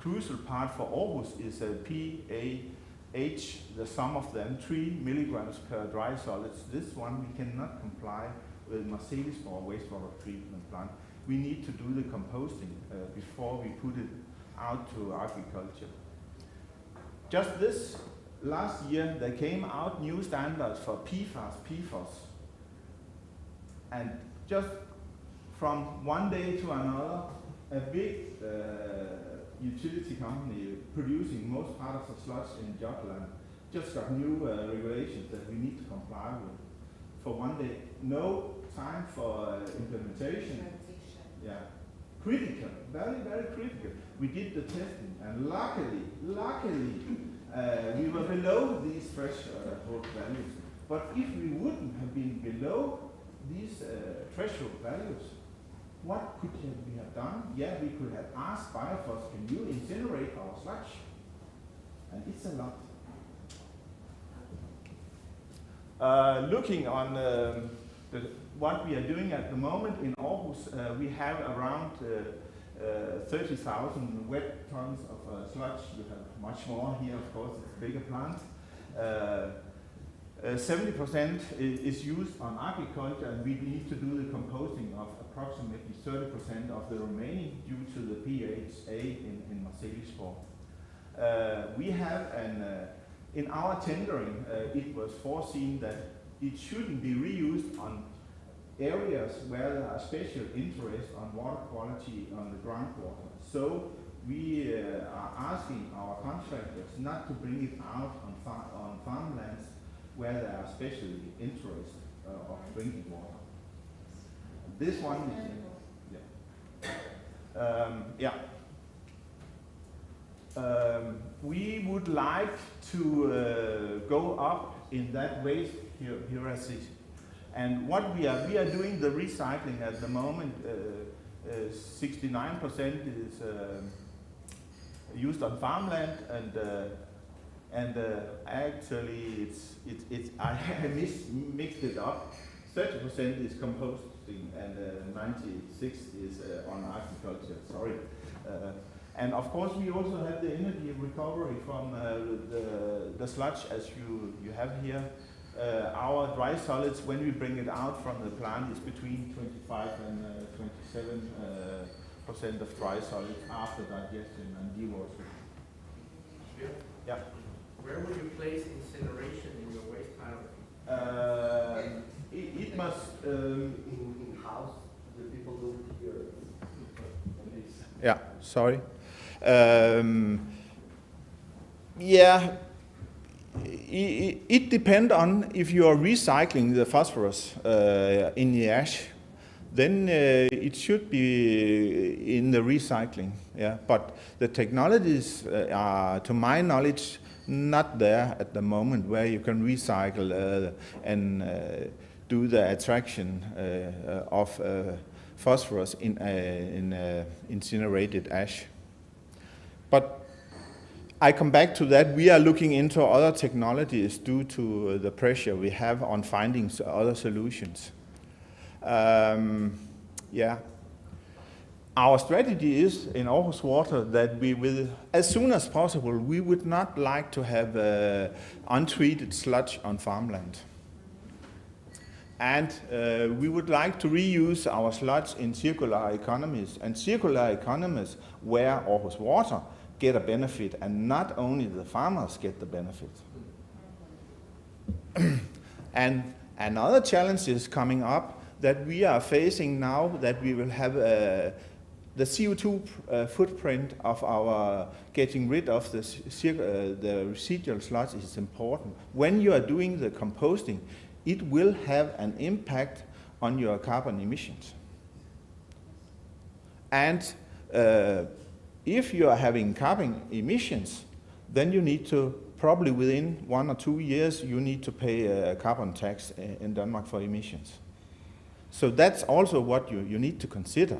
Crucial part for Aarhus is PAH, the sum of them, 3 milligrams per dry solids. This one we cannot comply with Marselisborg wastewater treatment plant. We need to do the composting before we put it out to agriculture. Just this last year, there came out new standards for PFAS. And just from one day to another, a big utility company producing most part of the sludge in Jutland just got new regulations that we need to comply with. For one day, no time for implementation. Yeah, critical, very, very critical. We did the testing, and luckily, we were below these threshold values. But if we wouldn't have been below these threshold values, what could we have done? Yeah, we could have asked Biophos, can you incinerate our sludge? And it's a lot. Looking on what we are doing at the moment in Aarhus, we have around 30,000 wet tons of sludge. You have much more here, of course, it's a bigger plant. 70% is used on agriculture, and we need to do the composting of approximately 30% of the remaining due to the PHA in Marselisborg. We have in our tendering, it was foreseen that it shouldn't be reused on areas where there are special interest on water quality on the groundwater. So we are asking our contractors not to bring it out on farmlands where there are special interest of drinking water. This one is, we would like to go up in that waste hierarchy. And what we are doing the recycling at the moment, 69% is used on farmland, and actually I mixed it up. 30% is composting and 96 is on agriculture. Sorry. And of course, we also have the energy recovery from the sludge, as you have here. Our dry solids, when we bring it out from the plant, is between 25 and 27% of dry solids after digestion and dewatering. Yeah. Where would you place incineration in your waste hierarchy? It must In-house, the people do it here. Yeah, sorry. It depends on if you are recycling the phosphorus in the ash, then it should be in the recycling. Yeah, but the technologies are, to my knowledge, not there at the moment where you can recycle and do the attraction of phosphorus in incinerated ash. But I come back to that. We are looking into other technologies due to the pressure we have on finding other solutions. Our strategy is in Aarhus Water that we will, as soon as possible, we would not like to have untreated sludge on farmland. And we would like to reuse our sludge in circular economies, and circular economies where Aarhus Water get a benefit, and not only the farmers get the benefit. And another challenge is coming up that we are facing now, that we will have the CO2 footprint of our getting rid of the residual sludge is important. When you are doing the composting, it will have an impact on your carbon emissions. And if you are having carbon emissions, then you need to, probably within 1 or 2 years, you need to pay a carbon tax in Denmark for emissions. So that's also what you need to consider.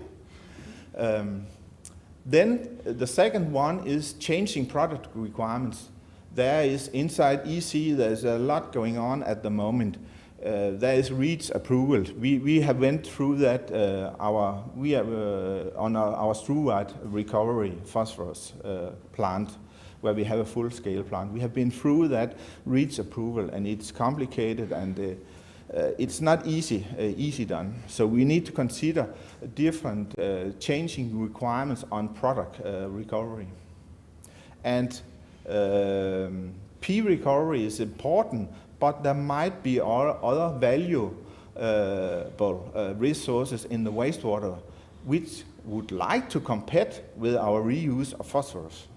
Then the second one is changing product requirements. There is inside EC, there's a lot going on at the moment. There is REACH approval. We have went through that. We have on our Struweit recovery phosphorus plant, where we have a full-scale plant. We have been through that REACH approval, and it's complicated, and it's not easy done. So we need to consider different changing requirements on product recovery. And P recovery is important, but there might be other valuable resources in the wastewater which would like to compete with our reuse of phosphorus.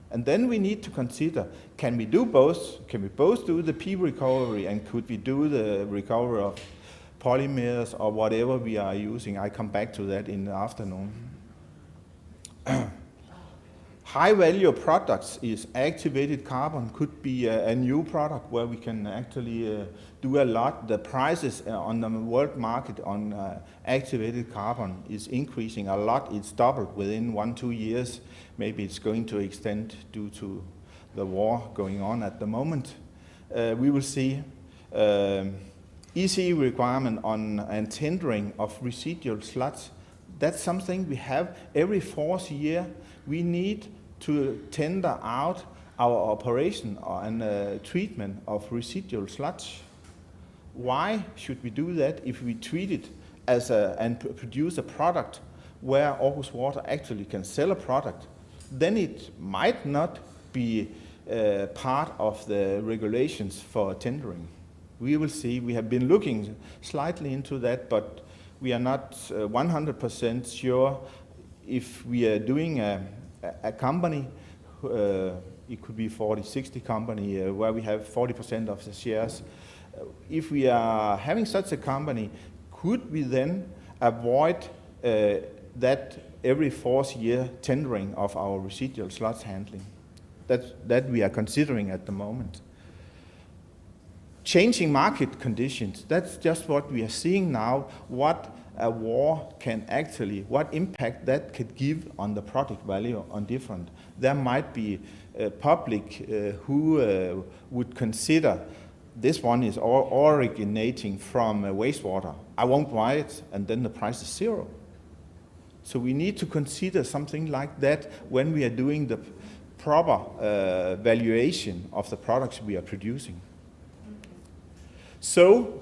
And then we need to consider, can we do both? Can we both do the P recovery, and could we do the recovery of polymers or whatever we are using? I come back to that in the afternoon. High value products is activated carbon, could be a new product where we can actually do a lot. The prices on the world market on activated carbon is increasing a lot. It's doubled within 1-2 years. Maybe it's going to extend due to the war going on at the moment. We will see EC requirement on and tendering of residual sludge. That's something we have every 4th year. We need to tender out our operation and treatment of residual sludge. Why should we do that if we treat it as and produce a product where Aarhus Water actually can sell a product? Then it might not be part of the regulations for tendering. We will see. We have been looking slightly into that, but we are not 100% sure if we are doing a company, it could be 40-60 company where we have 40% of the shares. If we are having such a company, could we then avoid that every 4th year tendering of our residual sludge handling? That we are considering at the moment. Changing market conditions, that's just what we are seeing now, what a war can actually, what impact that could give on the product value on different. There might be public who would consider this one is originating from wastewater. I won't buy it, and then the price is 0. So we need to consider something like that when we are doing the proper valuation of the products we are producing. So,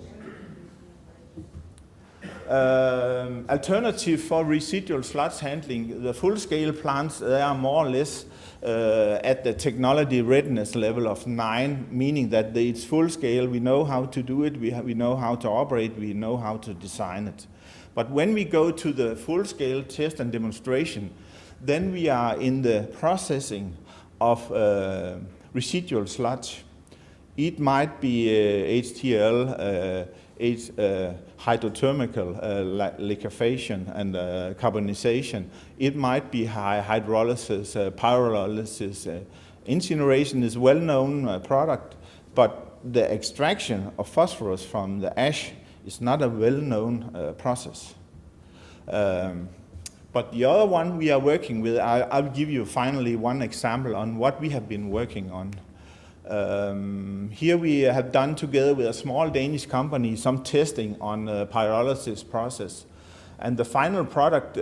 alternative for residual sludge handling, the full-scale plants, they are more or less at the technology readiness level of 9, meaning that it's full-scale, we know how to do it, we know how to operate, we know how to design it. But when we go to the full-scale test and demonstration, then we are in the processing of residual sludge. It might be HTL, hydrothermal liquefaction and carbonization. It might be hydrolysis, pyrolysis. Incineration is a well-known product, but the extraction of phosphorus from the ash is not a well-known process. But the other one we are working with, I'll give you finally one example on what we have been working on. Here we have done together with a small Danish company some testing on the pyrolysis process. And the final product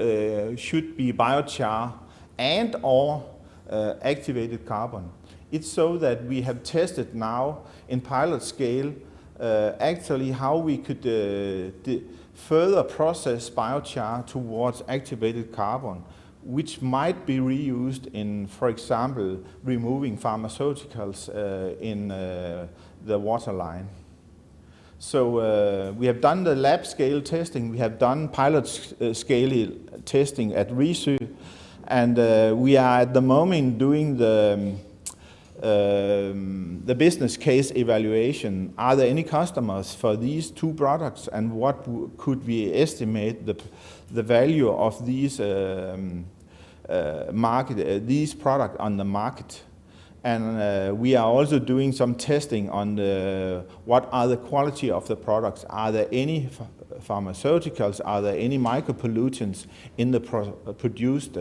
should be biochar and or activated carbon. It's so that we have tested now in pilot scale actually how we could further process biochar towards activated carbon, which might be reused in, for example, removing pharmaceuticals in the water line. So we have done the lab scale testing, we have done pilot scale testing at Risø, and we are at the moment doing the business case evaluation. Are there any customers for these 2 products, and what could we estimate the value of these these products on the market? And we are also doing some testing on what are the quality of the products. Are there any pharmaceuticals? Are there any micropollutants in the produced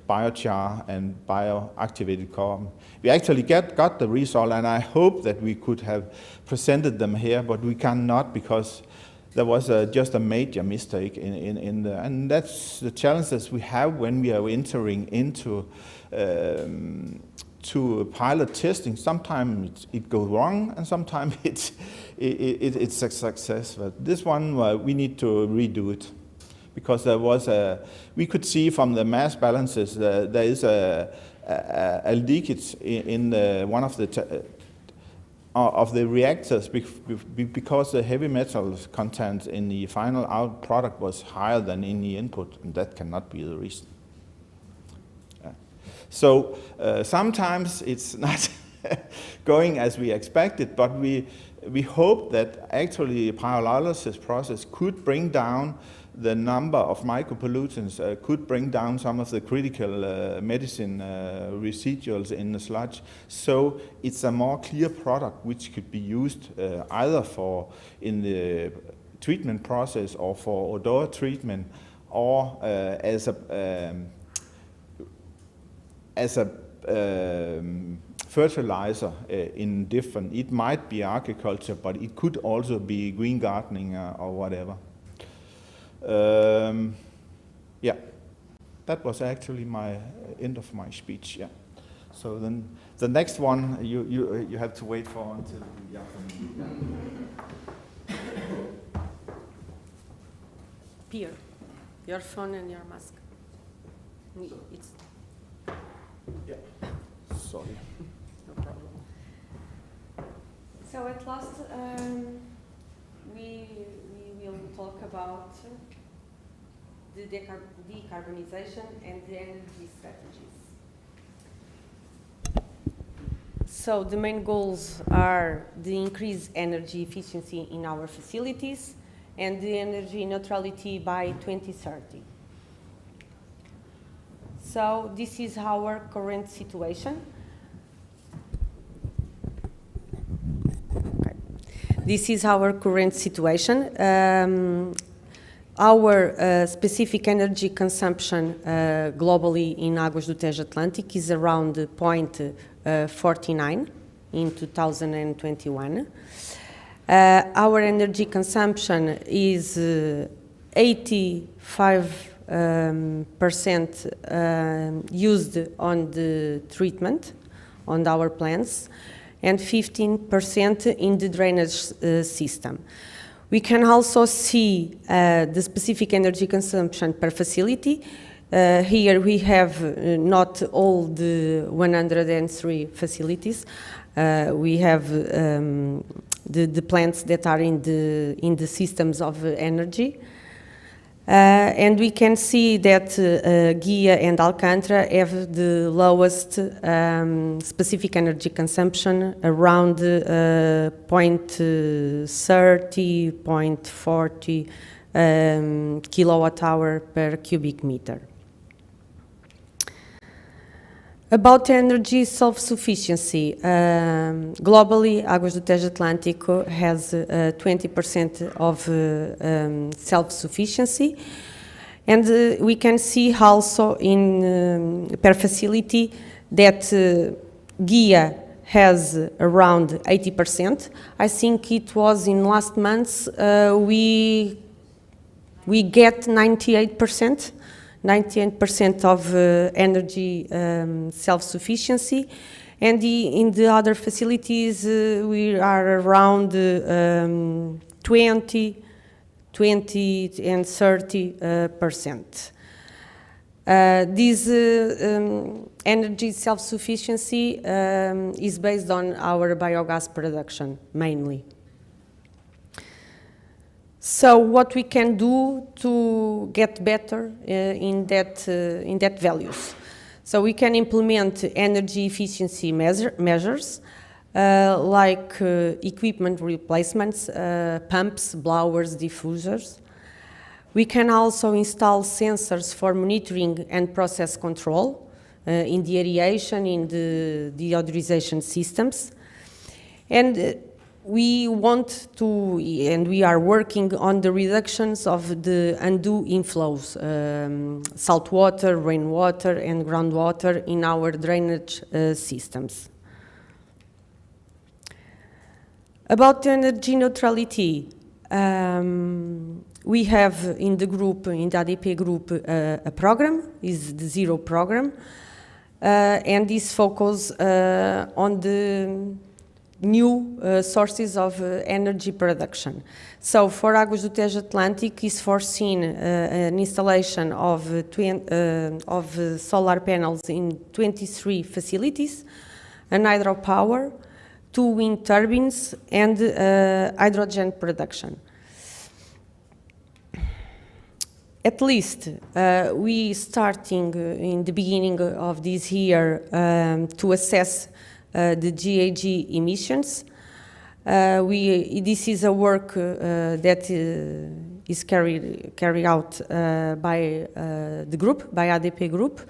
biochar and bioactivated carbon? We actually got the result, and I hope that we could have presented them here, but we cannot because there was just a major mistake in the, and that's the challenges we have when we are entering into to pilot testing. Sometimes it goes wrong, and sometimes it's a success. But this one we need to redo it because there was we could see from the mass balances there is a leakage in one of the reactors because the heavy metals content in the final out product was higher than in the input, and that cannot be the reason. So sometimes it's not going as we expected, but we hope that actually the pyrolysis process could bring down the number of micropollutants, could bring down some of the critical medicine residuals in the sludge. So it's a more clear product which could be used either for in the treatment process or for odor treatment or as a fertilizer in different, it might be agriculture, but it could also be green gardening or whatever. Yeah, that was actually my end of my speech. Yeah. So then the next one you have to wait for until the afternoon. Pierre, your phone and your mask. It's Yeah. Sorry. no problem. So at last, we will talk about the decarbonization and the energy strategies. So the main goals are the increased energy efficiency in our facilities and the energy neutrality by 2030. So this is our current situation. Okay. This is our current situation. Our specific energy consumption globally in Águas do Tejo Atlântico is around 0.49 in 2021. Our energy consumption is 85% used on the treatment on our plants and 15% in the drainage system. We can also see the specific energy consumption per facility. Here we have not all the 103 facilities. We have the plants that are in the systems of energy. And we can see that Guia and Alcântara have the lowest specific energy consumption, around 0.30, 0.40 kilowatt hour per cubic meter. About energy self-sufficiency, globally, Águas do Tejo Atlântico has 20% of self-sufficiency, and we can see also in per facility that Guia has around 80%. I think it was in last month we get 98%. 98% of energy self-sufficiency, and in the other facilities we are around 20 and 30%. This energy self-sufficiency is based on our biogas production mainly. So what we can do to get better in that values? So we can implement energy efficiency measures like equipment replacements, pumps, blowers, diffusers. We can also install sensors for monitoring and process control in the aeration, in the deodorization systems. And we want to, and we are working on the reductions of the undue inflows, salt water, rainwater, and groundwater in our drainage systems. About energy neutrality, we have in the group, in the ADP group, a program, is the Zero program, and this focuses on the new sources of energy production. So for Águas do Tejo Atlântico is foreseen an installation of solar panels in 23 facilities, an hydropower, 2 wind turbines, and hydrogen production. At least we starting in the beginning of this year to assess the GHG emissions. This is a work that is carried out by the group, by ADP group.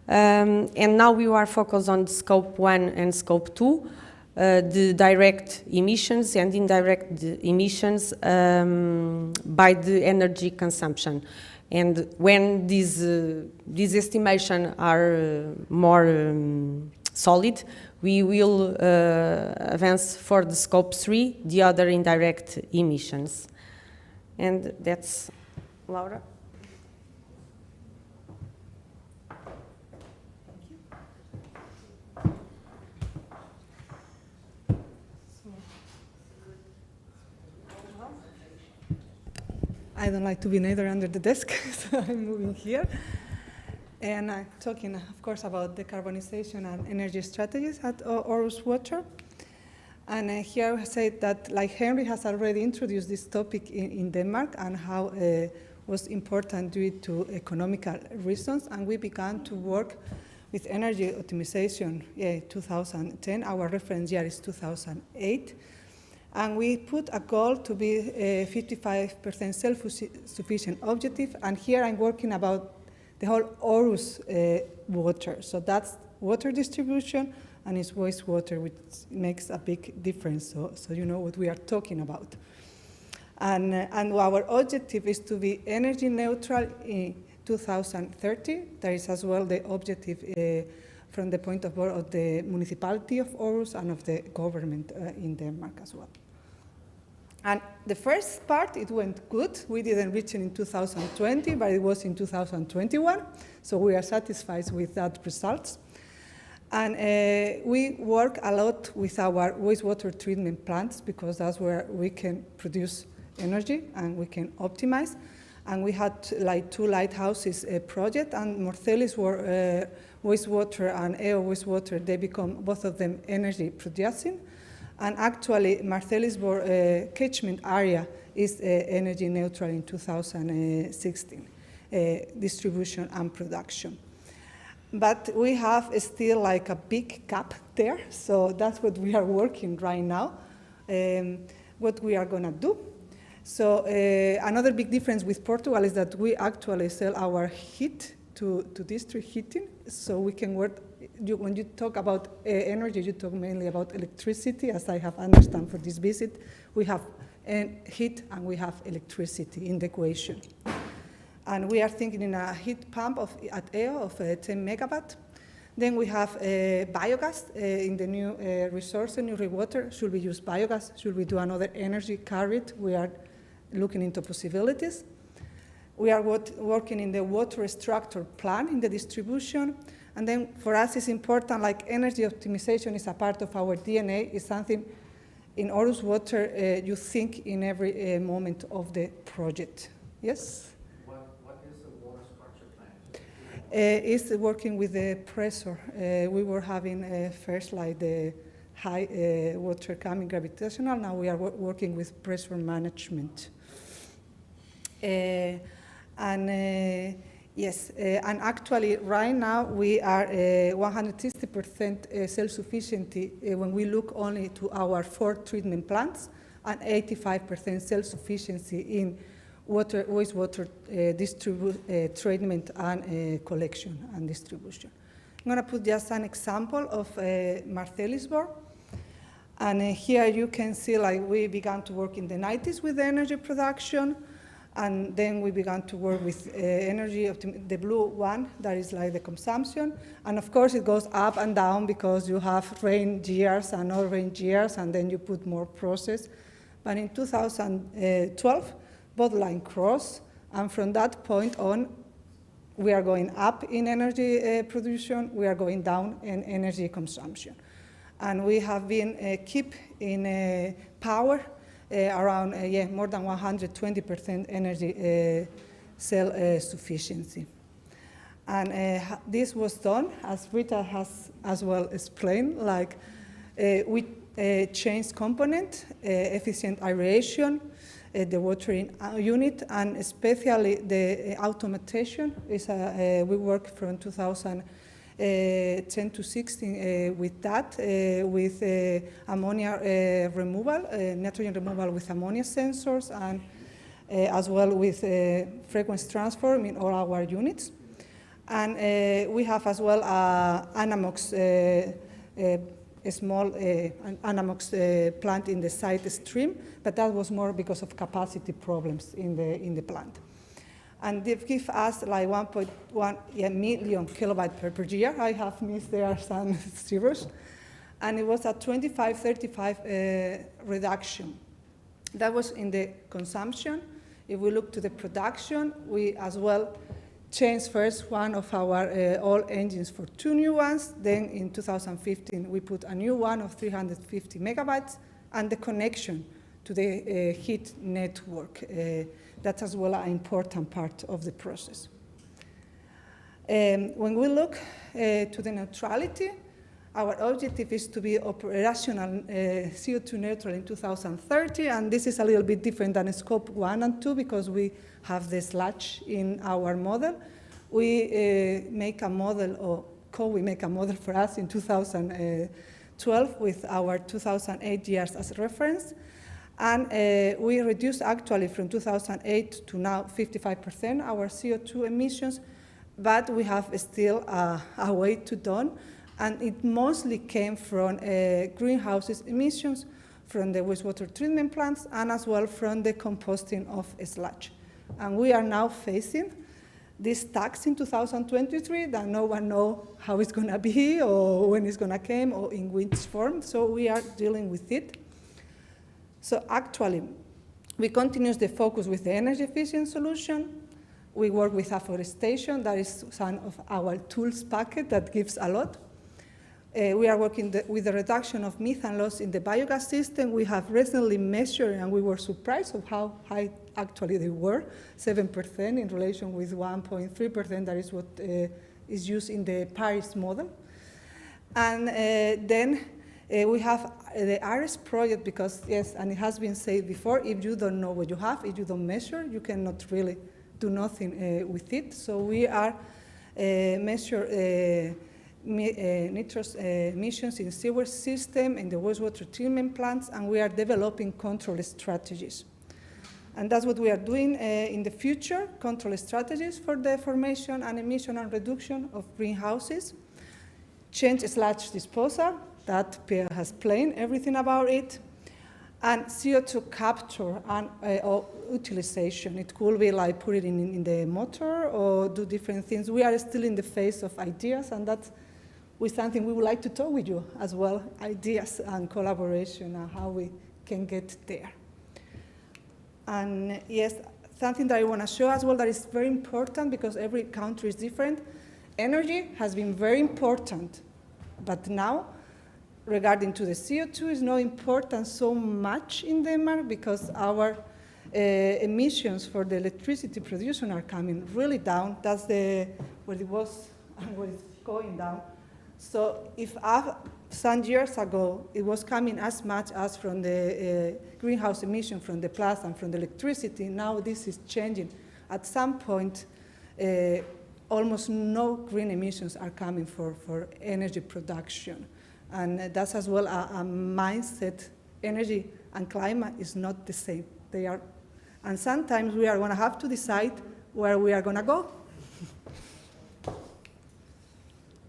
And now we are focused on scope 1 and scope 2, the direct emissions and indirect emissions by the energy consumption. And when these estimations are more solid, we will advance for the scope 3, the other indirect emissions. And that's Laura. I don't like to be neither under the desk, so I'm moving here. And I'm talking, of course, about decarbonization and energy strategies at Aarhus Water. And here I say that, like Henry has already introduced this topic in Denmark and how it was important due to economical reasons. And we began to work with energy optimization in 2010. Our reference year is 2008. And we put a goal to be 55% self-sufficient objective. And here I'm working about the whole Aarhus water. So that's water distribution and it's wastewater, which makes a big difference. So you know what we are talking about. And our objective is to be energy neutral in 2030. There is as well the objective from the point of view of the municipality of Aarhus and of the government in Denmark as well. And the first part, it went good. We didn't reach it in 2020, but it was in 2021. So we are satisfied with that results. And we work a lot with our wastewater treatment plants because that's where we can produce energy and we can optimize. And we had like 2 lighthouses project, and Marseilles were wastewater and EO wastewater, they become both of them energy producing. And actually, Marseilles catchment area is energy neutral in 2016, distribution and production. But we have still like a big gap there, so that's what we are working right now, what we are gonna do. So another big difference with Portugal is that we actually sell our heat to district heating, so we can work. When you talk about energy, you talk mainly about electricity, as I have understood for this visit. We have heat and we have electricity in the equation. And we are thinking in a heat pump at EO of 10 megawatt. Then we have biogas in the new resource, new water. Should we use biogas? Should we do another energy carried? We are looking into possibilities. We are working in the water structure plan in the distribution. And then for us it's important, like energy optimization is a part of our DNA, is something in Aarhus Water you think in every moment of the project. Yes? What is the water structure plan? It's working with the pressure. We were having first like the high water coming gravitational, now we are working with pressure management. Yes, and actually right now we are 160% self-sufficiency when we look only to our 4 treatment plants, and 85% self-sufficiency in wastewater treatment and collection and distribution. I'm going to put just an example of Marseilles. And here you can see like we began to work in the 90s with the energy production. And then we began to work with energy, the blue one, that is like the consumption. And of course it goes up and down because you have rain years and no rain years, and then you put more process. But in 2012, both lines cross, and from that point on, we are going up in energy production, we are going down in energy consumption. And we have been keep in power around more than 120% energy self-sufficiency. And this was done, as Rita has as well explained, like we changed component, efficient aeration, the watering unit, and especially the automation. We work from 2010 to 16 with that, with ammonia removal, nitrogen removal with ammonia sensors, and as well with frequency transform in all our units. And we have as well Anamox, a small Anamox plant in the side stream, but that was more because of capacity problems in the plant. And they give us like 1.1 million kilobytes per year. I have missed there some zeros. And it was a 25-35 reduction. That was in the consumption. If we look to the production, we as well changed first one of our old engines for 2 new ones. Then in 2015, we put a new one of 350 megabytes, and the connection to the heat network That's as well an important part of the process. When we look to the neutrality, our objective is to be operational CO2 neutral in 2030, and this is a little bit different than scope 1 and 2 because we have the sludge in our model. We make a model, or COWI make a model for us in 2012 with our 2008 years as reference. And we reduced actually from 2008 to now 55% our CO2 emissions, but we have still a way to done. And it mostly came from greenhouse emissions from the wastewater treatment plants and as well from the composting of sludge. And we are now facing this tax in 2023 that no one knows how it's going to be or when it's going to come or in which form. So we are dealing with it. So actually, we continue the focus with the energy efficient solution. We work with afforestation. That is some of our tools packet that gives a lot. We are working with the reduction of methane loss in the biogas system. We have recently measured, and we were surprised of how high actually they were, 7% in relation with 1.3%. That is what is used in the Paris model. And then we have the ARES project because, yes, and it has been said before, if you don't know what you have, if you don't measure, you cannot really do nothing with it. So we are measure nitrous emissions in sewer system, in the wastewater treatment plants, and we are developing control strategies. And that's what we are doing in the future, control strategies for the formation and emission and reduction of greenhouses, change sludge disposal, that Pierre has explained everything about it, and CO2 capture and or utilization. It could be like put it in the motor or do different things. We are still in the phase of ideas, and that's something we would like to talk with you as well, ideas and collaboration and how we can get there. And yes, something that I want to show as well that is very important because every country is different. Energy has been very important, but now regarding to the CO2 is not important so much in Denmark because our emissions for the electricity production are coming really down. That's where it was and where it's going down. So if some years ago it was coming as much as from the greenhouse emission from the plants and from the electricity, now this is changing. At some point, almost no green emissions are coming for energy production. And that's as well a mindset. Energy and climate is not the same. They are, and sometimes we are going to have to decide where we are going to go.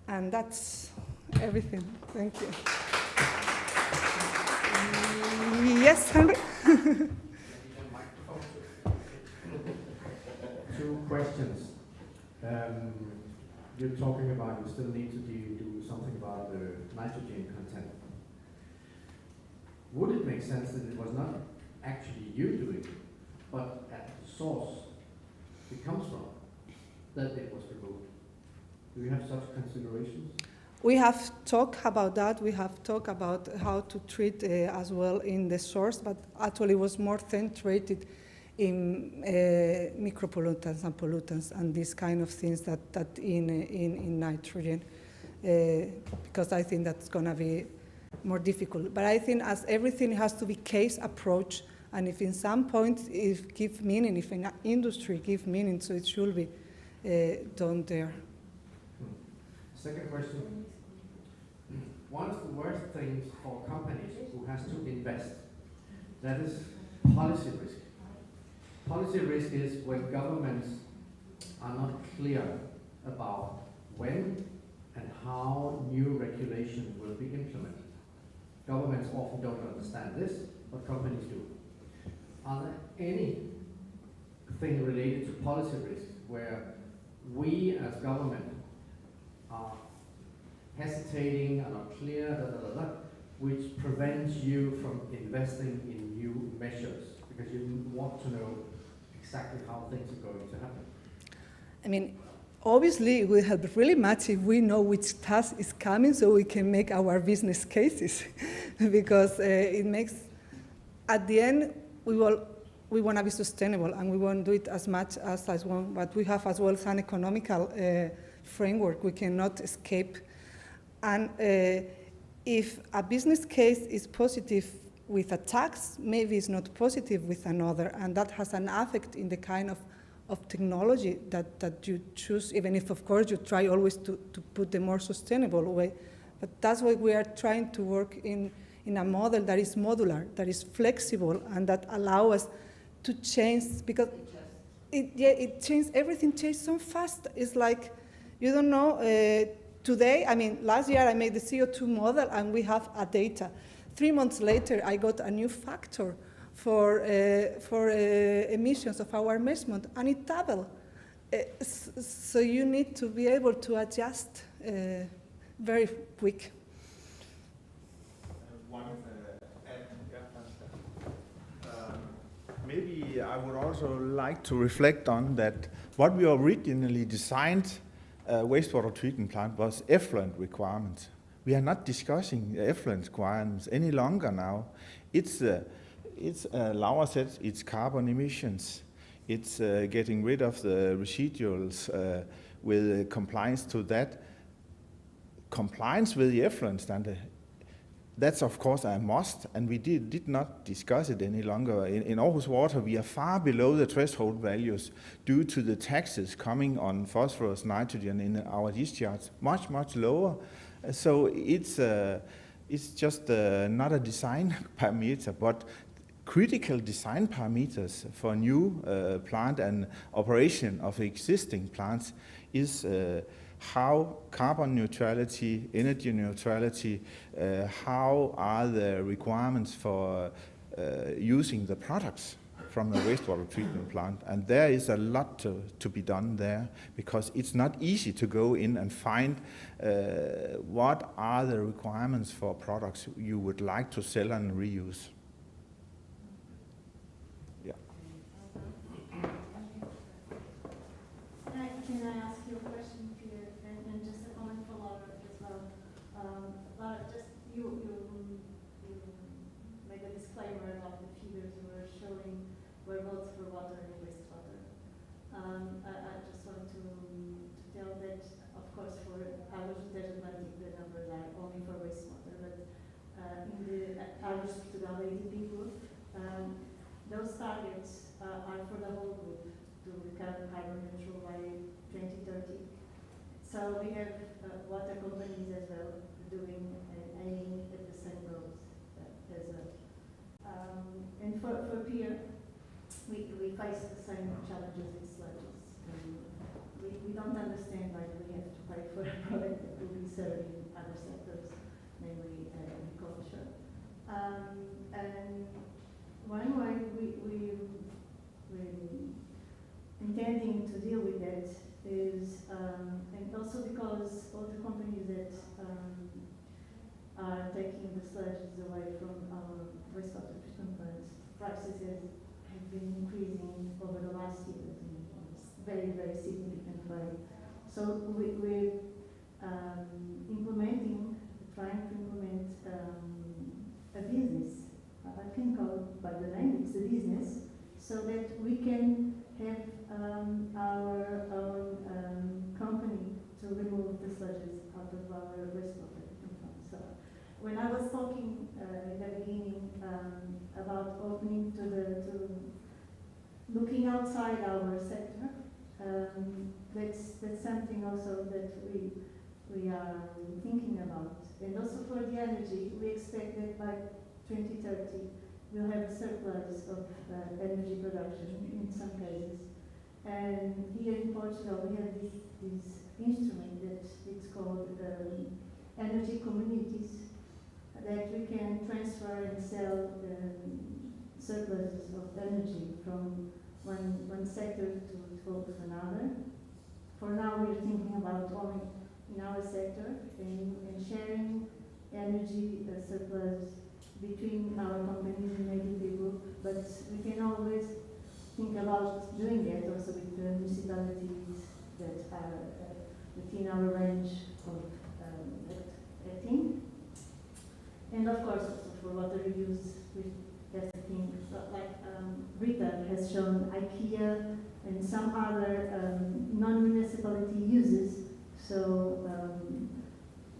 And that's everything. Thank you. Yes, Henry? Two questions. You're talking about you still need to do something about the nitrogen content. Would it make sense that it was not actually you doing it, but at the source it comes from, that it was removed? Do you have such considerations? We have talked about that. We have talked about how to treat as well in the source, but actually it was more centrated in micropollutants and pollutants and these kind of things that in nitrogen, because I think that's going to be more difficult. But I think as everything has to be case approach, and if in some point it gives meaning, if an industry gives meaning, so it should be done there. Second question. One of the worst things for companies who has to invest, that is policy risk. Policy risk is when governments are not clear about when and how new regulation will be implemented. Governments often don't understand this, but companies do. Are there anything related to policy risk where we as government are hesitating and are clear, which prevents you from investing in new measures because you want to know exactly how things are going to happen? I mean, obviously it will help really much if we know which task is coming so we can make our business cases because it makes, at the end, we will we want to be sustainable, and we won't do it as much as one, but we have as well an economical framework we cannot escape. And if a business case is positive with a tax, maybe it's not positive with another, and that has an effect in the kind of technology that you choose, even if, of course, you try always to put the more sustainable way. But that's why we are trying to work in a model that is modular, that is flexible, and that allow us to change, because it changed, everything changed so fast. It's like, you don't know, today, I mean, last year I made the CO2 model and we have a data. 3 months later, I got a new factor for emissions of our measurement, and it doubled. So you need to be able to adjust very quick. Maybe I would also like to reflect on that what we originally designed wastewater treatment plant was effluent requirements. We are not discussing effluent requirements any longer now. It's Laura said, it's carbon emissions. It's getting rid of the residuals with compliance to that. Compliance with the effluent standard, that's of course a must, and we did not discuss it any longer. In Aarhus Water, we are far below the threshold values due to the taxes coming on phosphorus, nitrogen in our discharge, much, much lower. So it's just not a design parameter, but critical design parameters for new plant and operation of existing plants is how carbon neutrality, energy neutrality, how are the requirements for using the products from the wastewater treatment plant. And there is a lot to be done there, because it's not easy to go in and find what are the requirements for products you would like to sell and reuse. Yeah. Can I ask you a question, Peter, and just a comment for Laura as well? Laura, just you made a disclaimer about the figures you were showing were both for water and wastewater. I just want to tell that, of course, for Águas do Tejo Atlântico, the numbers are only for wastewater, but in the Águas Portugal ADP group, those targets are for the whole group to become carbon neutral by 2030. So we have water companies as well doing and aiming at the same goals as well. And for peer, we face the same challenges with sludges. We don't understand why we have to pay for a product that will be served in other sectors, namely agriculture. And one way we're intending to deal with that is, and also because all the companies that are taking the sludges away from our wastewater treatment plants, prices have been increasing over the last years in a very, very significant way. So we're trying to implement a business. I can call it by the name, it's a business, so that we can have our own company to remove the sludges out of our wastewater treatment plants. So when I was talking in the beginning about opening to looking outside our sector, that's something also that we are thinking about. And also for the energy, we expect that by 2030 we'll have a surplus of energy production in some cases. And here in Portugal we have this instrument that it's called energy communities, that we can transfer and sell surpluses of energy from one sector to another. For now we're thinking about only in our sector and sharing energy surplus between our companies and ADP group, but we can always think about doing that also with the municipalities that are within our range of acting. And of course also for water reuse, we're testing like Rita has shown, IKEA and some other non-municipality uses, so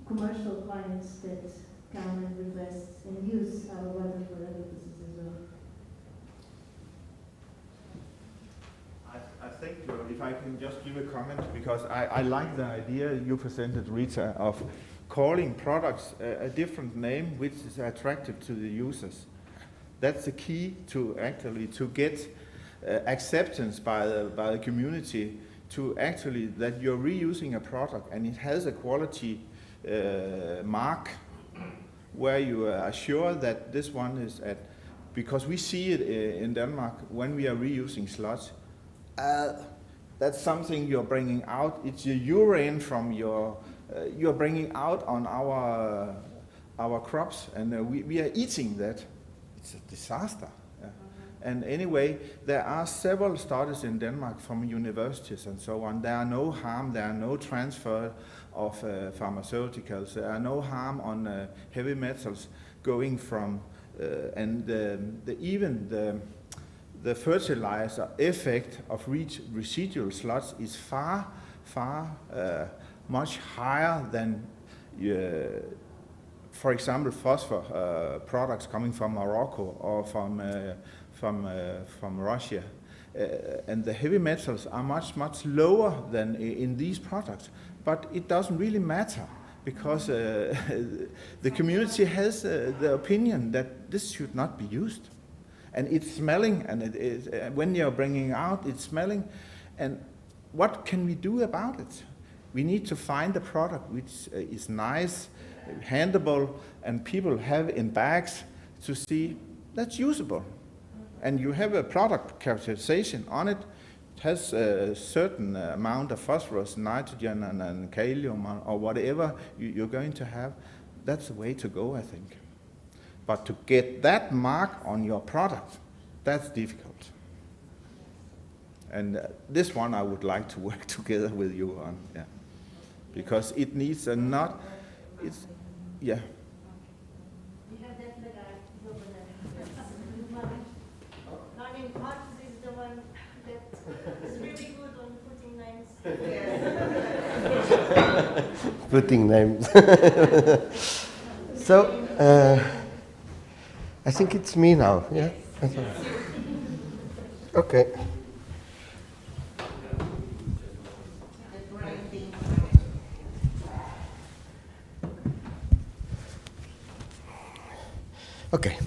commercial clients that come and request and use our water for other purposes as well. I think if I can just give a comment, because I like the idea you presented, Rita, of calling products a different name which is attractive to the users. That's the key to actually to get acceptance by the community to actually that you're reusing a product and it has a quality mark where you are sure that this one is at, because we see it in Denmark when we are reusing sludge. That's something you're bringing out. It's your urine from your, you're bringing out on our crops, and we are eating that. It's a disaster. Yeah. And anyway, there are several studies in Denmark from universities and so on. There are no harm, there are no transfer of pharmaceuticals, there are no harm on heavy metals going from, and even the fertilizer effect of residual sludge is far much higher than, for example, phosphor products coming from Morocco or from Russia. And the heavy metals are much lower than in these products. But it doesn't really matter, because the community has the opinion that this should not be used. And it's smelling, and when you're bringing out, it's smelling. And what can we do about it? We need to find a product which is nice, handable, and people have in bags to see that's usable. And you have a product characterization on it. It has a certain amount of phosphorus, nitrogen, and kalium, or whatever you're going to have. That's the way to go, I think. But to get that mark on your product, that's difficult. And this one I would like to work together with you on, yeah. Because it needs a not, it's, yeah. You have that guy over there. I mean, Marcus is the one that is really good on putting names. Putting names. So, I think it's me now, yeah? Okay. Okay.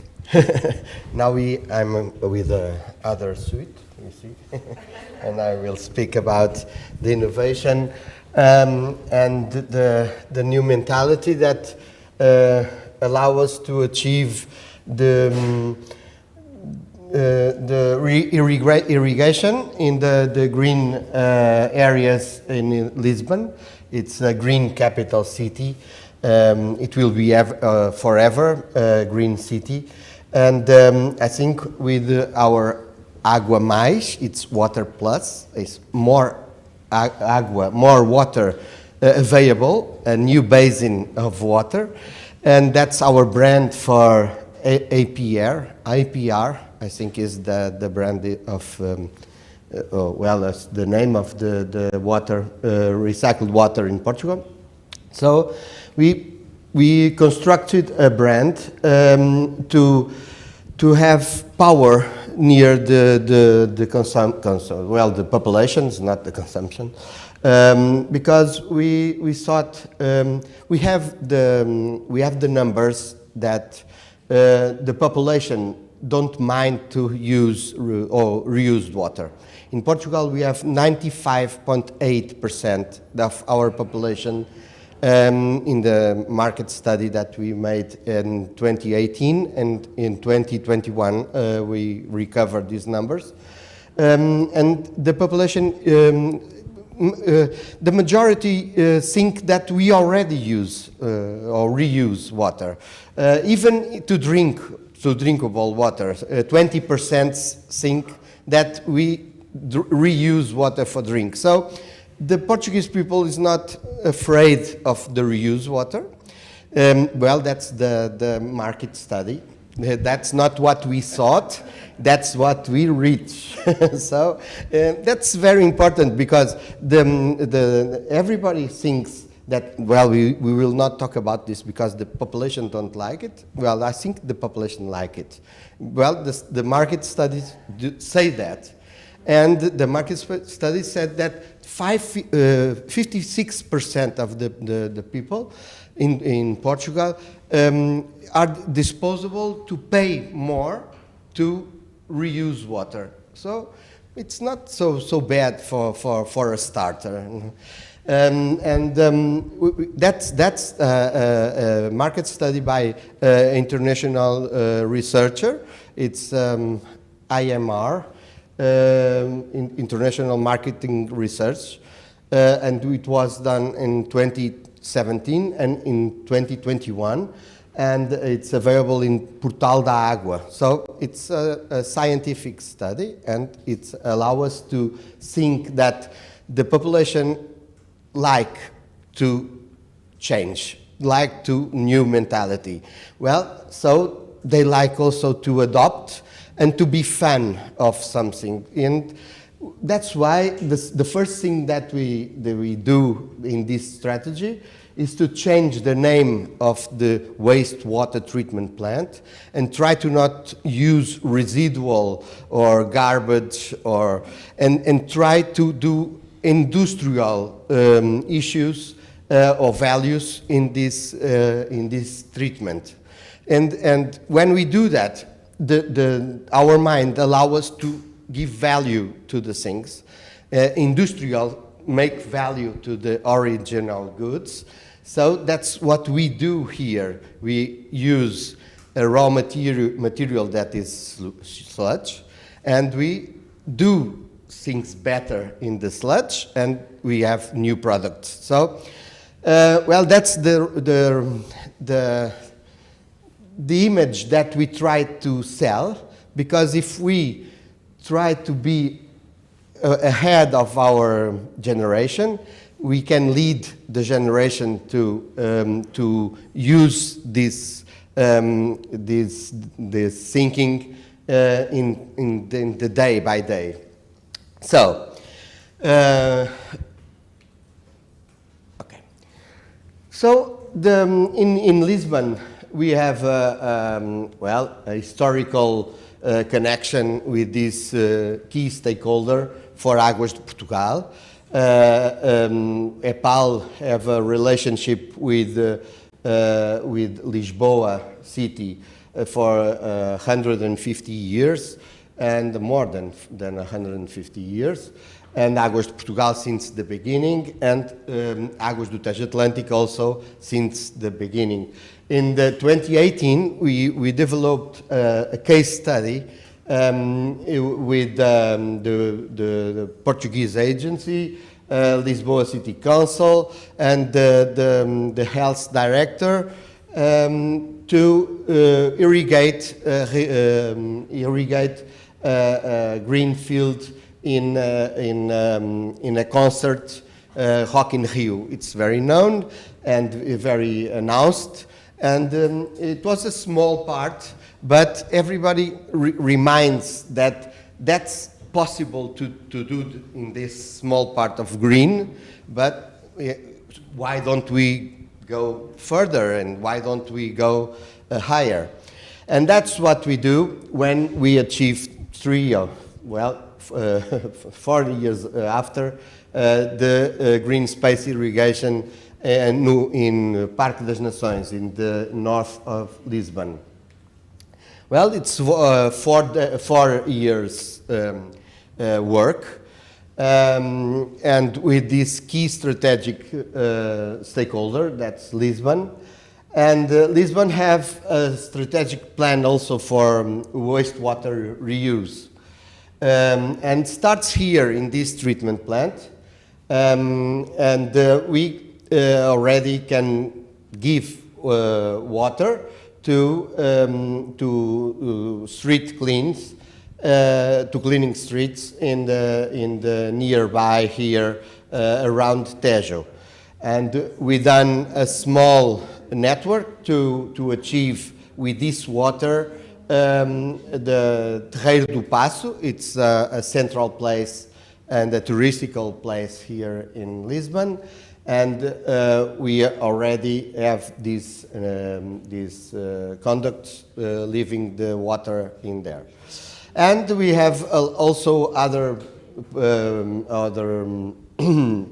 Now I'm with the other suite, you see, and I will speak about the innovation and the new mentality that allow us to achieve the irrigation in the green areas in Lisbon. It's a green capital city. It will be forever a green city. And I think with our Água Mais, it's water plus, it's more agua, more water available, a new basin of water. And that's our brand for IPR, I think is the brand of, well, that's the name of the water, recycled water in Portugal. So we constructed a brand to have power near the populations, not the consumption, because we thought we have the numbers that the population don't mind to use or reused water. In Portugal, we have 95.8% of our population. In the market study that we made in 2018 and in 2021, we recovered these numbers. And the population, the majority think that we already use or reuse water, even to drinkable water. 20% think that we reuse water for drink. So the Portuguese people is not afraid of the reused water. Well, that's the market study. That's not what we thought, that's what we reach. So that's very important because everybody thinks that, well, we will not talk about this because the population don't like it. Well, I think the population like it. Well, the market studies say that. And the market studies said that 56% of the people in Portugal are disposable to pay more to reuse water. So it's not so bad for a starter. That's a market study by international researcher. It's IMR, International Marketing Research, and it was done in 2017 and in 2021, and it's available in Portal da Água. So it's a scientific study, and it allows us to think that the population like to change, like to new mentality. Well, so they like also to adopt and to be fan of something. And that's why the first thing that we do in this strategy is to change the name of the wastewater treatment plant and try to not use residual or garbage and try to do industrial issues or values in this treatment. And when we do that, our mind allows us to give value to the things. Industrial make value to the original goods. So that's what we do here. We use a raw material that is sludge, and we do things better in the sludge, and we have new products. So, well, that's the image that we try to sell, because if we try to be ahead of our generation, we can lead the generation to use this thinking in the day by day. So, okay. So in Lisbon we have well, a historical connection with this key stakeholder for Águas de Portugal. EPAL have a relationship with Lisboa city for 150 years, and more than 150 years, and Águas de Portugal since the beginning, and Águas do Tejo Atlântico also since the beginning. In 2018, we developed a case study with the Portuguese agency, Lisboa City Council, and the health director to irrigate green field in a concert, Rock in Rio. It's very known and very announced, and it was a small part, but everybody reminds that that's possible to do in this small part of green, but why don't we go further, and why don't we go higher? And that's what we do when we achieve 40 years after the green space irrigation in Parque das Nações in the north of Lisbon. Well, it's 4 years work, and with this key strategic stakeholder, that's Lisbon. And Lisbon have a strategic plan also for wastewater reuse. And starts here in this treatment plant. And we already can give water to street cleans, to cleaning streets in the nearby here around Tejo. And we done a small network to achieve with this water the Terreiro do Passo. It's a central place and a touristical place here in Lisbon. And we already have these conducts leaving the water in there. And we have also other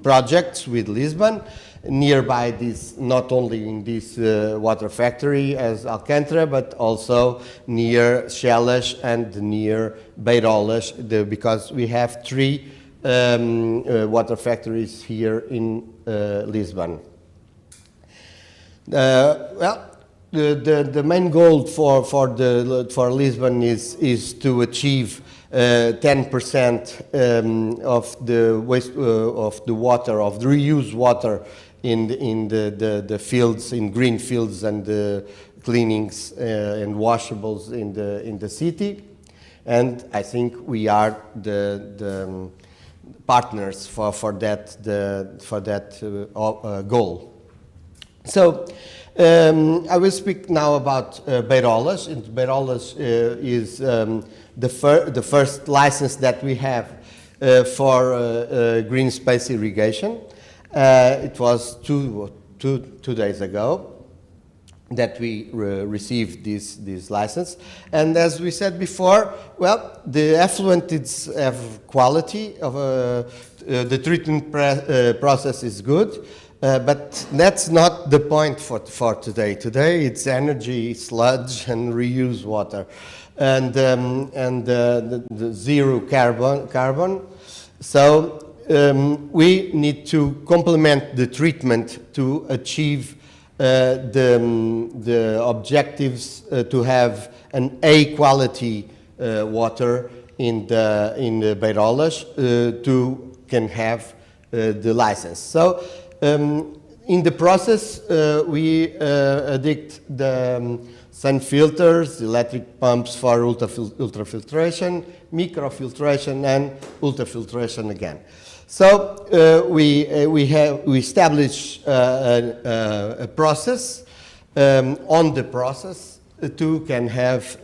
projects with Lisbon, nearby this, not only in this water factory as Alcântara, but also near Chelas and near Beirolas, because we have 3 water factories here in Lisbon. Well, the main goal for Lisbon is to achieve 10% of the waste of the water, of the reused water in the fields, in green fields and cleanings and washables in the city. And I think we are the partners for that goal. So I will speak now about Beirolas. Beirolas is the first license that we have for green space irrigation. It was two days ago that we received this license. And as we said before, well, the effluents have quality, of the treatment process is good, but that's not the point for today. Today it's energy, sludge, and reuse water, and the zero carbon. So we need to complement the treatment to achieve the objectives to have an A quality water in the Beirolas to can have the license. So in the process we addict the sun filters, electric pumps for ultrafiltration, microfiltration, and ultrafiltration again. So we establish a process. On the process, to can have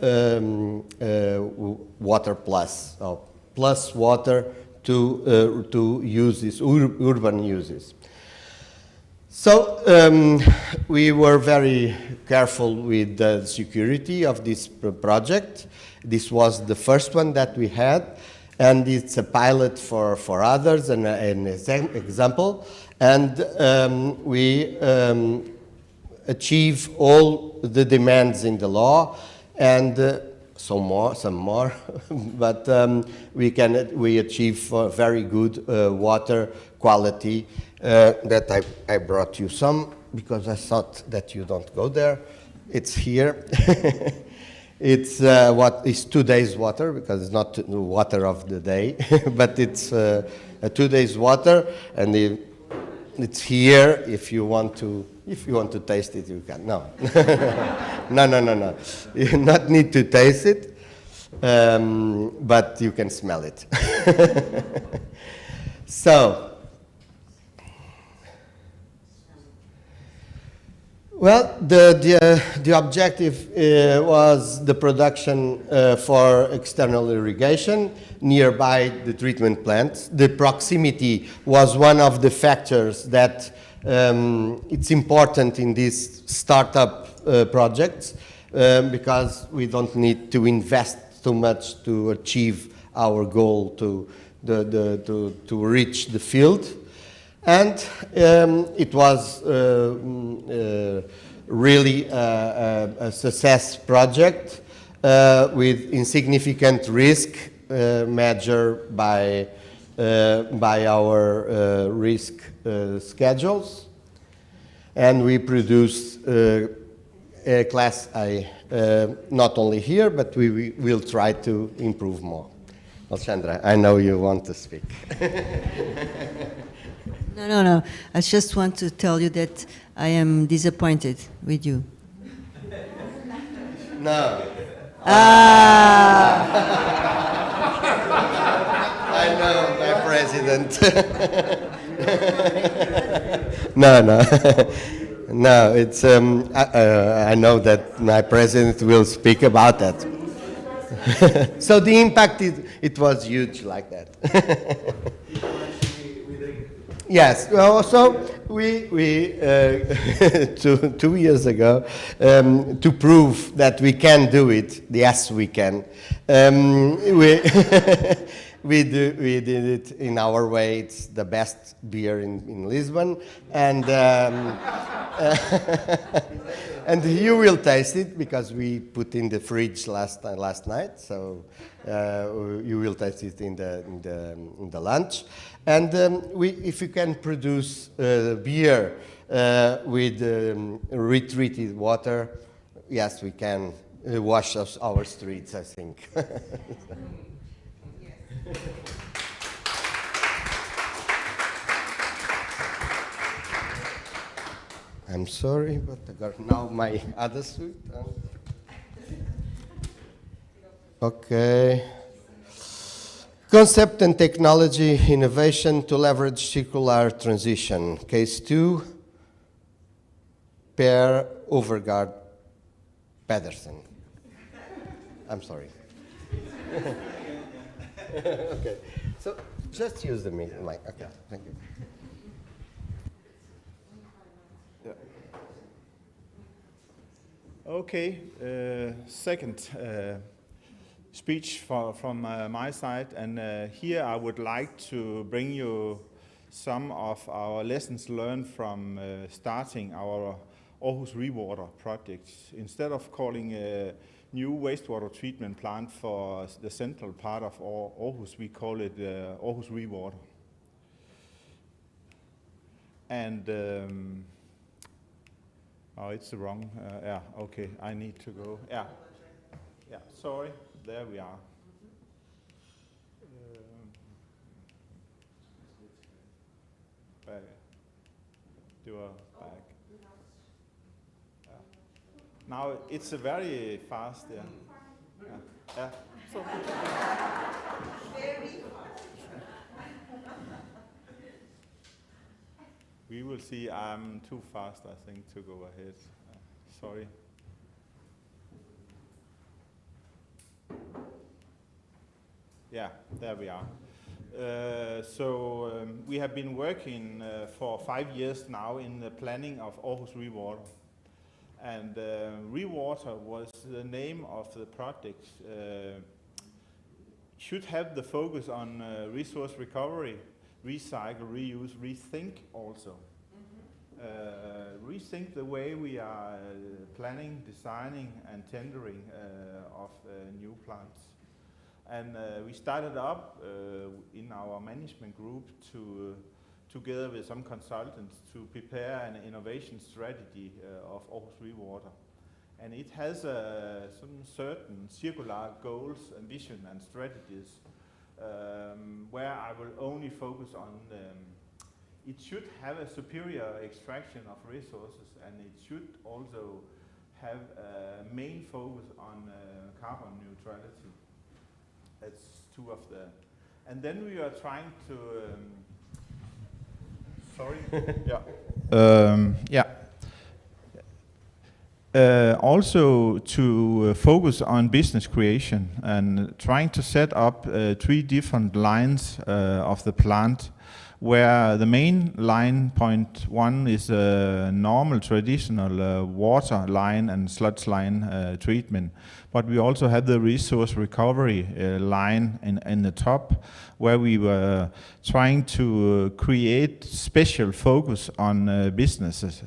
water plus, or plus water to use this urban uses. So we were very careful with the security of this project. This was the first one that we had, and it's a pilot for others and an example. And we achieve all the demands in the law, and some more, but we achieve very good water quality. That I brought you some because I thought that you don't go there. It's here. It's what is 2 days water, because it's not the water of the day, but it's a 2 days water, and it's here. If you want to taste it, you can. No, no. You do not need to taste it, but you can smell it. So. Well, the objective was the production for external irrigation nearby the treatment plants. The proximity was one of the factors that it's important in these startup projects because we don't need to invest too much to achieve our goal to reach the field. And it was really a success project with insignificant risk measured by our risk schedules. And we produced Class A, not only here, but we will try to improve more. Alexandra, I know you want to speak. No. I just want to tell you that I am disappointed with you. No. I know, my president. No. No, it's, I know that my president will speak about that. So the impact, it was huge like that. Yes, well, so we 2 years ago, to prove that we can do it, yes we can, we did it in our way. It's the best beer in Lisbon, and and you will taste it because we put in the fridge last night. So you will taste it in the lunch. And if you can produce beer with retreated water, yes, we can wash our streets, I think. I'm sorry, but I got now my other suit. Okay. Concept and technology innovation to leverage circular transition. Case 2, Per Overgaard Pedersen. I'm sorry. Okay, so just use the mic. Okay, thank you. Okay, second speech from my side, and here I would like to bring you some of our lessons learned from starting our Aarhus Rewater project. Instead of calling a new wastewater treatment plant for the central part of Aarhus, we call it Aarhus Rewater. And oh, it's the wrong, yeah, okay, I need to go, yeah, sorry, there we are. Do a back. Now it's a very fast, yeah. So very fast. We will see. I'm too fast, I think, to go ahead. Sorry. Yeah, there we are. We have been working for 5 years now in the planning of Aarhus Rewater. And Rewater was the name of the project. Should have the focus on resource recovery, recycle, reuse, rethink also. Rethink the way we are planning, designing and tendering of new plants. And we started up in our management group together with some consultants to prepare an innovation strategy of Aarhus Rewater. And it has some certain circular goals, ambition and strategies where I will only focus on it should have a superior extraction of resources, and it should also have a main focus on carbon neutrality. That's two of the, and then we are trying to, sorry, also to focus on business creation and trying to set up 3 different lines of the plant, where the main line, point 1, is a normal traditional water line and sludge line treatment. But we also have the resource recovery line in the top, where we were trying to create special focus on businesses,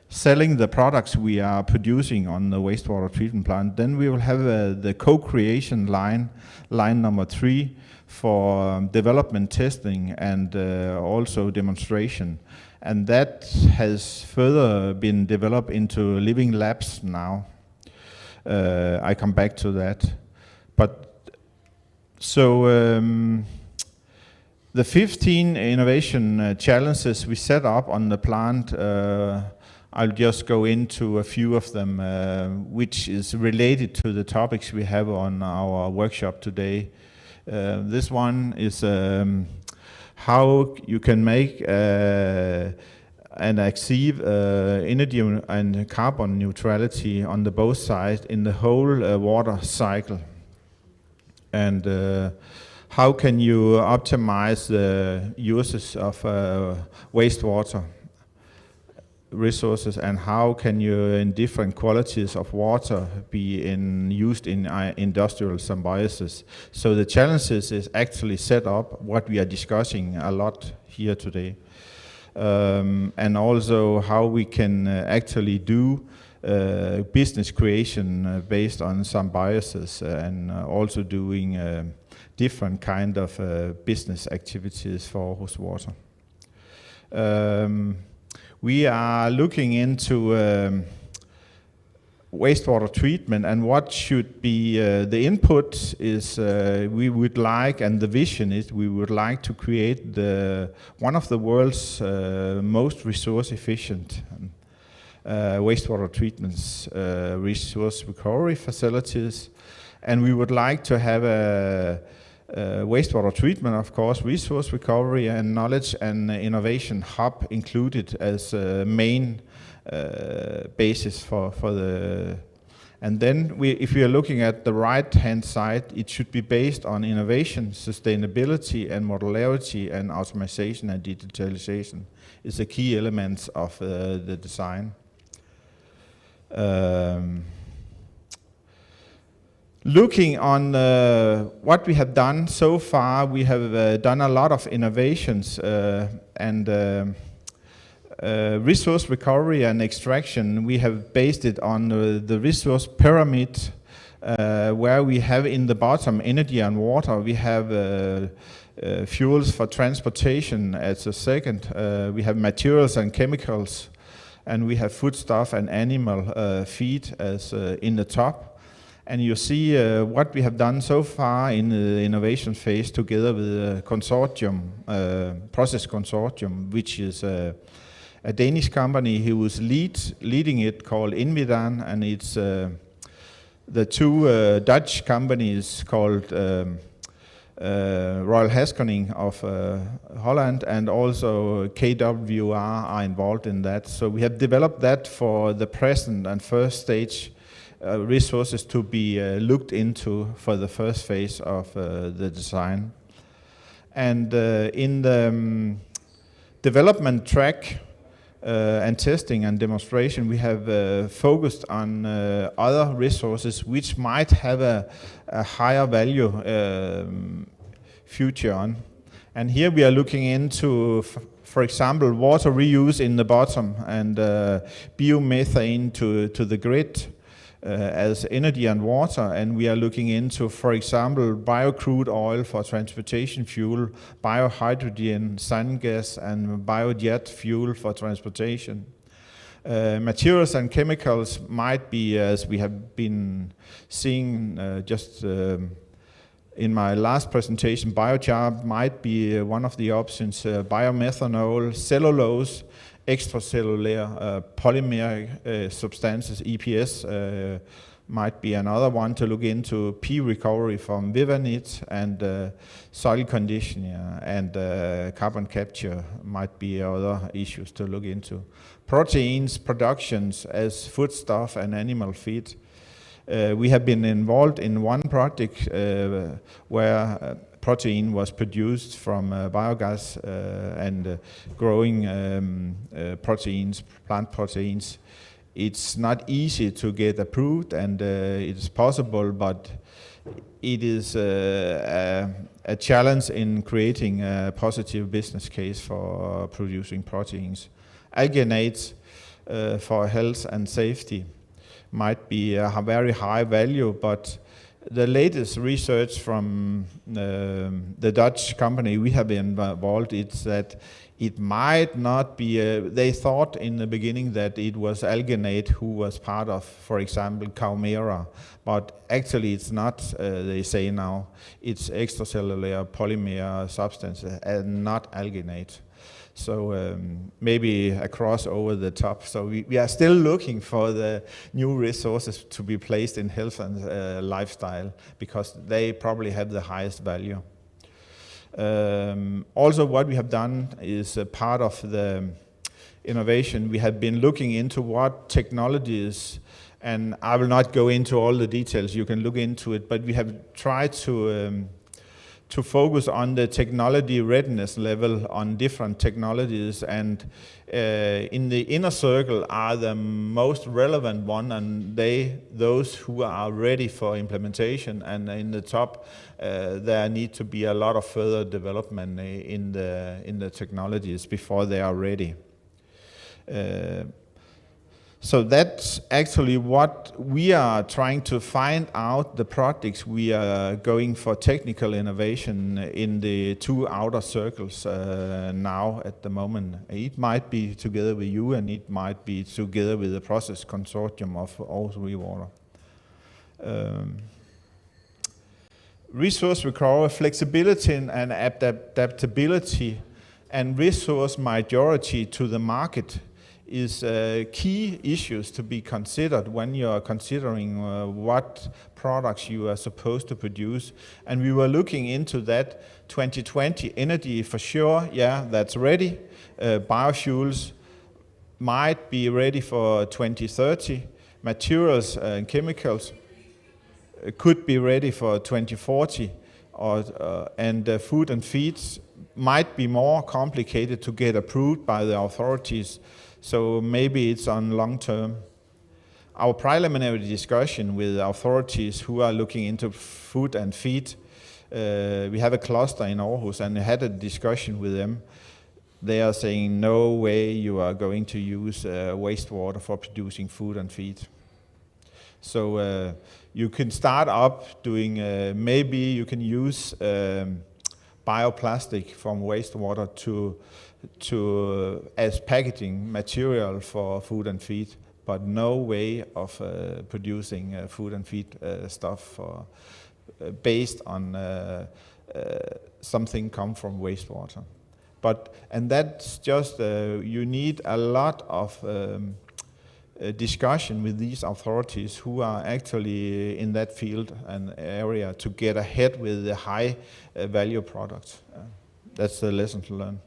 selling the products we are producing on the wastewater treatment plant. Then we will have the co-creation line number 3, for development testing and also demonstration. And that has further been developed into living labs now. I come back to that. But so the 15 innovation challenges we set up on the plant, I'll just go into a few of them, which is related to the topics we have on our workshop today. This one is how you can make and achieve energy and carbon neutrality on the both sides in the whole water cycle. and how can you optimize the uses of wastewater resources, and how can you, in different qualities of water, be used in industrial symbiosis. So the challenges is actually set up what we are discussing a lot here today, and also how we can actually do business creation based on symbiosis, and also doing different kind of business activities for Aarhus Water. We are looking into wastewater treatment, and what should be the input is we would like, and the vision is we would like to create one of the world's most resource efficient wastewater treatments, resource recovery facilities, and we would like to have a wastewater treatment, of course, resource recovery and knowledge and innovation hub included as a main basis for the. And then if we are looking at the right-hand side, it should be based on innovation, sustainability, and modularity, and automation and digitalization is the key elements of the design. Looking on what we have done so far, we have done a lot of innovations and resource recovery and extraction. We have based it on the resource pyramid, where we have in the bottom energy and water. We have fuels for transportation as a second. We have materials and chemicals, and we have foodstuff and animal feed as in the top. And you see what we have done so far in the innovation phase together with a consortium, process consortium, which is a Danish company who is leading it, called Invidan, and it's the two Dutch companies called Royal Haskoning of Holland, and also KWR are involved in that. So we have developed that for the present and first stage resources to be looked into for the first phase of the design. And in the development track and testing and demonstration, we have focused on other resources which might have a higher value future on. And here we are looking into, for example, water reuse in the bottom, and biomethane to the grid, as energy and water, and we are looking into, for example, bio-crude oil for transportation fuel, biohydrogen, syngas, and biojet fuel for transportation. Materials and chemicals might be, as we have been seeing just in my last presentation, biochar might be one of the options, biomethanol, cellulose, extracellular polymeric substances, EPS, might be another one to look into. Pea recovery from vivanite, and soil conditioning and carbon capture might be other issues to look into. Proteins productions as foodstuff and animal feed. We have been involved in one project where protein was produced from biogas and growing proteins, plant proteins. It's not easy to get approved, and it is possible, but it is a challenge in creating a positive business case for producing proteins. Alginates for health and safety might be a very high value, but the latest research from the Dutch company we have been involved, it's that it might not be, they thought in the beginning that it was alginate who was part of, for example, Caumera, but actually it's not, they say now. It's extracellular polymer substance and not alginate. So maybe a cross over the top. So we are still looking for the new resources to be placed in health and lifestyle, because they probably have the highest value. Also, what we have done is a part of the innovation. We have been looking into what technologies And I will not go into all the details, you can look into it, but we have tried to focus on the technology readiness level on different technologies, and in the inner circle are the most relevant one, and those who are ready for implementation, and in the top there need to be a lot of further development in the technologies before they are ready. So that's actually what we are trying to find out, the projects we are going for technical innovation in the two outer circles now at the moment. It might be together with you, and it might be together with the process consortium of Aarhus Rewater. Resource recovery, flexibility and adaptability, and resource majority to the market is key issues to be considered when you are considering what products you are supposed to produce. And we were looking into that. 2020 energy for sure, yeah, that's ready. Biofuels might be ready for 2030. Materials and chemicals could be ready for 2040. And food and feeds might be more complicated to get approved by the authorities. So maybe it's on long term. Our preliminary discussion with authorities who are looking into food and feed, we have a cluster in Aarhus and had a discussion with them. They are saying no way you are going to use wastewater for producing food and feed. So you can start up doing, maybe you can use bioplastic from wastewater as packaging material for food and feed, but no way of producing food and feed stuff based on something come from wastewater. And that's just, you need a lot of discussion with these authorities who are actually in that field and area to get ahead with the high value products. That's the lesson to learn.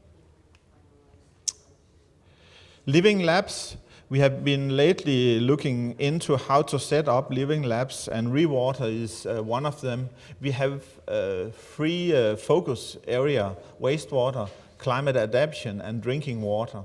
Living labs, we have been lately looking into how to set up living labs, and Rewater is one of them. We have three focus area: wastewater, climate adaptation, and drinking water.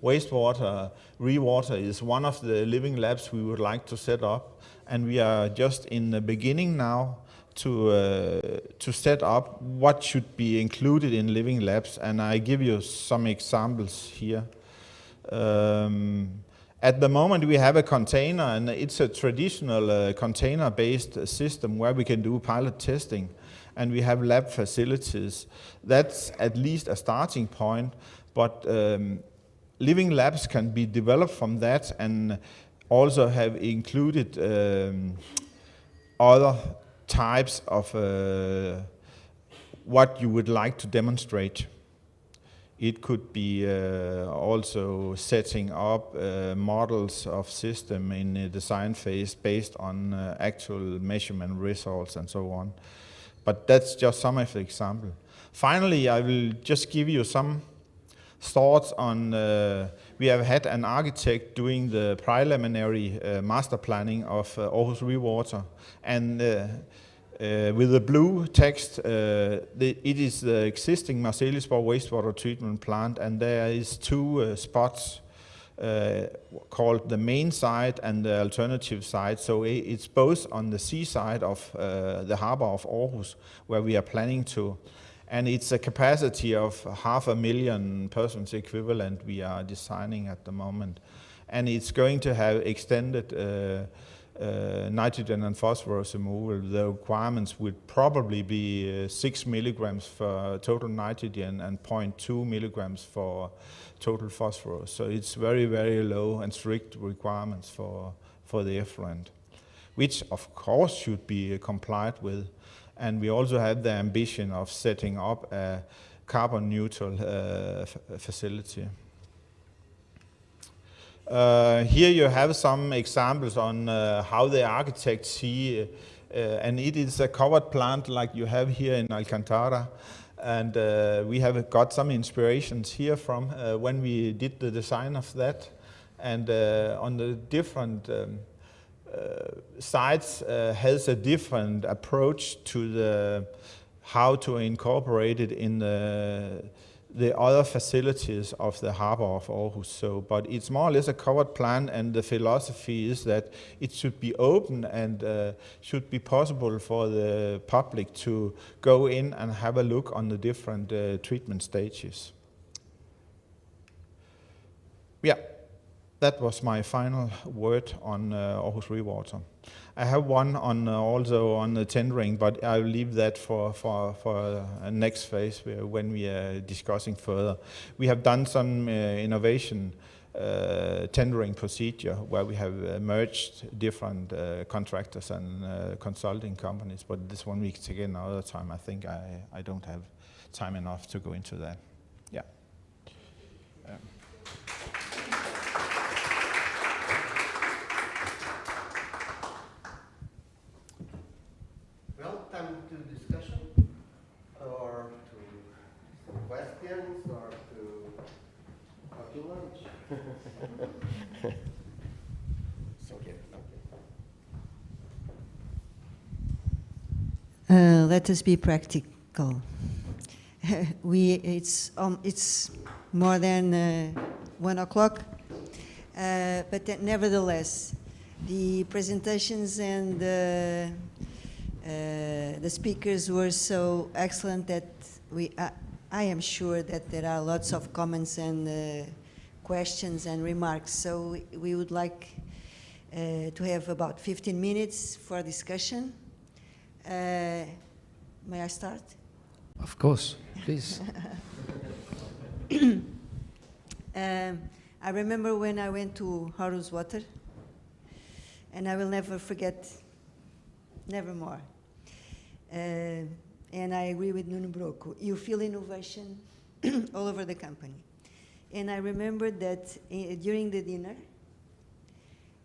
Wastewater, Rewater is one of the living labs we would like to set up, and we are just in the beginning now to set up what should be included in living labs, and I give you some examples here. At the moment we have a container, and it's a traditional container-based system where we can do pilot testing, and we have lab facilities. That's at least a starting point, but living labs can be developed from that and also have included other types of what you would like to demonstrate. It could be also setting up models of system in the design phase based on actual measurement results and so on. But that's just some of the examples. Finally, I will just give you some thoughts on, we have had an architect doing the preliminary master planning of Aarhus Rewater, and with the blue text, it is the existing Marselisborg wastewater treatment plant, and there is two spots called the main side and the alternative side. So it's both on the seaside of the harbor of Aarhus, where we are planning to, and it's a capacity of 500,000 persons equivalent we are designing at the moment. And it's going to have extended nitrogen and phosphorus removal. The requirements would probably be 6 milligrams for total nitrogen and 0.2 milligrams for total phosphorus. So it's very, very low and strict requirements for the effluent, which of course should be complied with. And we also have the ambition of setting up a carbon neutral facility. Here you have some examples on how the architects see, and it is a covered plant like you have here in Alcantara. And we have got some inspirations here from when we did the design of that. And on the different sites has a different approach to the how to incorporate it in the other facilities of the harbor of Aarhus. So, but it's more or less a covered plan, and the philosophy is that it should be open and should be possible for the public to go in and have a look on the different treatment stages. Yeah, that was my final word on Aarhus Rewater. I have one on also on the tendering, but I'll leave that for a next phase when we are discussing further. We have done some innovation tendering procedure where we have merged different contractors and consulting companies, but this one we can take another time. I think I don't have time enough to go into that. Yeah. Well, time to discussion, or to questions, or to lunch. Okay. Let us be practical. It's more than 1 o'clock, but nevertheless, the presentations and the speakers were so excellent that I am sure that there are lots of comments and questions and remarks. So we would like to have about 15 minutes for discussion. May I start? Of course, please. I remember when I went to Aarhus Water, and I will never forget, never more. And I agree with Nuno Broco. You feel innovation all over the company. And I remember that during the dinner,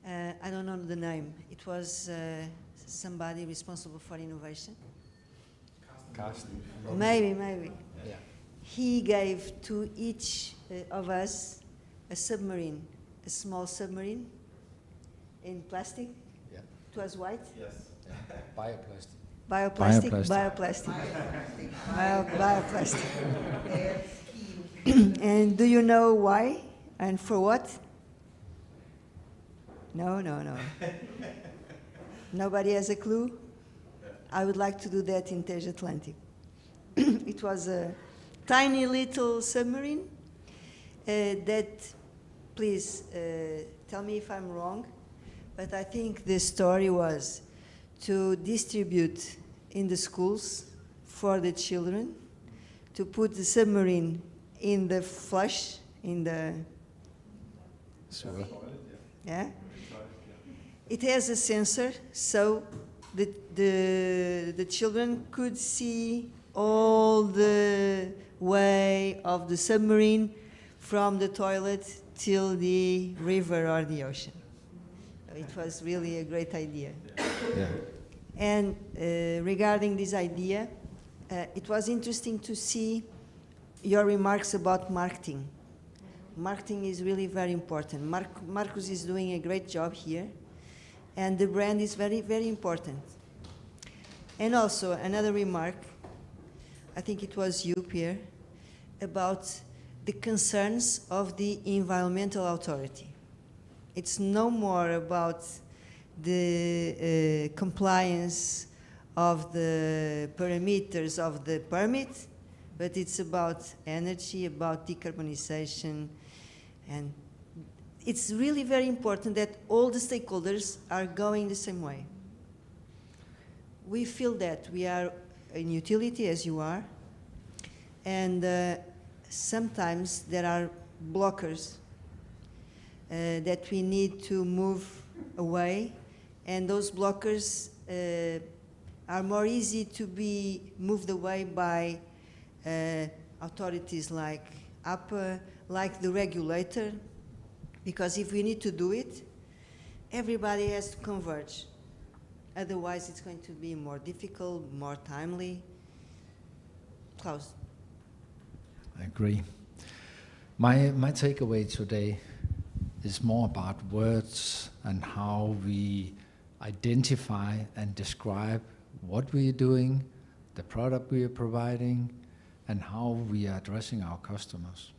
I don't know the name, it was somebody responsible for innovation. Carsten. Maybe. Yeah. He gave to each of us a submarine, a small submarine in plastic. Yeah. It was white. Yes. Bioplastic. Bioplastic. Bioplastic. And do you know why and for what? No. Nobody has a clue? I would like to do that in Tejo Atlântico. It was a tiny little submarine that, please tell me if I'm wrong, but I think the story was to distribute in the schools for the children, to put the submarine in the flush, in the... Sure. Yeah? It has a sensor, so the children could see all the way of the submarine from the toilet till the river or the ocean. It was really a great idea. Yeah. And regarding this idea, it was interesting to see your remarks about marketing. Marketing is really very important. Marcus is doing a great job here, and the brand is very, very important. And also, another remark, I think it was you, Pierre, about the concerns of the environmental authority. It's no more about the compliance of the parameters of the permit, but it's about energy, about decarbonization, and it's really very important that all the stakeholders are going the same way. We feel that we are in utility, as you are, and sometimes there are blockers that we need to move away, and those blockers are more easy to be moved away by authorities like APA, like the regulator, because if we need to do it, everybody has to converge. Otherwise, it's going to be more difficult, more timely. Klaus. I agree. My takeaway today is more about words and how we identify and describe what we are doing, the product we are providing, and how we are addressing our customers.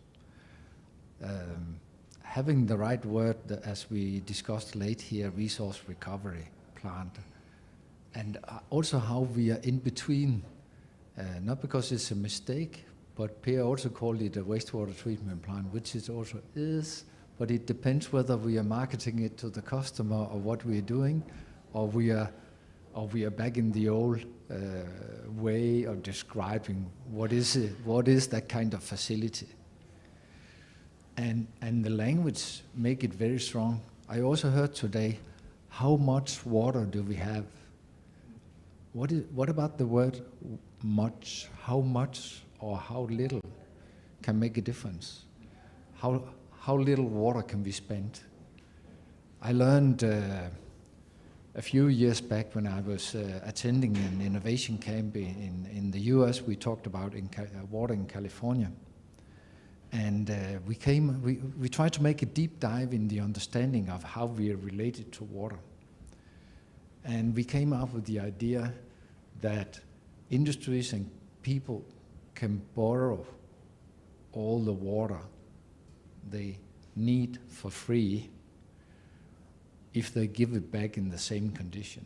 Having the right word, as we discussed late here, resource recovery plant, and also how we are in between, not because it's a mistake, but Per also called it a wastewater treatment plant, which it also is, but it depends whether we are marketing it to the customer or what we are doing, or we are back in the old way of describing what is that kind of facility. And the language make it very strong. I also heard today, how much water do we have? What about the word much? How much or how little can make a difference? How little water can we spend? I learned a few years back when I was attending an innovation camp in the US, we talked about water in California. And we tried to make a deep dive in the understanding of how we are related to water. And we came up with the idea that industries and people can borrow all the water they need for free if they give it back in the same condition.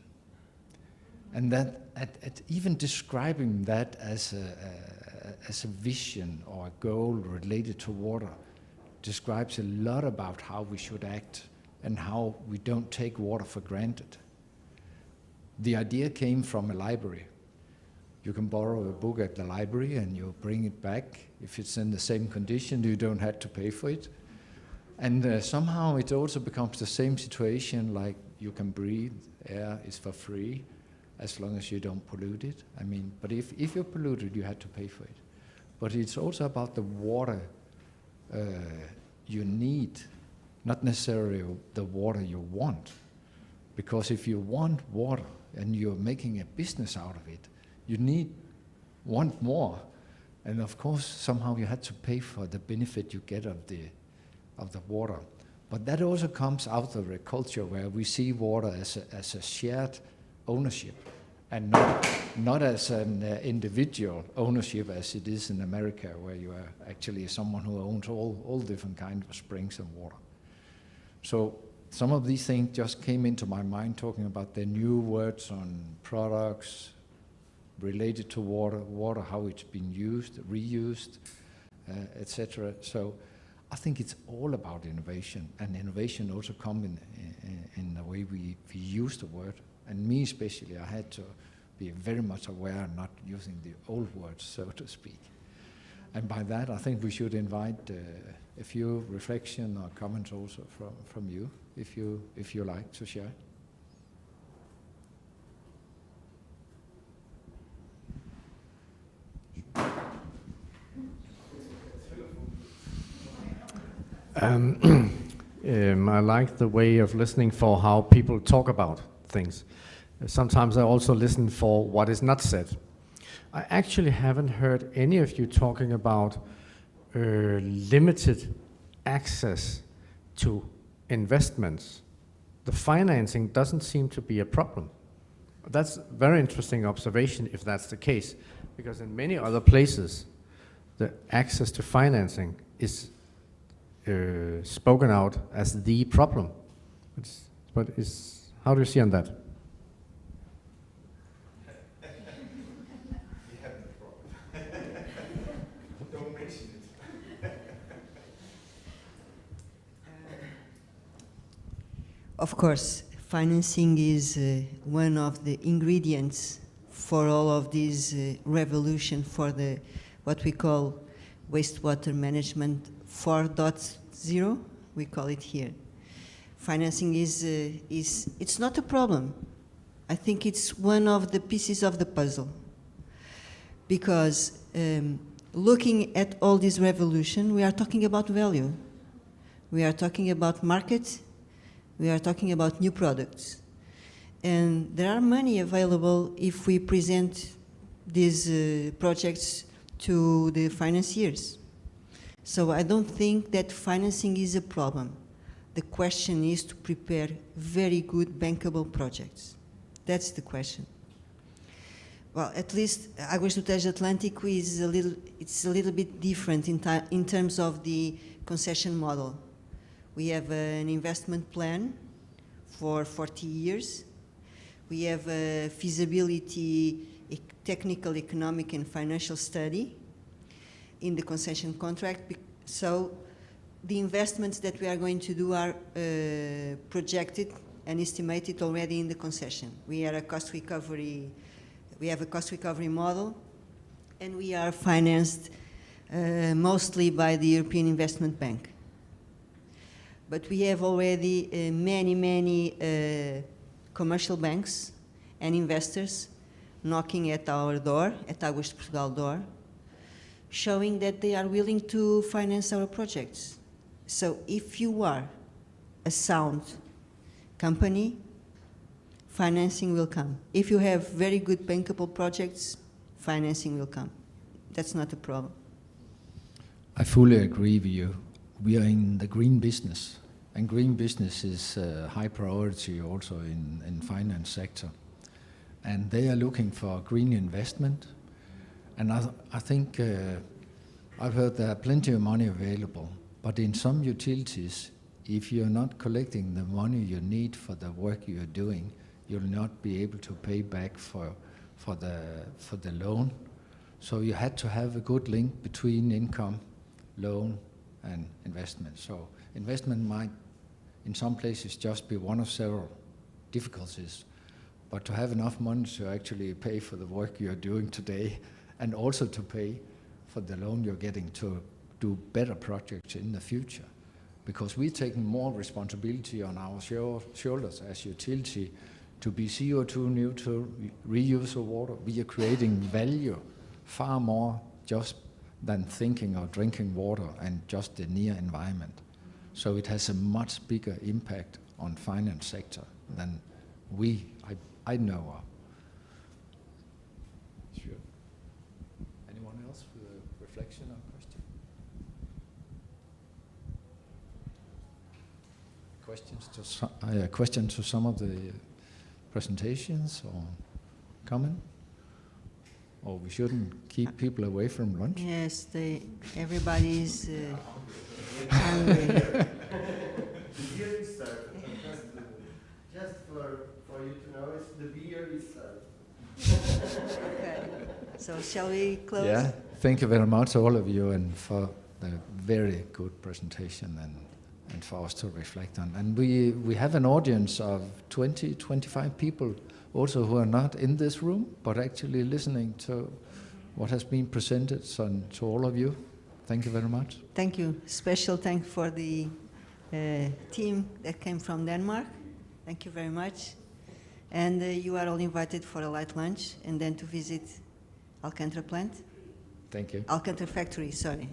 And that at even describing that as a vision or a goal related to water describes a lot about how we should act and how we don't take water for granted. The idea came from a library. You can borrow a book at the library and you bring it back. If it's in the same condition, you don't have to pay for it. And somehow it also becomes the same situation, like you can breathe, air is for free, as long as you don't pollute it. I mean, but if you pollute it, you have to pay for it. But it's also about the water you need, not necessarily the water you want. Because if you want water and you're making a business out of it, you want more. And of course, somehow you had to pay for the benefit you get of the water. But that also comes out of a culture where we see water as a shared ownership and not as an individual ownership as it is in America, where you are actually someone who owns all different kinds of springs and water. So some of these things just came into my mind talking about the new words on products related to water, how it's been used, reused, etc. So I think it's all about innovation, and innovation also comes in the way we use the word. And me especially, I had to be very much aware of not using the old words, so to speak. And by that, I think we should invite a few reflections or comments also from you, if you like to share. I like the way of listening for how people talk about things. Sometimes I also listen for what is not said. I actually haven't heard any of you talking about limited access to investments. The financing doesn't seem to be a problem. That's a very interesting observation if that's the case, because in many other places, the access to financing is spoken out as the problem. How do you see on that? Don't mention it. Of course, financing is one of the ingredients for all of this revolution for the what we call wastewater management 4.0, we call it here. Financing it's not a problem. I think it's one of the pieces of the puzzle. Because looking at all this revolution, we are talking about value. We are talking about market. We are talking about new products. And there are money available if we present these projects to the financiers. So I don't think that financing is a problem. The question is to prepare very good bankable projects. That's the question. Well, at least Águas do Tejo Atlântico is a little bit different in terms of the concession model. We have an investment plan for 40 years. We have a feasibility, technical, economic, and financial study in the concession contract. So the investments that we are going to do are projected and estimated already in the concession. We have a cost recovery model, and we are financed mostly by the European Investment Bank. But we have already many commercial banks and investors knocking at our door, at Águas de Portugal door, showing that they are willing to finance our projects. So if you are a sound company, financing will come. If you have very good bankable projects, financing will come. That's not a problem. I fully agree with you. We are in the green business, and green business is a high priority also in finance sector. And they are looking for green investment. And I think I've heard there are plenty of money available, but in some utilities, if you're not collecting the money you need for the work you're doing, you'll not be able to pay back for the loan. So you had to have a good link between income, loan, and investment. So investment might, in some places, just be one of several difficulties. But to have enough money to actually pay for the work you're doing today, and also to pay for the loan you're getting to do better projects in the future. Because we're taking more responsibility on our shoulders as utility to be CO2 neutral, reuse of water. We are creating value far more just than thinking of drinking water and just the near environment. So it has a much bigger impact on finance sector than I know of. Sure. Anyone else with a reflection or question? Questions to some of the presentations or comment? Or we shouldn't keep people away from lunch? Yes, everybody is hungry. The beer is served. Just for you to know, the beer is served. Okay. So shall we close? Yeah, thank you very much all of you and for the very good presentation and for us to reflect on. And we have an audience of 25 people also who are not in this room, but actually listening to what has been presented. So to all of you, thank you very much. Thank you. Special thank for the team that came from Denmark. Thank you very much. And you are all invited for a light lunch and then to visit Alcântara plant. Thank you. Alcântara factory, sorry.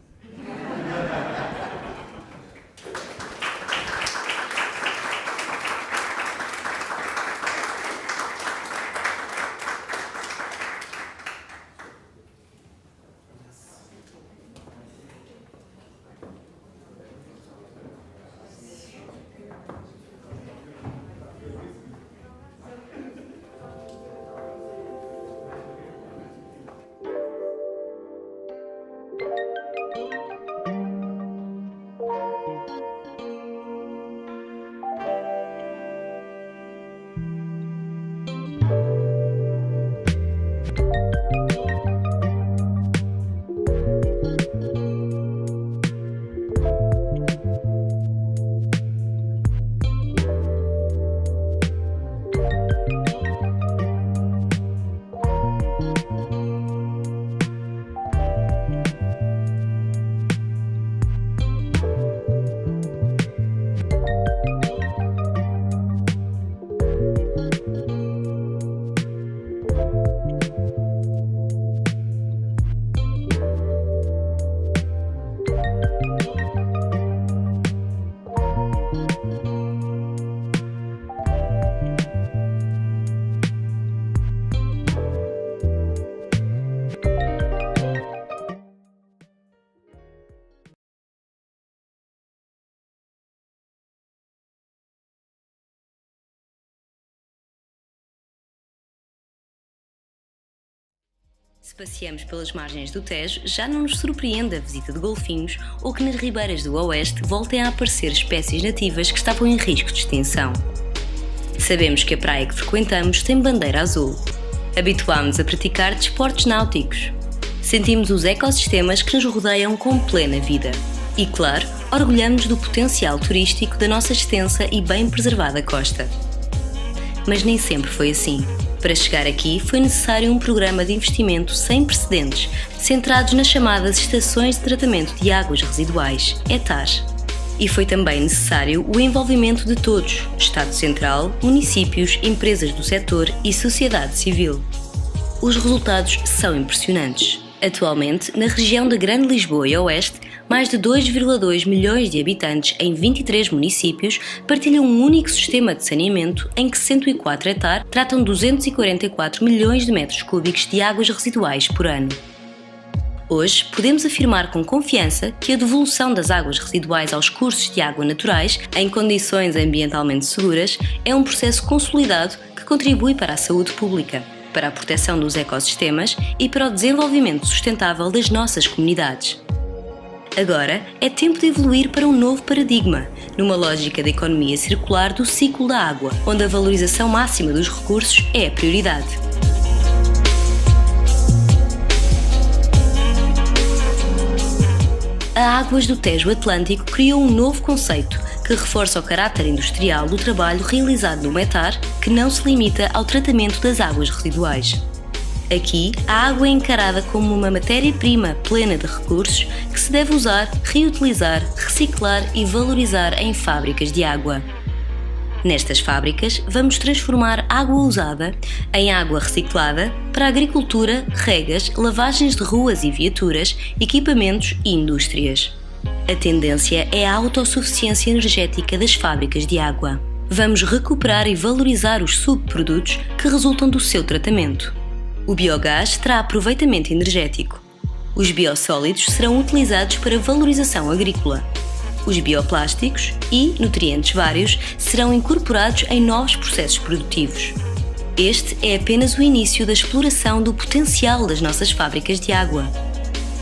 Se passeamos pelas margens do Tejo, já não nos surpreende a visita de golfinhos ou que nas ribeiras do oeste voltem a aparecer espécies nativas que estavam em risco de extinção. Sabemos que a praia que frequentamos tem bandeira azul. Habituámos-nos a praticar desportos náuticos. Sentimos os ecossistemas que nos rodeiam com plena vida. E, claro, orgulhamos-nos do potencial turístico da nossa extensa e bem preservada costa. Mas nem sempre foi assim. Para chegar aqui, foi necessário um programa de investimento sem precedentes, centrados nas chamadas Estações de Tratamento de Águas Residuais, ETAs. E foi também necessário o envolvimento de todos, Estado Central, municípios, empresas do setor e sociedade civil. Os resultados são impressionantes. Atualmente, na região da Grande Lisboa e Oeste, mais de 2,2 milhões de habitantes em 23 municípios partilham um único sistema de saneamento em que 104 hectares tratam 244 milhões de metros cúbicos de águas residuais por ano. Hoje, podemos afirmar com confiança que a devolução das águas residuais aos cursos de água naturais, em condições ambientalmente seguras, é um processo consolidado que contribui para a saúde pública, para a proteção dos ecossistemas e para o desenvolvimento sustentável das nossas comunidades. Agora é tempo de evoluir para um novo paradigma, numa lógica de economia circular do ciclo da água, onde a valorização máxima dos recursos é a prioridade. A Águas do Tejo Atlântico criou um novo conceito que reforça o caráter industrial do trabalho realizado no METAR, que não se limita ao tratamento das águas residuais. Aqui, a água é encarada como uma matéria-prima plena de recursos que se deve usar, reutilizar, reciclar e valorizar em fábricas de água. Nestas fábricas, vamos transformar água usada em água reciclada para a agricultura, regas, lavagens de ruas e viaturas, equipamentos e indústrias. A tendência é a autossuficiência energética das fábricas de água. Vamos recuperar e valorizar os subprodutos que resultam do seu tratamento. O biogás terá aproveitamento energético. Os biossólidos serão utilizados para valorização agrícola. Os bioplásticos e nutrientes vários serão incorporados em novos processos produtivos. Este é apenas o início da exploração do potencial das nossas fábricas de água.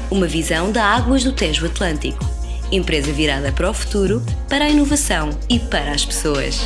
Uma visão da Águas do Tejo Atlântico. Empresa virada para o futuro, para a inovação e para as pessoas.